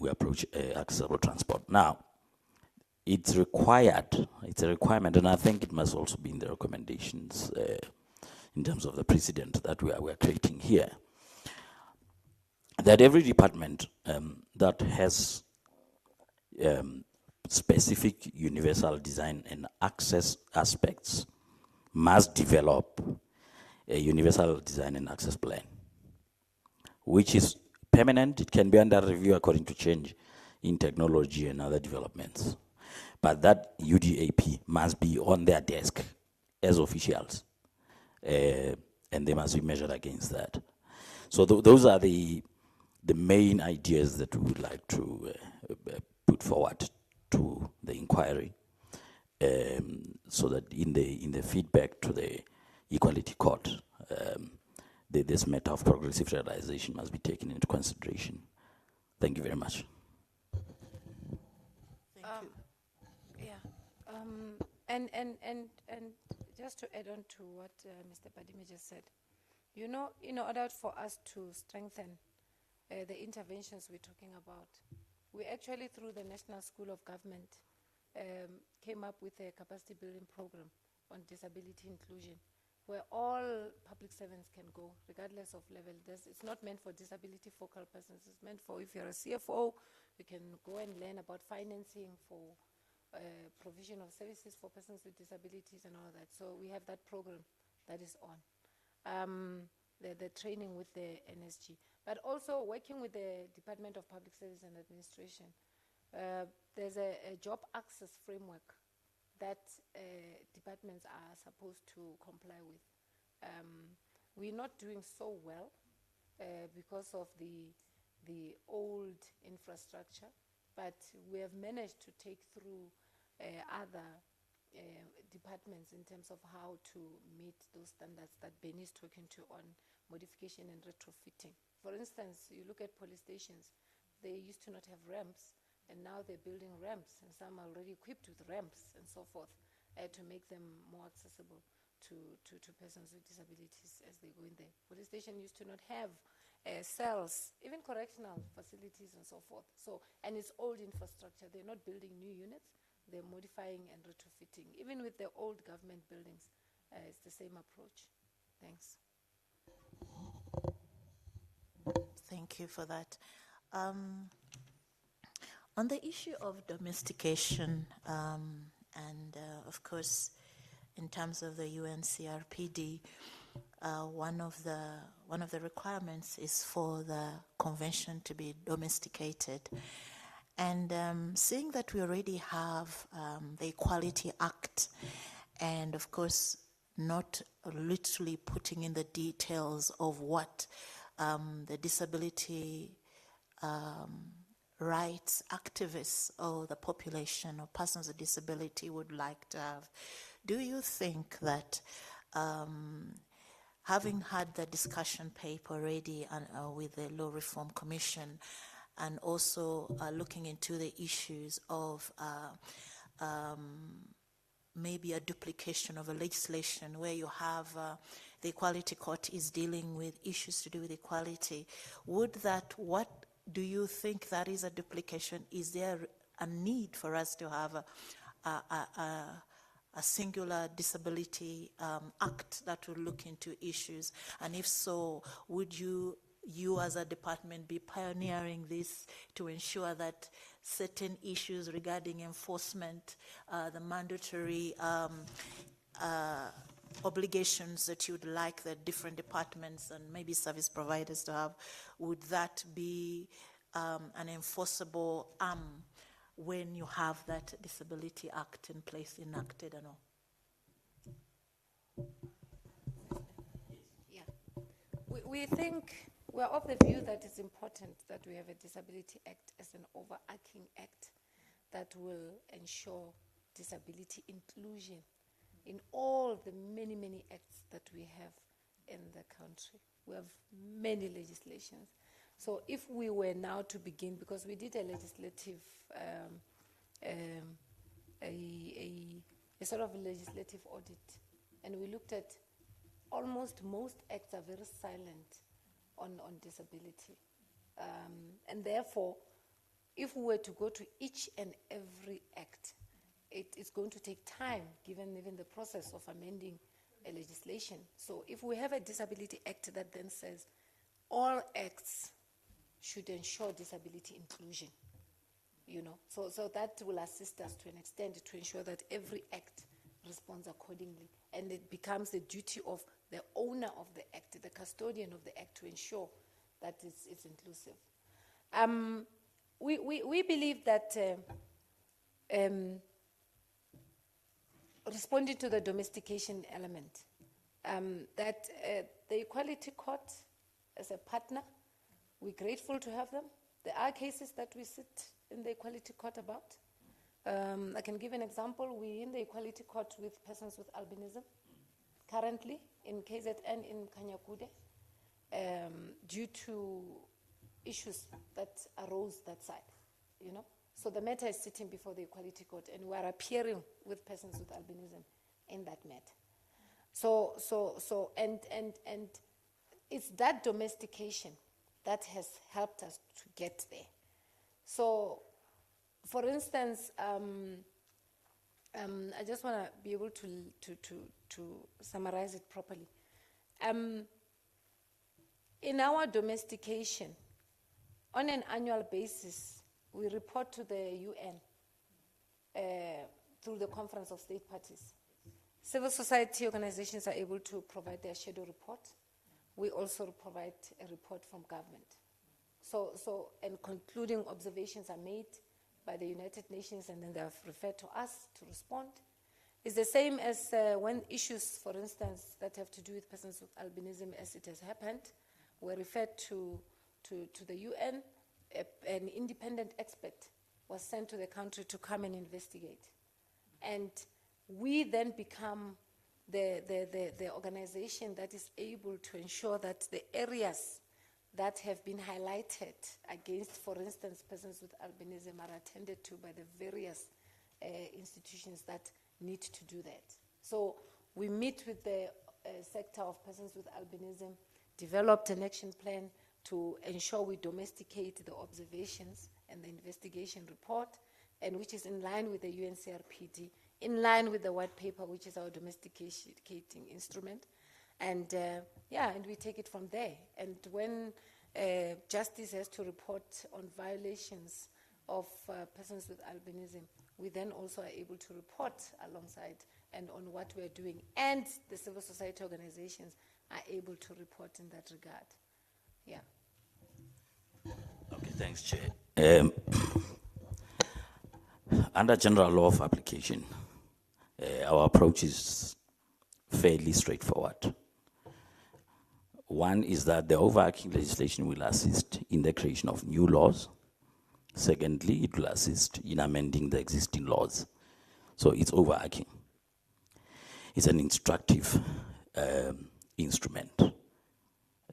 approach accessible transport. Now, it's required, it's a requirement, and I think it must also be in the recommendations in terms of the precedent that we are creating here, that every department that has specific universal design and access aspects must develop a universal design and access plan, which is permanent. It can be under review according to change in technology and other developments. But that UDAP must be on their desk as officials, and they must be measured against that. So those are the main ideas that we would like to put forward to the inquiry, so that in the feedback to the Equality Court, this matter of progressive realization must be taken into consideration. Thank you very much. And just to add on to what Mr. Padime just said, you know, in order for us to strengthen the interventions we're talking about, we actually, through the National School of Government, came up with a capacity building program on disability inclusion, where all public servants can go, regardless of level. It's not meant for disability focal persons. It's meant for, if you're a CFO, you can go and learn about financing for provision of services for persons with disabilities and all that. So we have that program that is on. The training with the NSG, but also working with the Department of Public Service and Administration. There's a job access framework that departments are supposed to comply with. We're not doing so well because of the old infrastructure, but we have managed to take through other departments in terms of how to meet those standards that Benny is talking to on modification and retrofitting. For instance, you look at police stations, they used to not have ramps, and now they're building ramps, and some are already equipped with ramps and so forth to make them more accessible to persons with disabilities as they go in there. Police station used to not have cells, even correctional facilities and so forth. So, and it's old infrastructure. They're not building new units. They're modifying and retrofitting. Even with the old government buildings, it's the same approach. Thanks. Thank you for that. On the issue of domestication, and of course, in terms of the UNCRPD, one of the requirements is for the convention to be domesticated. And seeing that we already have the Equality Act, and of course not literally putting in the details of what the disability rights activists or the population or persons with disability would like to have. Do you think that having had the discussion paper ready and, with the Law Reform Commission, and also looking into the issues of maybe a duplication of a legislation where you have the Equality Court is dealing with issues to do with equality, what do you think that is a duplication? Is there a need for us to have a singular disability act that will look into issues? And if so, would you as a department be pioneering this to ensure that certain issues regarding enforcement, the mandatory obligations that you'd like the different departments and maybe service providers to have, would that be an enforceable arm when you have that Disability Act in place, enacted and all? Yeah. We think, we're of the view that it's important that we have a Disability Act as an overarching act that will ensure disability inclusion in all the many, many acts that we have in the country. We have many legislations. So if we were now to begin, because we did a legislative, a sort of a legislative audit, and we looked at almost most acts are very silent on disability. And therefore, if we were to go to each and every act, it's going to take time, given even the process of amending a legislation. So if we have a Disability Act that then says all acts should ensure disability inclusion, you know, so that will assist us to an extent to ensure that every act responds accordingly, and it becomes the duty of the owner of the act, the custodian of the act, to ensure that it's inclusive. We believe that responding to the domestication element, that the Equality Court as a partner, we're grateful to have them. There are cases that we sit in the Equality Court about. I can give an example. We're in the Equality Court with persons with albinism currently in KZN in Kanyakude, due to issues that arose that side, you know. So the matter is sitting before the Equality Court, and we are appearing with persons with albinism in that matter. And it's that domestication that has helped us to get there. So, for instance, I just want to be able to summarize it properly. In our domestication, on an annual basis, we report to the UN through the Conference of State Parties. Civil society organizations are able to provide their schedule report. We also provide a report from government. And concluding observations are made by the United Nations, and then they have referred to us to respond. It's the same as when issues, for instance, that have to do with persons with albinism, as it has happened, were referred to the UN. An independent expert was sent to the country to come and investigate. And we then become the organization that is able to ensure that the areas that have been highlighted against, for instance, persons with albinism are attended to by the various institutions that need to do that. So we meet with the sector of persons with albinism, developed an action plan to ensure we domesticate the observations and the investigation report, and which is in line with the UNCRPD, in line with the white paper, which is our domesticating instrument. And and we take it from there. And when justice has to report on violations of persons with albinism, we then also are able to report alongside and on what we are doing. And the civil society organizations are able to report in that regard. Yeah. Okay, thanks, Chair. Under general law of application, our approach is fairly straightforward. One is that the overarching legislation will assist in the creation of new laws Secondly, it will assist in amending the existing laws. So it's overarching. It's an instructive instrument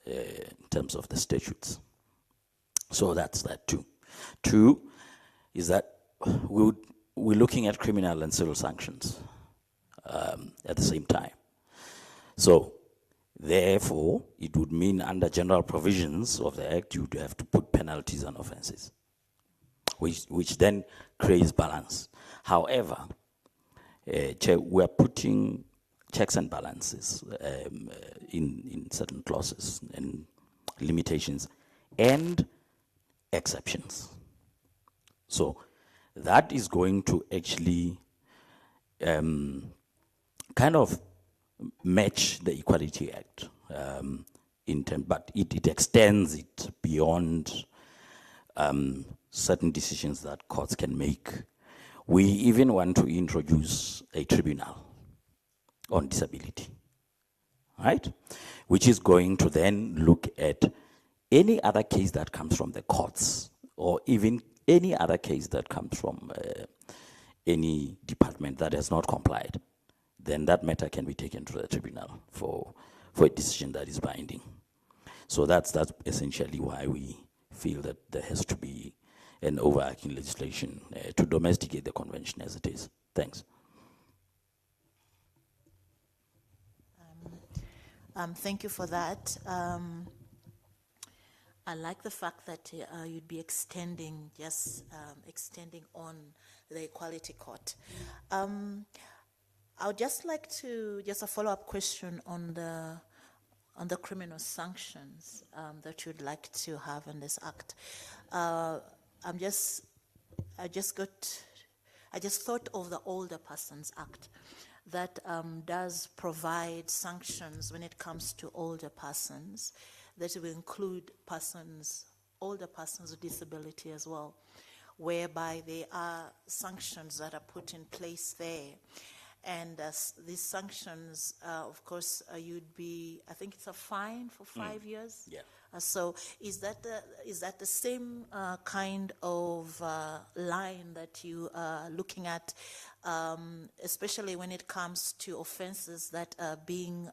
in terms of the statutes. So that's that too. Two is that we're looking at criminal and civil sanctions at the same time. So therefore, it would mean under general provisions of the Act, you'd have to put penalties on offenses, which then creates balance. However, we are putting checks and balances in certain clauses and limitations and exceptions. So that is going to actually kind of match the Equality Act, but it extends it beyond certain decisions that courts can make. We even want to introduce a tribunal on disability, right? Which is going to then look at any other case that comes from the courts, or even any other case that comes from any department that has not complied. Then that matter can be taken to the tribunal for a decision that is binding. So that's essentially why we feel that there has to be an overarching legislation to domesticate the convention as it is. Thanks. Thank you for that. I like the fact that you'd be extending on the Equality Court. I would just like to, just a follow-up question on the criminal sanctions that you'd like to have in this act. I just thought of the Older Persons Act that does provide sanctions when it comes to older persons, that will include older persons with disability as well, whereby there are sanctions that are put in place there. And these sanctions, of course, I think it's a fine for 5 years. Yeah. So is that the same kind of line that you are looking at, especially when it comes to offenses that are being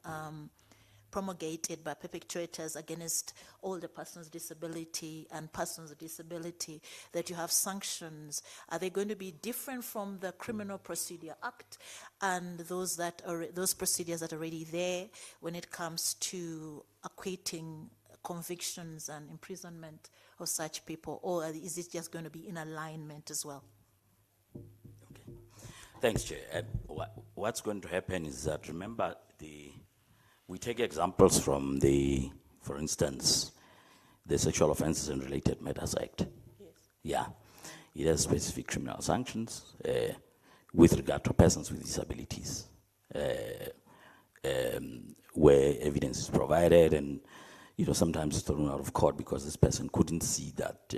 promulgated by perpetrators against older persons with disability and persons with disability, that you have sanctions? Are they going to be different from the Criminal Procedure Act and those procedures that are already there when it comes to equating convictions and imprisonment of such people, or is it just going to be in alignment as well? Okay. Thanks, Chair. What's going to happen is that, remember, we take examples from for instance, the Sexual Offences and Related Matters Act. Yes. Yeah. It has specific criminal sanctions with regard to persons with disabilities, where evidence is provided and sometimes it's thrown out of court because this person couldn't see that,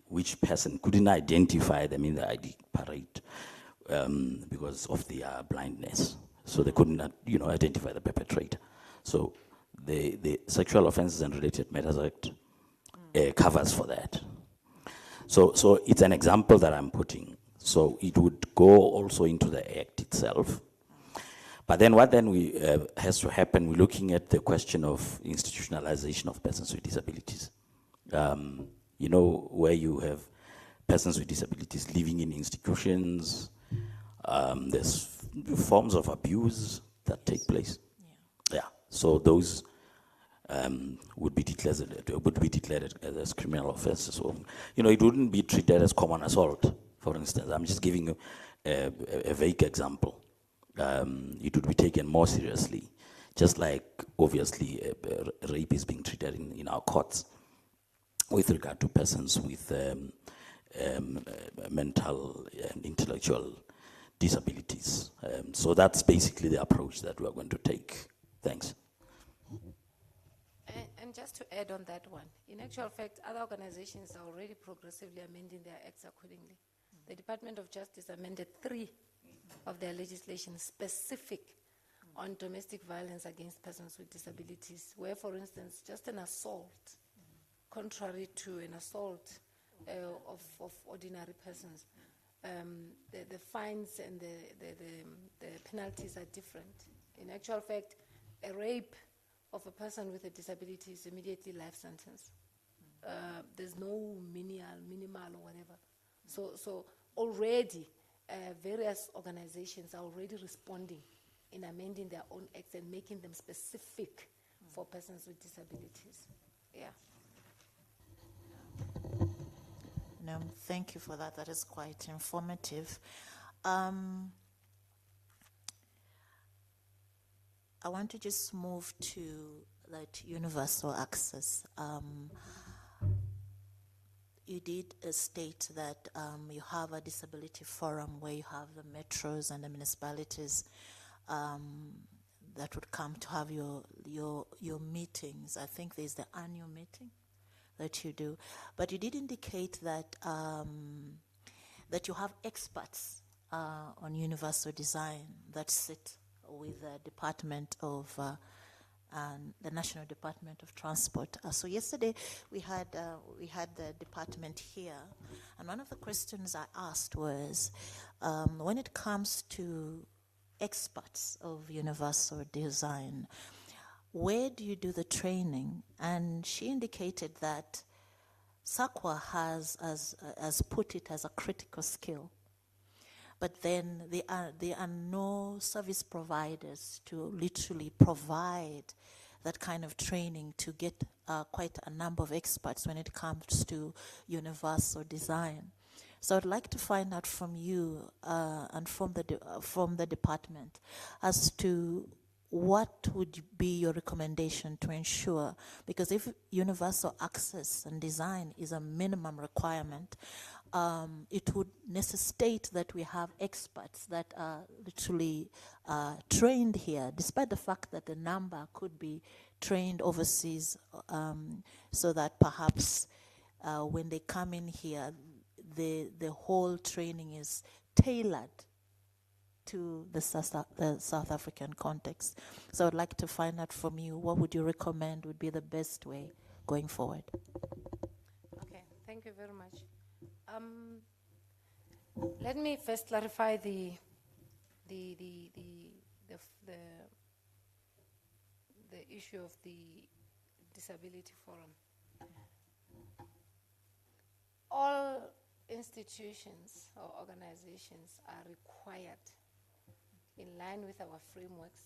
which person couldn't identify them in the ID parade because of their blindness. So they couldn't, identify the perpetrator. So the Sexual Offences and Related Matters Act covers for that. So it's an example that I'm putting. So it would go also into the Act itself. But then what has to happen, we're looking at the question of institutionalization of persons with disabilities. Where you have persons with disabilities living in institutions, there's forms of abuse that take place. Yeah. So those would be declared as criminal offences. So, it wouldn't be treated as common assault, for instance. I'm just giving you a vague example. It would be taken more seriously, just like obviously rape is being treated in our courts with regard to persons with mental and intellectual disabilities. So that's basically the approach that we're going to take. Thanks. And just to add on that one, in actual fact, other organizations are already progressively amending their acts accordingly. The Department of Justice amended 3 of their legislation specific on domestic violence against persons with disabilities, where, for instance, just an assault, contrary to an assault of ordinary persons. The fines and the penalties are different. In actual fact, a rape of a person with a disability is immediately life sentence. There's no minimal or whatever. So already, various organizations are already responding in amending their own acts and making them specific for persons with disabilities. Yeah. No, thank you for that. That is quite informative. I want to just move to that universal access. You did state that you have a disability forum where you have the metros and the municipalities that would come to have your meetings. I think there's the annual meeting that you do, but you did indicate that that you have experts on universal design that sit with the Department of the National Department of Transport. So yesterday we had the department here, and one of the questions I asked was, when it comes to experts of universal design, where do you do the training? And she indicated that SAQA has put it as a critical skill. But then there are no service providers to literally provide that kind of training to get quite a number of experts when it comes to universal design. So I'd like to find out from you and from the department as to what would be your recommendation to ensure, because if universal access and design is a minimum requirement, it would necessitate that we have experts that are literally trained here, despite the fact that the number could be trained overseas, so that perhaps when they come in here, the whole training is tailored to the South African context. So I'd like to find out from you, what would you recommend would be the best way going forward? Okay, thank you very much. Let me first clarify the issue of the Disability Forum. All institutions or organizations are required, in line with our frameworks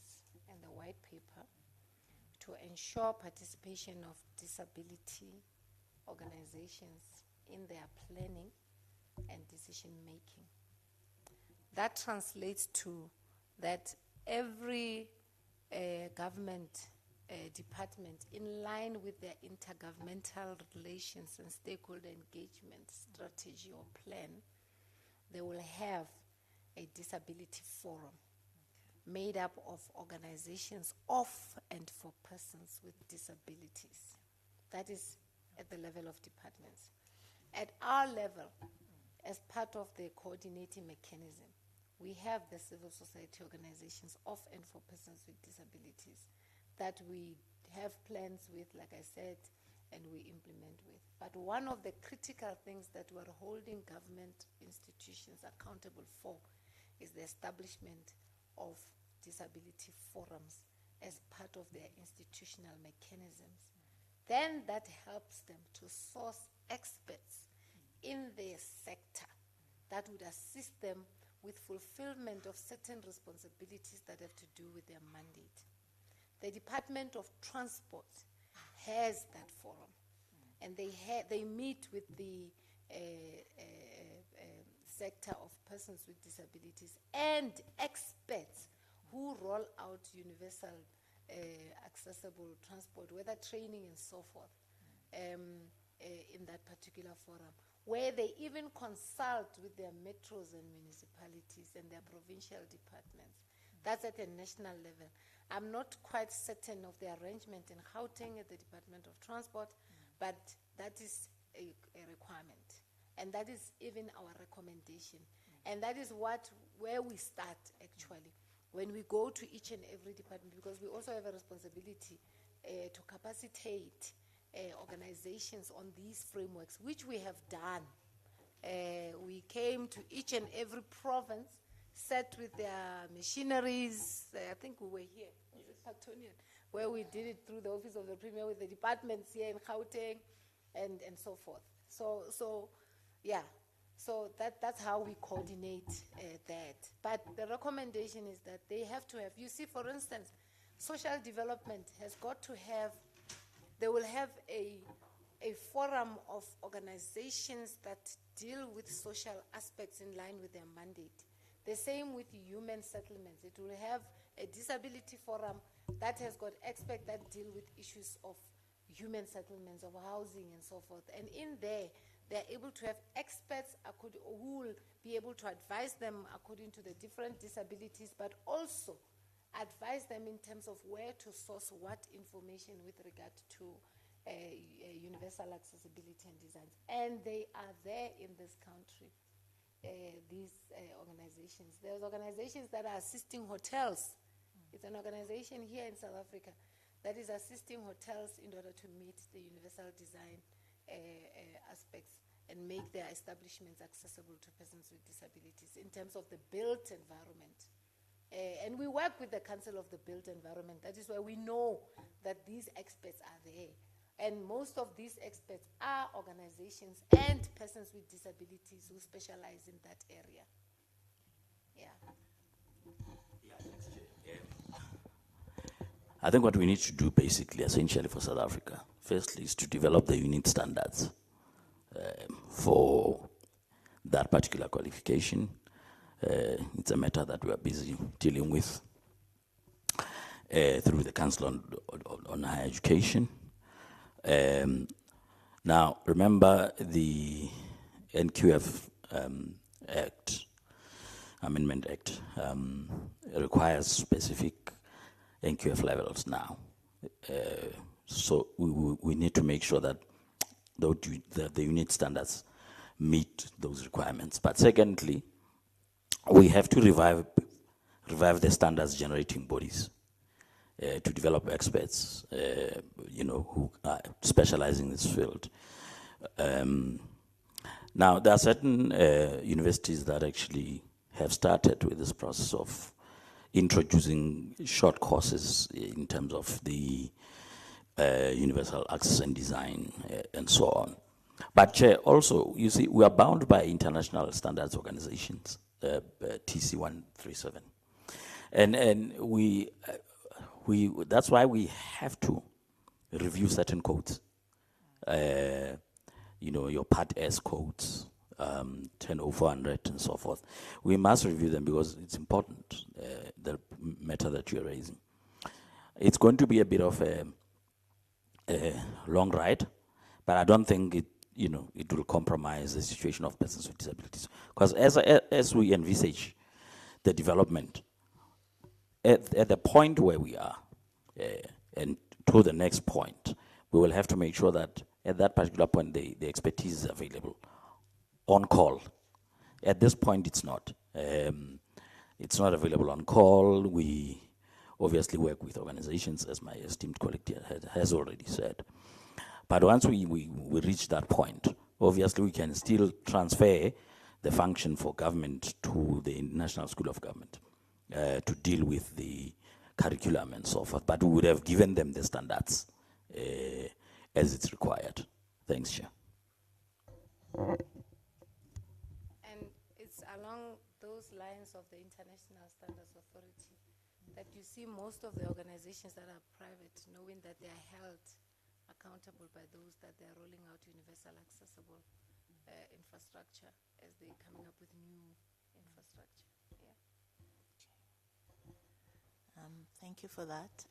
and the white paper, to ensure participation of disability organizations in their planning and decision making. That translates to that every government department, in line with their intergovernmental relations and stakeholder engagement strategy or plan, they will have a disability forum made up of organizations of and for persons with disabilities. That is at the level of departments. At our level, as part of the coordinating mechanism, we have the civil society organizations of and for persons with disabilities that we have plans with, like I said, and we implement with. But one of the critical things that we're holding government institutions accountable for is the establishment of disability forums as part of their institutional mechanisms. Then that helps them to source experts in their sector that would assist them with fulfillment of certain responsibilities that have to do with their mandate. The Department of Transport has that forum, and they meet with the sector of persons with disabilities and experts who roll out universal accessible transport, whether training and so forth, in that particular forum, where they even consult with their metros and municipalities and their provincial departments. That's at a national level. I'm not quite certain of the arrangement in Gauteng at the Department of Transport, but that is a requirement. And that is even our recommendation. And that is where we start, actually, when we go to each and every department, because we also have a responsibility to capacitate organizations on these frameworks, which we have done. We came to each and every province, sat with their machineries. I think we were here, was it Patonian, where we did it through the Office of the Premier with the departments here in Gauteng and so forth. So that's how we coordinate that. But the recommendation is that they have to have, you see, for instance, social development has got to have, they will have a forum of organizations that deal with social aspects in line with their mandate. The same with human settlements. It will have a disability forum that has got experts that deal with issues of human settlements, of housing and so forth. And in there, they're able to have experts who will be able to advise them according to the different disabilities, but also advise them in terms of where to source what information with regard to universal accessibility and designs. And they are there in this country, these organizations. There's organizations that are assisting hotels. It's an organization here in South Africa that is assisting hotels in order to meet the universal design aspects and make their establishments accessible to persons with disabilities in terms of the built environment. And we work with the Council of the Built Environment. That is where we know that these experts are there. And most of these experts are organizations and persons with disabilities who specialize in that area. I think what we need to do basically, essentially for South Africa, firstly is to develop the unit standards for that particular qualification. It's a matter that we are busy dealing with through the Council on Higher Education. Now, remember the NQF Amendment Act requires specific NQF levels now. So we need to make sure that the unit standards meet those requirements. But secondly, we have to revive the standards generating bodies to develop experts, who are specializing in this field. Now, there are certain universities that actually have started with this process of introducing short courses in terms of the universal access and design and so on. But Chair, also, you see, we are bound by international standards organizations, TC 137. And we that's why we have to review certain codes. Your Part S codes, 10400 and so forth. We must review them because it's important, the matter that you're raising. It's going to be a bit of a long ride, but I don't think it will compromise the situation of persons with disabilities. Because as we envisage the development, at the point where we are, and to the next point, we will have to make sure that at that particular point, the expertise is available on call. At this point, it's not. It's not available on call. We obviously work with organizations, as my esteemed colleague has already said. But once we reach that point, obviously we can still transfer the function for government to the National School of Government to deal with the curriculum and so forth. But we would have given them the standards as it's required. Thanks, Chair. And it's along those lines of the International Standards Authority that you see most of the organizations that are private knowing that they are held accountable by those that they are rolling out universal accessible infrastructure as they're coming up with new infrastructure. Yeah. Thank you for that.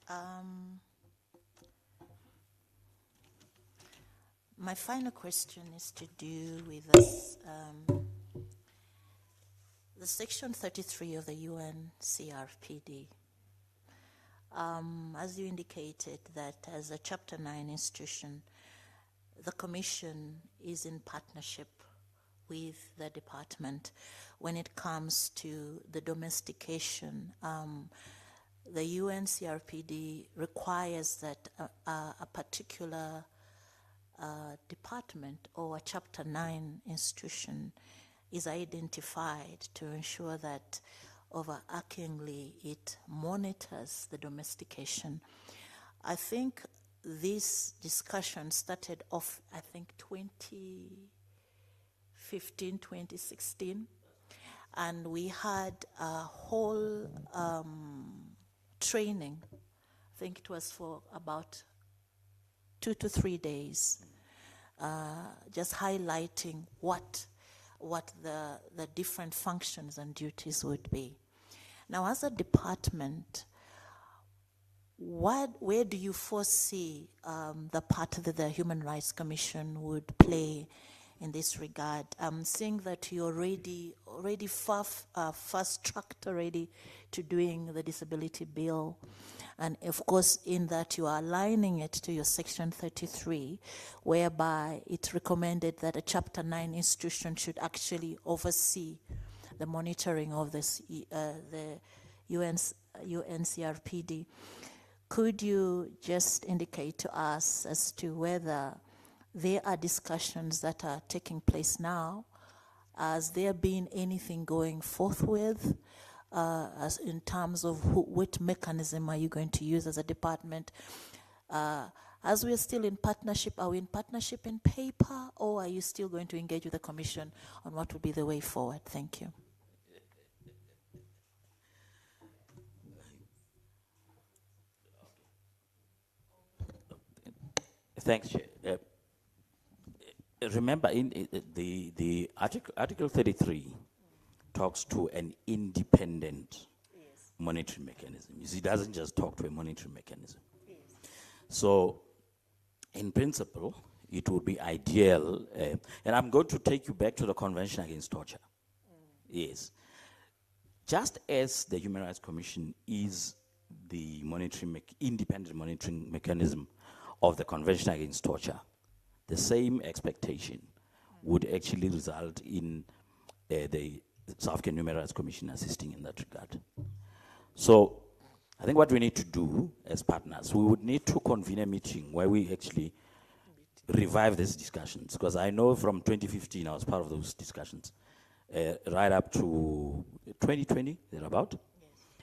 My final question is to do with this, the Section 33 of the UN CRPD. As you indicated, that as a Chapter 9 institution, the Commission is in partnership with the department when it comes to the domestication. The UN CRPD requires that a particular department or a Chapter 9 institution is identified to ensure that overarchingly it monitors the domestication. I think this discussion started off, 2015, 2016, and we had a whole training. I think it was for about 2 to 3 days, just highlighting what the different functions and duties would be. Now, as a department, where do you foresee the part that the Human Rights Commission would play in this regard? I'm seeing that you're already fast-tracked already to doing the disability bill. And of course, in that you are aligning it to your Section 33, whereby it recommended that a Chapter 9 institution should actually oversee the monitoring of this, the UNCRPD. Could you just indicate to us as to whether there are discussions that are taking place now? Has there been anything going forth with? As in terms of what mechanism are you going to use as a department? As we are still in partnership, are we in partnership in paper, or are you still going to engage with the Commission on what would be the way forward? Thank you. Thanks, Chair. Remember, in the Article 33 talks to an independent monitoring mechanism. You see, it doesn't just talk to a monitoring mechanism. So, in principle, it would be ideal, and I'm going to take you back to the Convention Against Torture. Yes. Just as the Human Rights Commission is the independent monitoring mechanism of the Convention Against Torture, the same expectation would actually result in the South African Human Rights Commission assisting in that regard. So I think what we need to do as partners, we would need to convene a meeting where we actually revive these discussions, because I know from 2015 I was part of those discussions, right up to 2020, thereabout.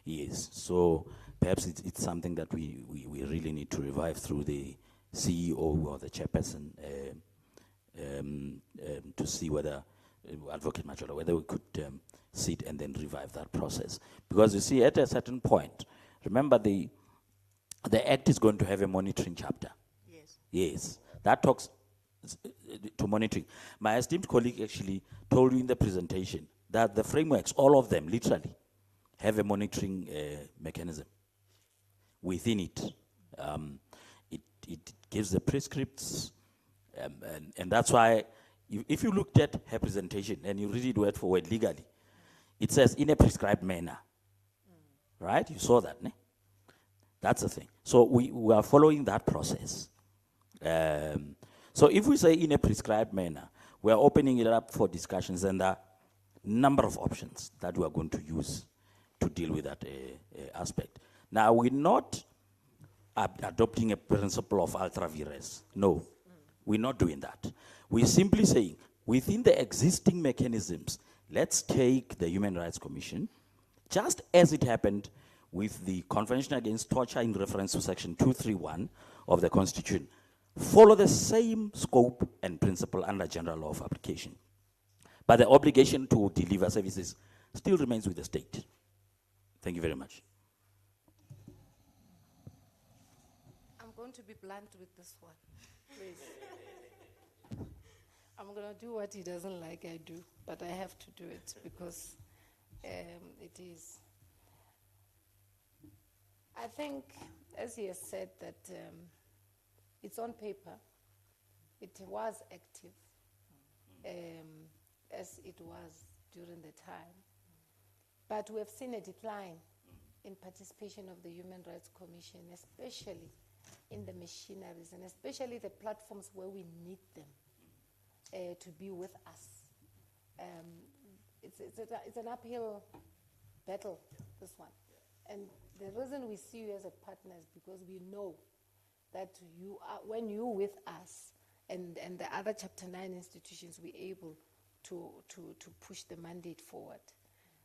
Yes, so perhaps it's something that we really need to revive through the CEO or the chairperson to see whether, Advocate Majola, whether we could sit and then revive that process. Because you see, at a certain point, remember the Act is going to have a monitoring chapter. Yes. Yes, that talks to monitoring. My esteemed colleague actually told you in the presentation that the frameworks, all of them, literally, have a monitoring mechanism within it. It gives the prescripts, and that's why if you looked at her presentation and you read it word for word legally, it says in a prescribed manner, right? You saw that, ne? That's the thing. So we are following that process. So if we say in a prescribed manner, we are opening it up for discussions, and there are a number of options that we are going to use to deal with that aspect. Now, we're not adopting a principle of ultra vires. No, we're not doing that. We're simply saying, within the existing mechanisms, let's take the Human Rights Commission, just as it happened with the Convention Against Torture in reference to Section 231 of the Constitution, follow the same scope and principle under general law of application. But the obligation to deliver services still remains with the state. Thank you very much. I'm going to be blunt with this one. Please. I'm going to do what he doesn't like I do, but I have to do it because it is. I think, as he has said, that it's on paper. It was active, as it was during the time. But we have seen a decline in participation of the Human Rights Commission, especially in the machineries and especially the platforms where we need them to be with us. It's an uphill battle, this one. And the reason we see you as a partner is because we know that you are, when you're with us, and the other Chapter 9 institutions were able to push the mandate forward.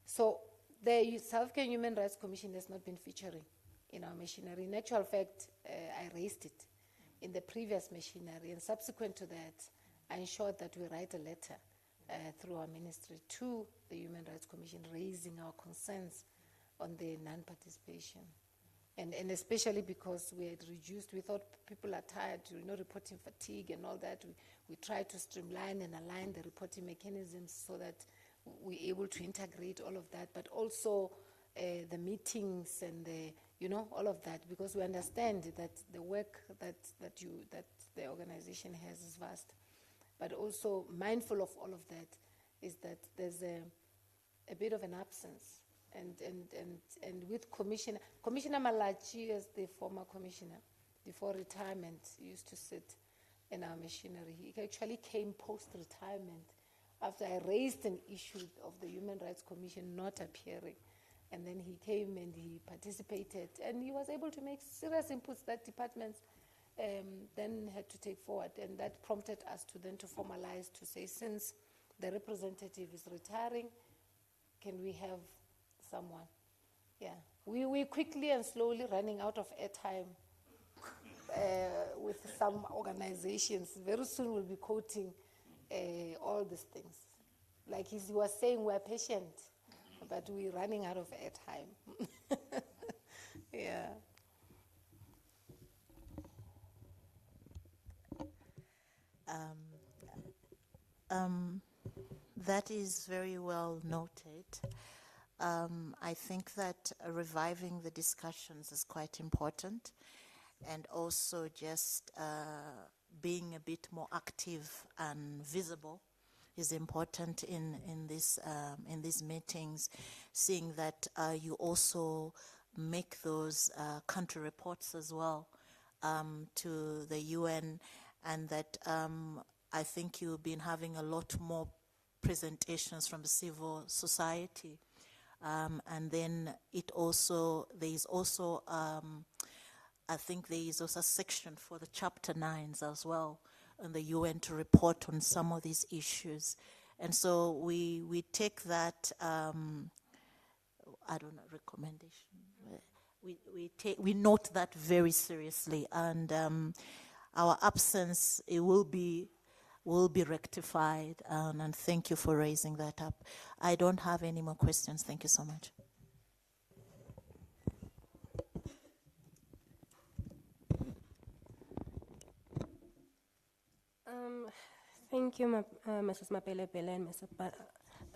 So the South African Human Rights Commission has not been featuring in our machinery. In actual fact, I raised it in the previous machinery, and subsequent to that, I ensured that we write a letter through our ministry to the Human Rights Commission, raising our concerns on the non-participation. And especially because we had reduced, we thought people are tired, reporting fatigue and all that. We tried to streamline and align the reporting mechanisms so that we're able to integrate all of that, but also the meetings and all of that, because we understand that the work that the organization has is vast. But also mindful of all of that is that there's a bit of an absence. And with Commissioner Malachi, as the former commissioner, before retirement, used to sit in our machinery. He actually came post-retirement after I raised an issue of the Human Rights Commission not appearing. And then he came and he participated, and he was able to make serious inputs that departments then had to take forward. And that prompted us to then to formalize, to say, since the representative is retiring, can we have someone? Yeah, we quickly and slowly running out of airtime with some organizations. Very soon we'll be quoting all these things. Like he was saying, we're patient, but we're running out of airtime. Yeah. That is very well noted. I think that reviving the discussions is quite important, and also just being a bit more active and visible is important in these meetings, seeing that you also make those country reports as well to the UN, and that I think you've been having a lot more presentations from the civil society. And then there is also I think there is also a section for the Chapter 9s as well in the UN to report on some of these issues. And so we take that, recommendation. We note that very seriously, and our absence, it will be rectified, and thank you for raising that up. I don't have any more questions. Thank you so much. Thank you, Mrs. Mapele-Pele and Mr.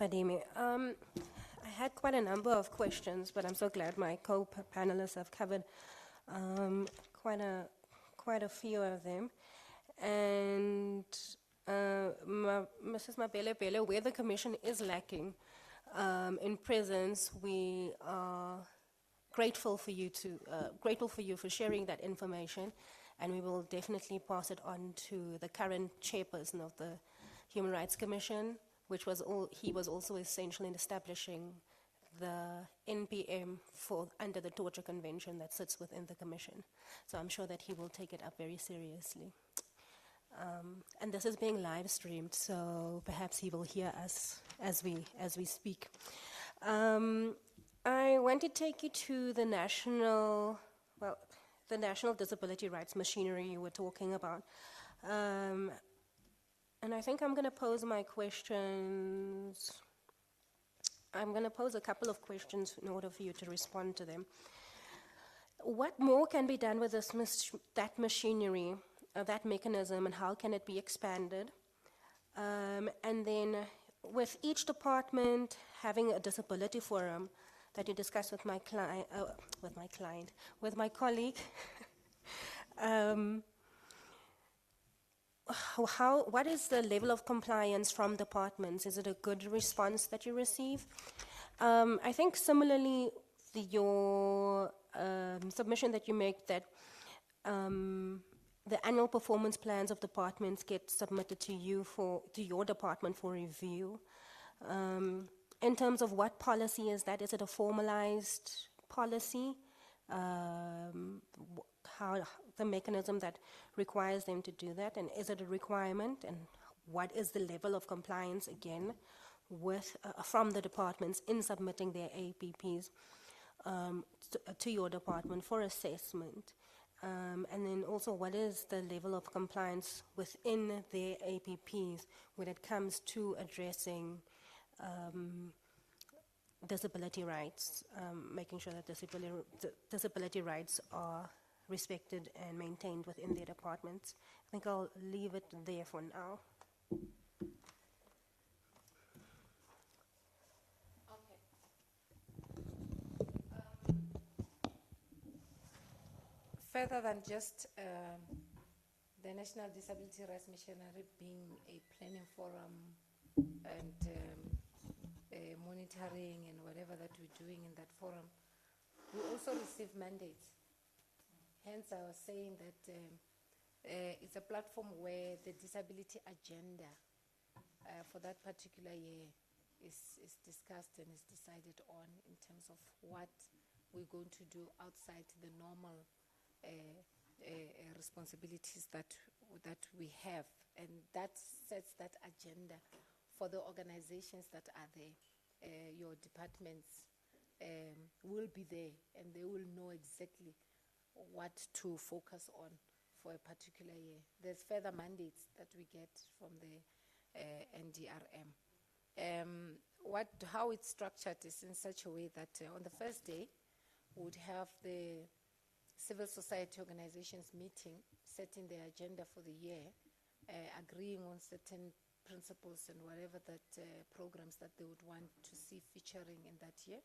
Padimi. I had quite a number of questions, but I'm so glad my co-panelists have covered quite a few of them. And Mrs. Mapele-Pele, where the Commission is lacking in presence, we are grateful for you for sharing that information, and we will definitely pass it on to the current chairperson of the Human Rights Commission, he was also essential in establishing the NPM under the Torture Convention that sits within the Commission. So I'm sure that he will take it up very seriously. And this is being live streamed, so perhaps he will hear us as we speak. I want to take you to the national disability rights machinery you were talking about. And I think I'm going to pose my questions. I'm going to pose a couple of questions in order for you to respond to them. What more can be done with that machinery, that mechanism, and how can it be expanded? And then with each department having a disability forum that you discussed with my colleague, what is the level of compliance from departments? Is it a good response that you receive? I think similarly, your submission that you make that the annual performance plans of departments get submitted to your department for review. In terms of what policy is that? Is it a formalized policy? How the mechanism that requires them to do that, and is it a requirement, and what is the level of compliance again with from the departments in submitting their APPs to your department for assessment, and then also what is the level of compliance within their APPs when it comes to addressing disability rights, making sure that disability rights are respected and maintained within their departments. I think I'll leave it there for now. Further than just the National Disability Rights Missionary being a planning forum and monitoring and whatever that we're doing in that forum, we also receive mandates. Hence, I was saying that it's a platform where the disability agenda for that particular year is discussed and is decided on in terms of what we're going to do outside the normal responsibilities that we have, and that sets that agenda for the organizations that are there. Your departments will be there, and they will know exactly what to focus on for a particular year. There's further mandates that we get from the NDRM. How it's structured is in such a way that on the first day, we would have the civil society organizations meeting, setting their agenda for the year, agreeing on certain principles and whatever that programs that they would want to see featuring in that year.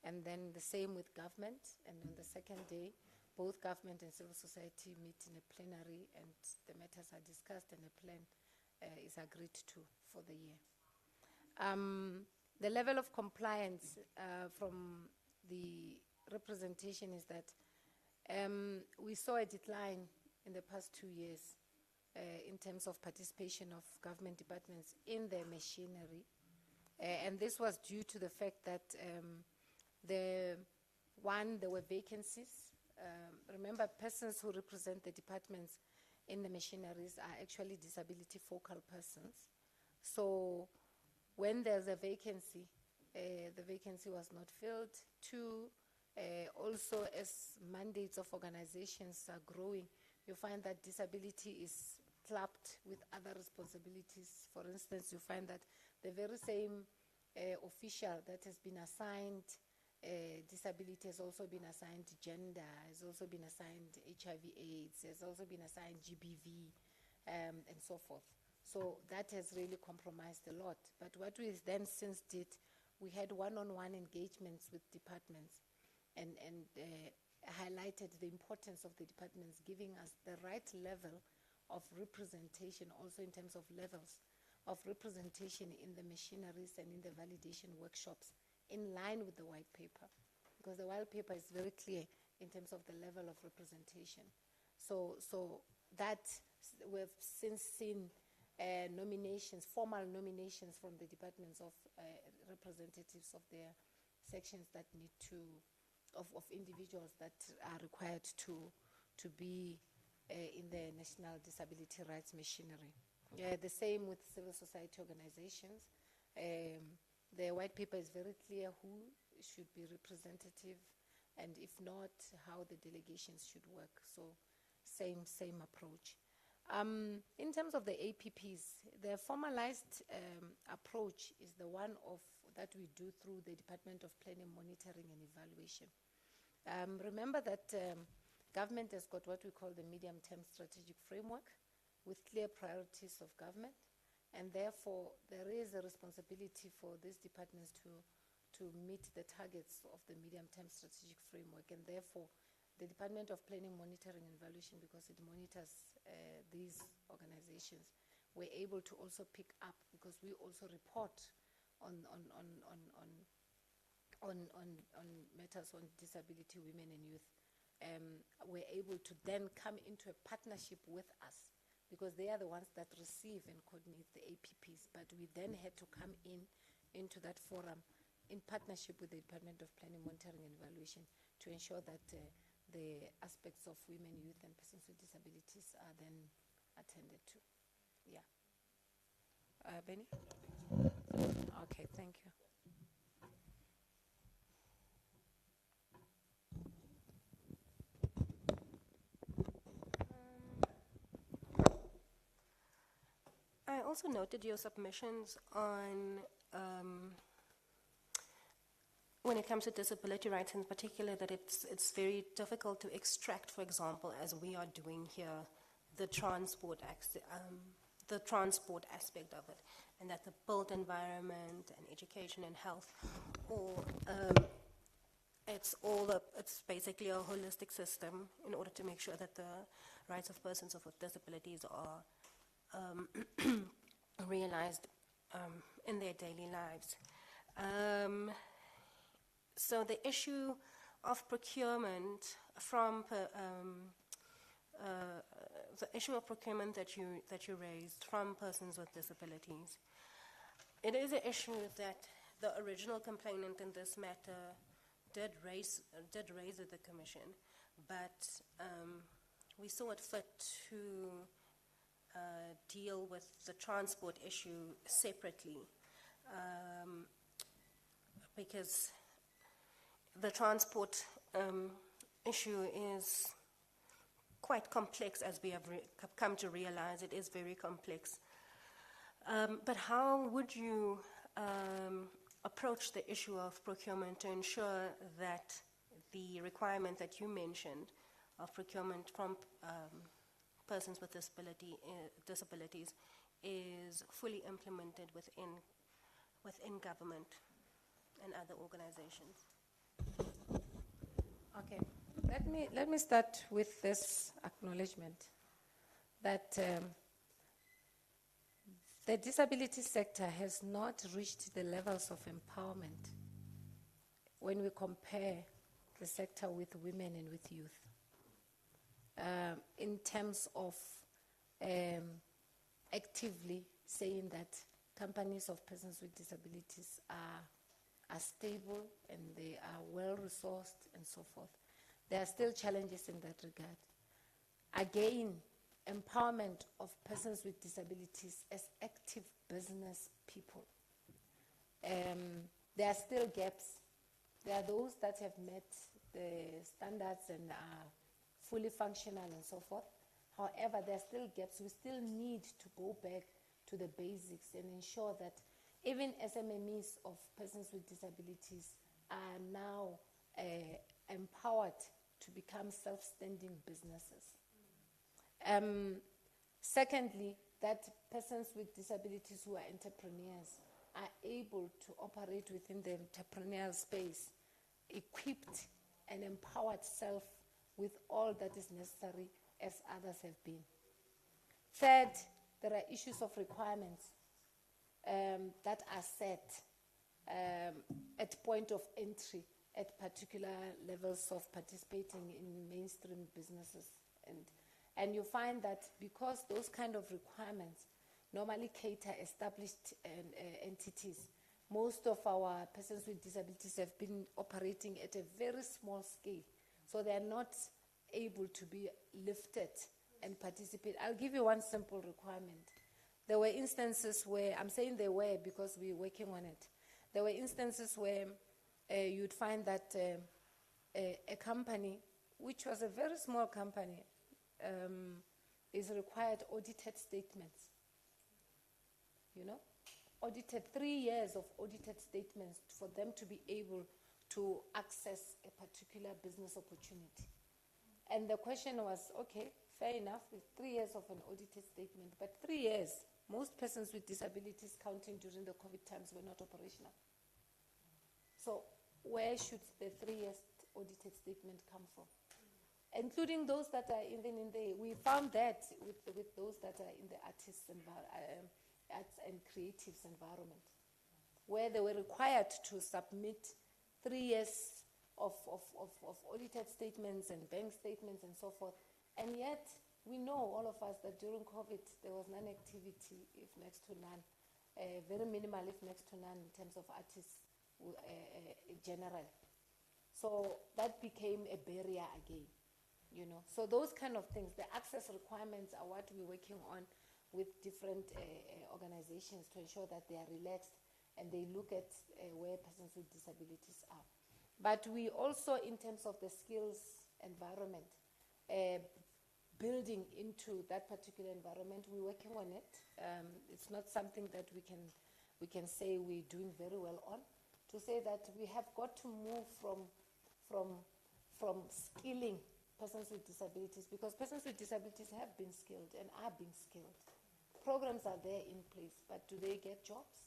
And then the same with government. And on the second day, both government and civil society meet in a plenary, and the matters are discussed and a plan is agreed to for the year. The level of compliance from the representation is that we saw a decline in the past 2 years in terms of participation of government departments in their machinery. And this was due to the fact that there were vacancies. Remember, persons who represent the departments in the machineries are actually disability focal persons. So when there's a vacancy, the vacancy was not filled. Two, also as mandates of organizations are growing, you find that disability is clubbed with other responsibilities. For instance, you find that the very same official that has been assigned disability has also been assigned gender, has also been assigned HIV/AIDS, has also been assigned GBV, and so forth. So that has really compromised a lot. But what we then since did, we had one-on-one engagements with departments and highlighted the importance of the departments giving us the right level of representation, also in terms of levels of representation in the machineries and in the validation workshops, in line with the white paper, because the white paper is very clear in terms of the level of representation. So that we've since seen nominations, formal nominations from the departments of representatives of their sections that need to, of individuals that are required to be in the National Disability Rights Machinery. The same with civil society organizations. The white paper is very clear who should be representative, and if not, how the delegations should work. So same approach. In terms of the APPs, the formalized approach is the one that we do through the Department of Planning, Monitoring and Evaluation. Remember that government has got what we call the medium-term strategic framework with clear priorities of government, and therefore there is a responsibility for these departments to meet the targets of the medium-term strategic framework, and therefore the Department of Planning, Monitoring and Evaluation, because it monitors these organizations, we're able to also pick up, because we also report on matters on disability, women and youth. We're able to then come into a partnership with us, because they are the ones that receive and coordinate the APPs, but we then had to come into that forum in partnership with the Department of Planning, Monitoring and Evaluation to ensure that the aspects of women, youth, and persons with disabilities are then attended to. Yeah. Benny? Okay, thank you. I also noted your submissions on when it comes to disability rights in particular, that it's very difficult to extract, for example, as we are doing here, the transport aspect of it, and that the built environment and education and health, or it's basically a holistic system in order to make sure that the rights of persons with disabilities are realized in their daily lives. So the issue of procurement the issue of procurement that you raised from persons with disabilities, it is an issue that the original complainant in this matter did raise with the Commission, but we saw it fit to deal with the transport issue separately, because the transport issue is quite complex, as we have come to realize. It is very complex. But how would you approach the issue of procurement to ensure that the requirement that you mentioned of procurement from persons with disabilities is fully implemented within government and other organizations? Okay, let me start with this acknowledgement that the disability sector has not reached the levels of empowerment when we compare the sector with women and with youth. In terms of actively saying that companies of persons with disabilities are stable and they are well-resourced and so forth. There are still challenges in that regard. Again, empowerment of persons with disabilities as active business people. There are still gaps. There are those that have met the standards and are fully functional and so forth. However, there are still gaps. We still need to go back to the basics and ensure that even SMMEs of persons with disabilities are now empowered to become self-standing businesses. Secondly, that persons with disabilities who are entrepreneurs are able to operate within the entrepreneurial space, equipped and empowered self with all that is necessary as others have been. Third, there are issues of requirements that are set at point of entry at particular levels of participating in mainstream businesses. And you find that because those kind of requirements normally cater established entities, most of our persons with disabilities have been operating at a very small scale, so they are not able to be lifted and participate. I'll give you one simple requirement. There were instances where, I'm saying they were because we're working on it, there were instances where you'd find that a company, which was a very small company, is required audited statements. You know, audited 3 years of audited statements for them to be able to access a particular business opportunity. And the question was, okay, fair enough, with 3 years of an audited statement, but 3 years, most persons with disabilities counting during the COVID times were not operational. So where should the 3 years audited statement come from? Including those that are even in the, we found that with those that are in the arts and creatives environment, where they were required to submit 3 years of audited statements and bank statements and so forth. And yet, we know, all of us, that during COVID, there was non-activity, if next to none, very minimal, if next to none, in terms of artists general. So that became a barrier again. you know. So those kind of things, the access requirements are what we're working on with different organizations to ensure that they are relaxed and they look at where persons with disabilities are. But we also, in terms of the skills environment, building into that particular environment, we're working on it. It's not something that we can say we're doing very well on. To say that we have got to move from skilling persons with disabilities, because persons with disabilities have been skilled and are being skilled. Programs are there in place, but do they get jobs?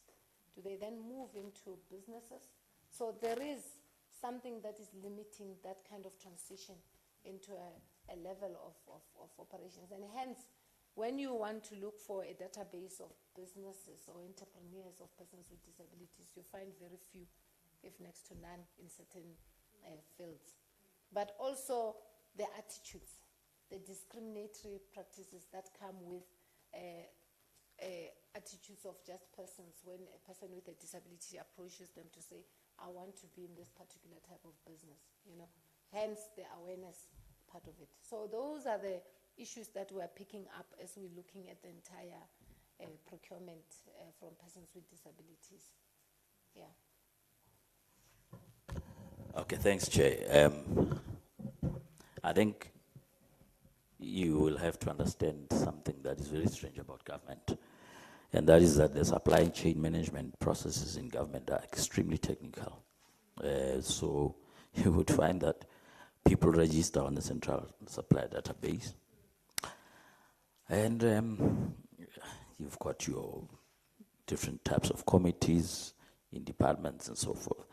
Do they then move into businesses? So there is something that is limiting that kind of transition into a level of operations. And hence, when you want to look for a database of businesses or entrepreneurs of persons with disabilities, you find very few, if next to none, in certain fields. But also the attitudes, the discriminatory practices that come with attitudes of just persons when a person with a disability approaches them to say, I want to be in this particular type of business, you know, hence the awareness part of it. So those are the issues that we're picking up as we're looking at the entire procurement from persons with disabilities. Yeah. Okay, thanks, Chair. I think you will have to understand something that is very strange about government, and that is that the supply chain management processes in government are extremely technical. So you would find that people register on the central supply database, and you've got your different types of committees in departments and so forth.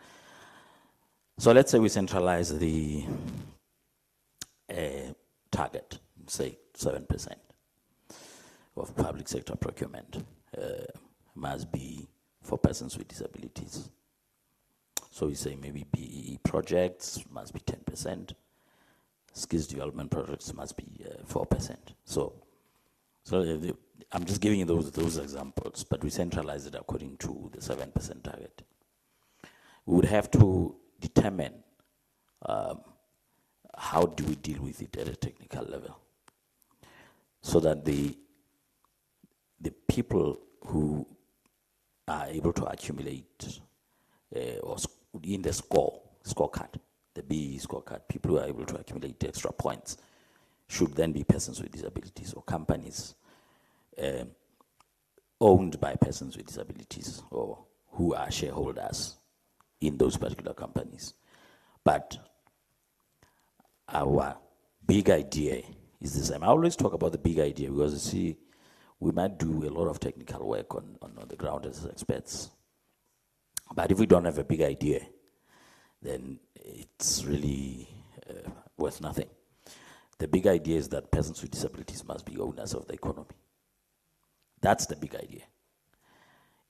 So let's say we centralize the target, say 7% of public sector procurement must be for persons with disabilities. So we say maybe BEE projects must be 10%, skills development projects must be 4%. So I'm just giving you those examples, but we centralize it according to the 7% target. We would have to determine how do we deal with it at a technical level, so that the people who are able to accumulate or in the scorecard, the BE scorecard, people who are able to accumulate extra points should then be persons with disabilities or companies owned by persons with disabilities or who are shareholders in those particular companies. But our big idea is the same. I always talk about the big idea because, you see, we might do a lot of technical work on the ground as experts. But if we don't have a big idea, then it's really worth nothing. The big idea is that persons with disabilities must be owners of the economy. That's the big idea.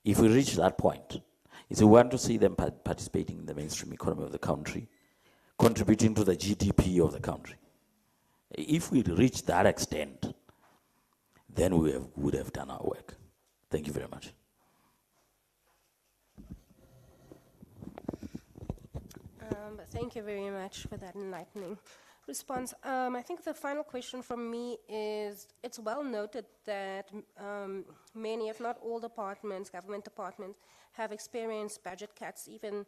If we reach that point, if we want to see them participating in the mainstream economy of the country, contributing to the GDP of the country, if we reach that extent, then we would have done our work. Thank you very much. Thank you very much for that enlightening response. I think the final question from me is, it's well noted that many, if not all departments, government departments, have experienced budget cuts. Even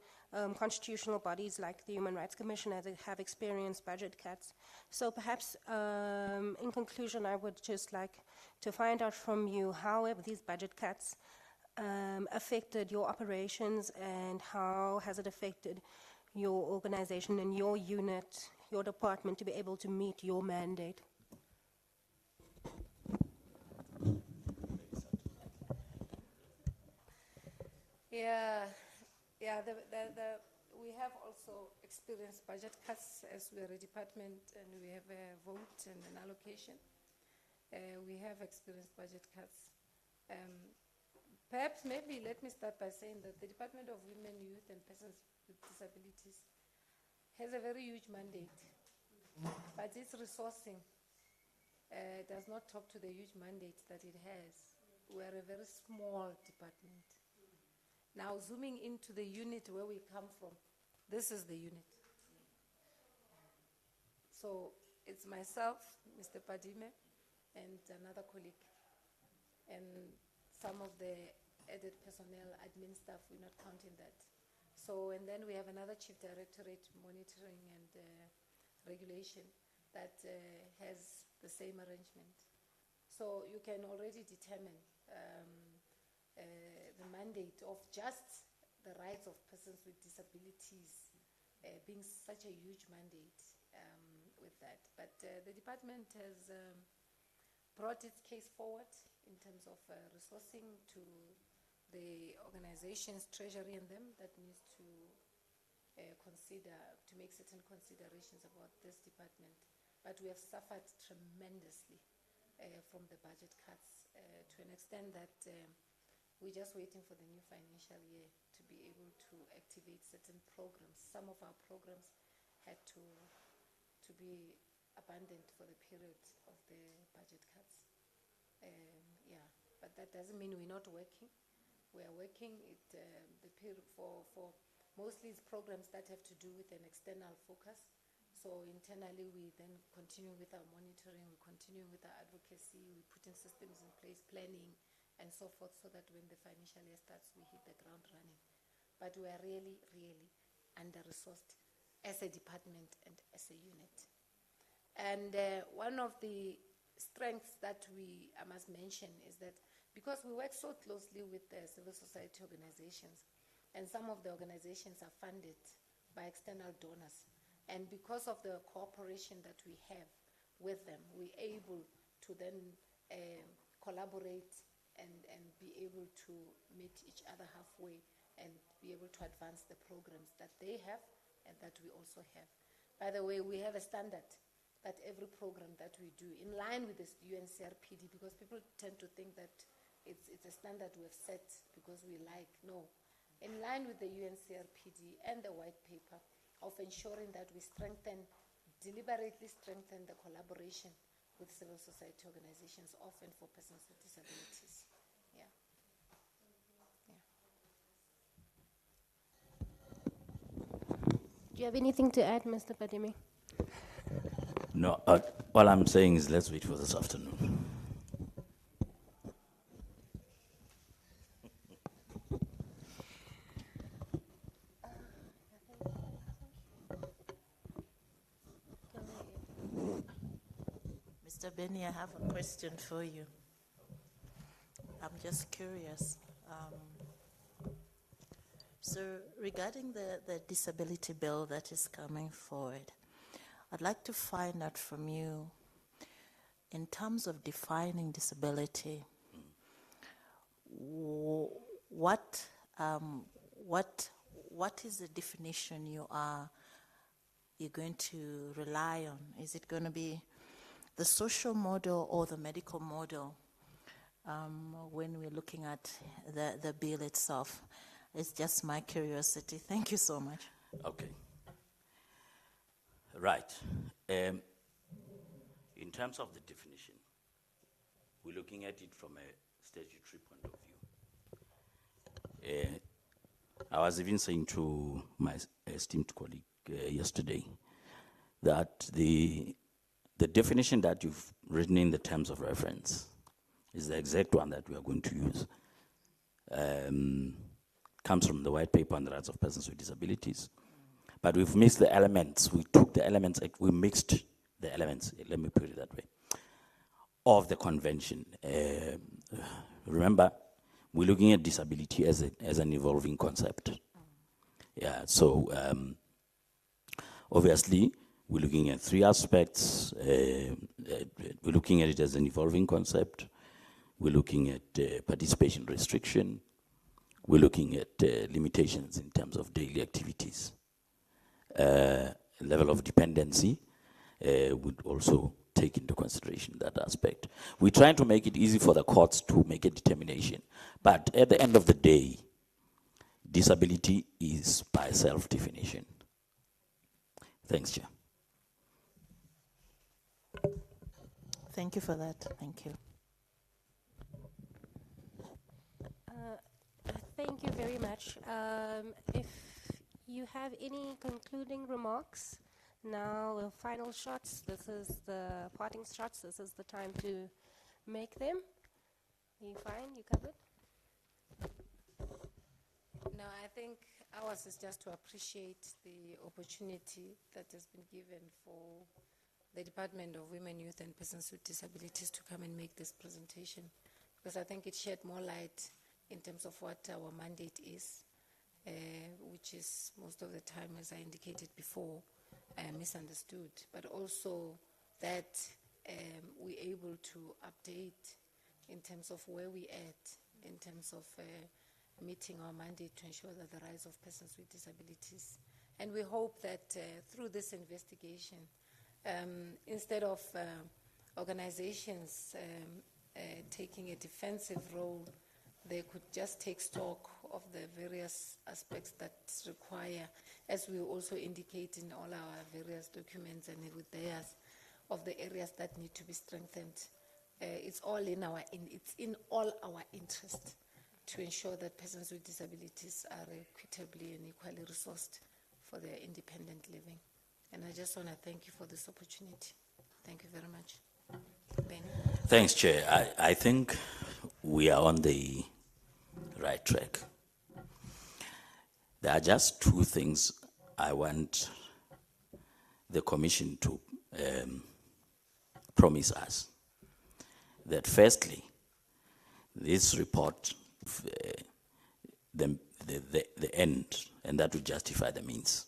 constitutional bodies like the Human Rights Commission have experienced budget cuts. So perhaps in conclusion, I would just like to find out from you how have these budget cuts affected your operations, and how has it affected your organization and your unit, your department, to be able to meet your mandate? Yeah, we have also experienced budget cuts as we are a department, and we have a vote and an allocation. We have experienced budget cuts. Perhaps maybe let me start by saying that the Department of Women, Youth and Persons with Disabilities has a very huge mandate, but its resourcing does not talk to the huge mandate that it has. We are a very small department. Now, zooming into the unit where we come from, this is the unit. So it's myself, Mr. Padime, and another colleague. And some of the added personnel, admin staff, we're not counting that. So, and then we have another chief directorate monitoring and regulation that has the same arrangement. So you can already determine the mandate of just the rights of persons with disabilities being such a huge mandate with that. But the department has brought its case forward in terms of resourcing to the organizations, treasury and them, that needs to consider, to make certain considerations about this department. But we have suffered tremendously from the budget cuts to an extent that we're just waiting for the new financial year to be able to activate certain programs. Some of our programs had to be abandoned for the period of the budget cuts. Yeah, but that doesn't mean we're not working. We are working the period for mostly it's programs that have to do with an external focus. So internally, we then continue with our monitoring, we continue with our advocacy, we're putting systems in place, planning, and so forth, so that when the financial year starts, we hit the ground running. But we are really, really under-resourced as a department and as a unit. And one of the strengths that I must mention is that because we work so closely with the civil society organizations, and some of the organizations are funded by external donors, and because of the cooperation that we have with them, we're able to then collaborate and be able to meet each other halfway and be able to advance the programs that they have and that we also have. By the way, we have a standard that every program that we do, in line with this UNCRPD, because people tend to think that it's a standard we have set because we like. No. In line with the UNCRPD and the white paper, of ensuring that we deliberately strengthen the collaboration with civil society organizations, often for persons with disabilities. Yeah. Do you have anything to add, Mr. Padime? No, all I'm saying is let's wait for this afternoon. Mr. Benny, I have a question for you. I'm just curious. So regarding the disability bill that is coming forward, I'd like to find out from you, in terms of defining disability, what is the definition you're going to rely on? Is it going to be the social model or the medical model when we're looking at the bill itself? It's just my curiosity. Thank you so much. Okay. Right. In terms of the definition, we're looking at it from a statutory point of view. I was even saying to my esteemed colleague yesterday that the definition that you've written in the terms of reference is the exact one that we are going to use. Comes from the white paper on the rights of persons with disabilities. But we've mixed the elements. We took the elements, we mixed the elements, let me put it that way, of the convention. Remember, we're looking at disability as an evolving concept. Yeah, so obviously, we're looking at three aspects. We're looking at it as an evolving concept. We're looking at participation restriction. We're looking at limitations in terms of daily activities. Level of dependency would also take into consideration that aspect. We're trying to make it easy for the courts to make a determination. But at the end of the day, disability is by self-definition. Thanks, Chair. Thank you for that. Thank you. Thank you very much. If you have any concluding remarks, Now, the final shots. This is the parting shots. This is the time to make them. Are you fine? You covered? No, I think ours is just to appreciate the opportunity that has been given for the Department of Women, Youth and Persons with Disabilities to come and make this presentation, because I think it shed more light in terms of what our mandate is, which is most of the time, as I indicated before, misunderstood, but also that we're able to update in terms of where we at, in terms of meeting our mandate to ensure that the rights of persons with disabilities. And we hope that through this investigation, instead of organizations taking a defensive role, they could just take stock of the various aspects that require, as we also indicate in all our various documents and with theirs, of the areas that need to be strengthened. It's in all our interest to ensure that persons with disabilities are equitably and equally resourced for their independent living. And I just want to thank you for this opportunity. Thank you very much. Ben. Thanks, Chair. I think we are on the right track. There are just two things I want the Commission to promise us. That firstly, this report, the end, and that will justify the means.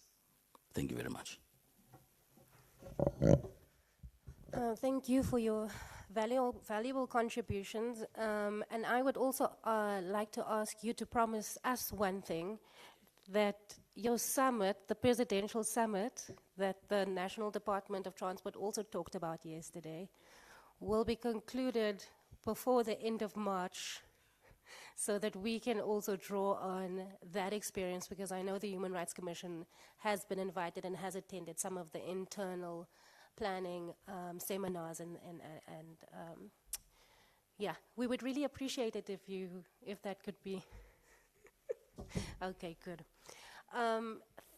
Thank you very much. Thank you for your valuable contributions. And I would also like to ask you to promise us one thing, that your summit, the presidential summit that the National Department of Transport also talked about yesterday, will be concluded before the end of March, so that we can also draw on that experience, because I know the Human Rights Commission has been invited and has attended some of the internal planning seminars and yeah, we would really appreciate it if that could be. Okay, good.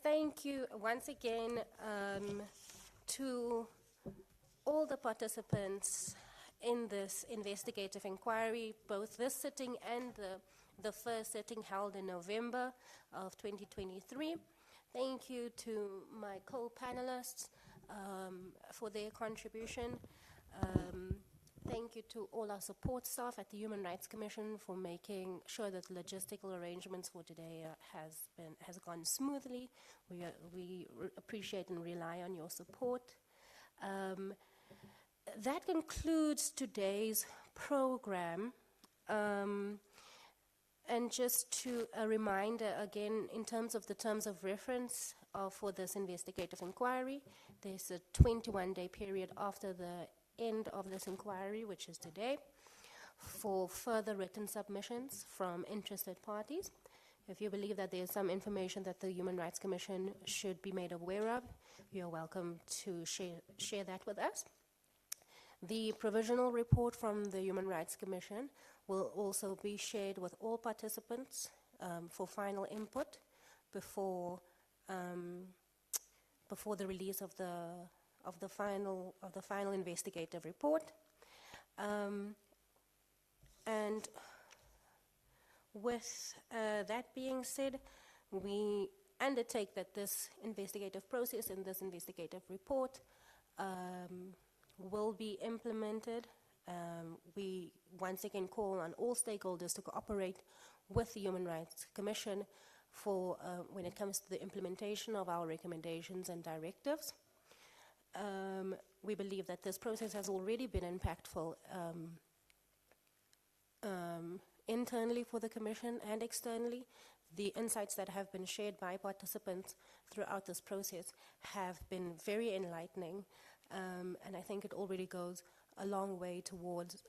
Thank you once again to all the participants in this investigative inquiry, both this sitting and the first sitting held in November of 2023. Thank you to my co-panelists for their contribution. Thank you to all our support staff at the Human Rights Commission for making sure that logistical arrangements for today has gone smoothly. We appreciate and rely on your support. That concludes today's program. And just to a reminder again, in terms of the terms of reference for this investigative inquiry, there's a 21-day period after the end of this inquiry, which is today, for further written submissions from interested parties. If you believe that there's some information that the Human Rights Commission should be made aware of, you're welcome to share that with us. The provisional report from the Human Rights Commission will also be shared with all participants for final input before the release of the final investigative report. And with that being said, we undertake that this investigative process and this investigative report will be implemented. We once again call on all stakeholders to cooperate with the Human Rights Commission for when it comes to the implementation of our recommendations and directives. We believe that this process has already been impactful internally for the Commission and externally. The insights that have been shared by participants throughout this process have been very enlightening, and I think it already goes a long way towards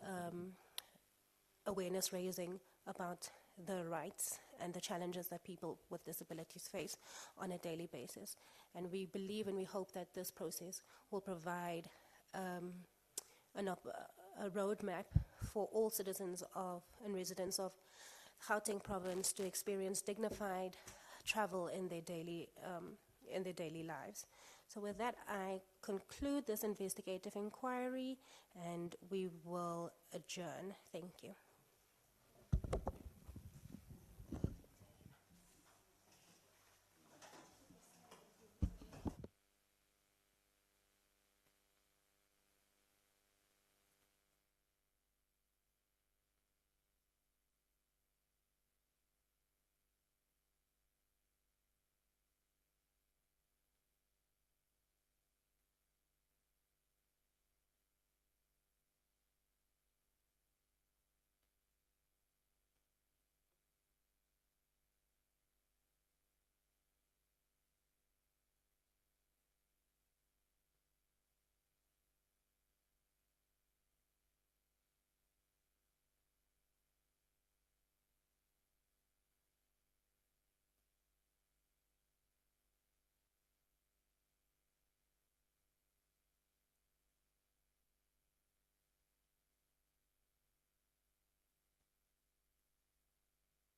awareness raising about the rights and the challenges that people with disabilities face on a daily basis. And we believe and we hope that this process will provide a roadmap for all citizens and residents of Gauteng province to experience dignified travel in their daily lives. So with that, I conclude this investigative inquiry and we will adjourn. Thank you.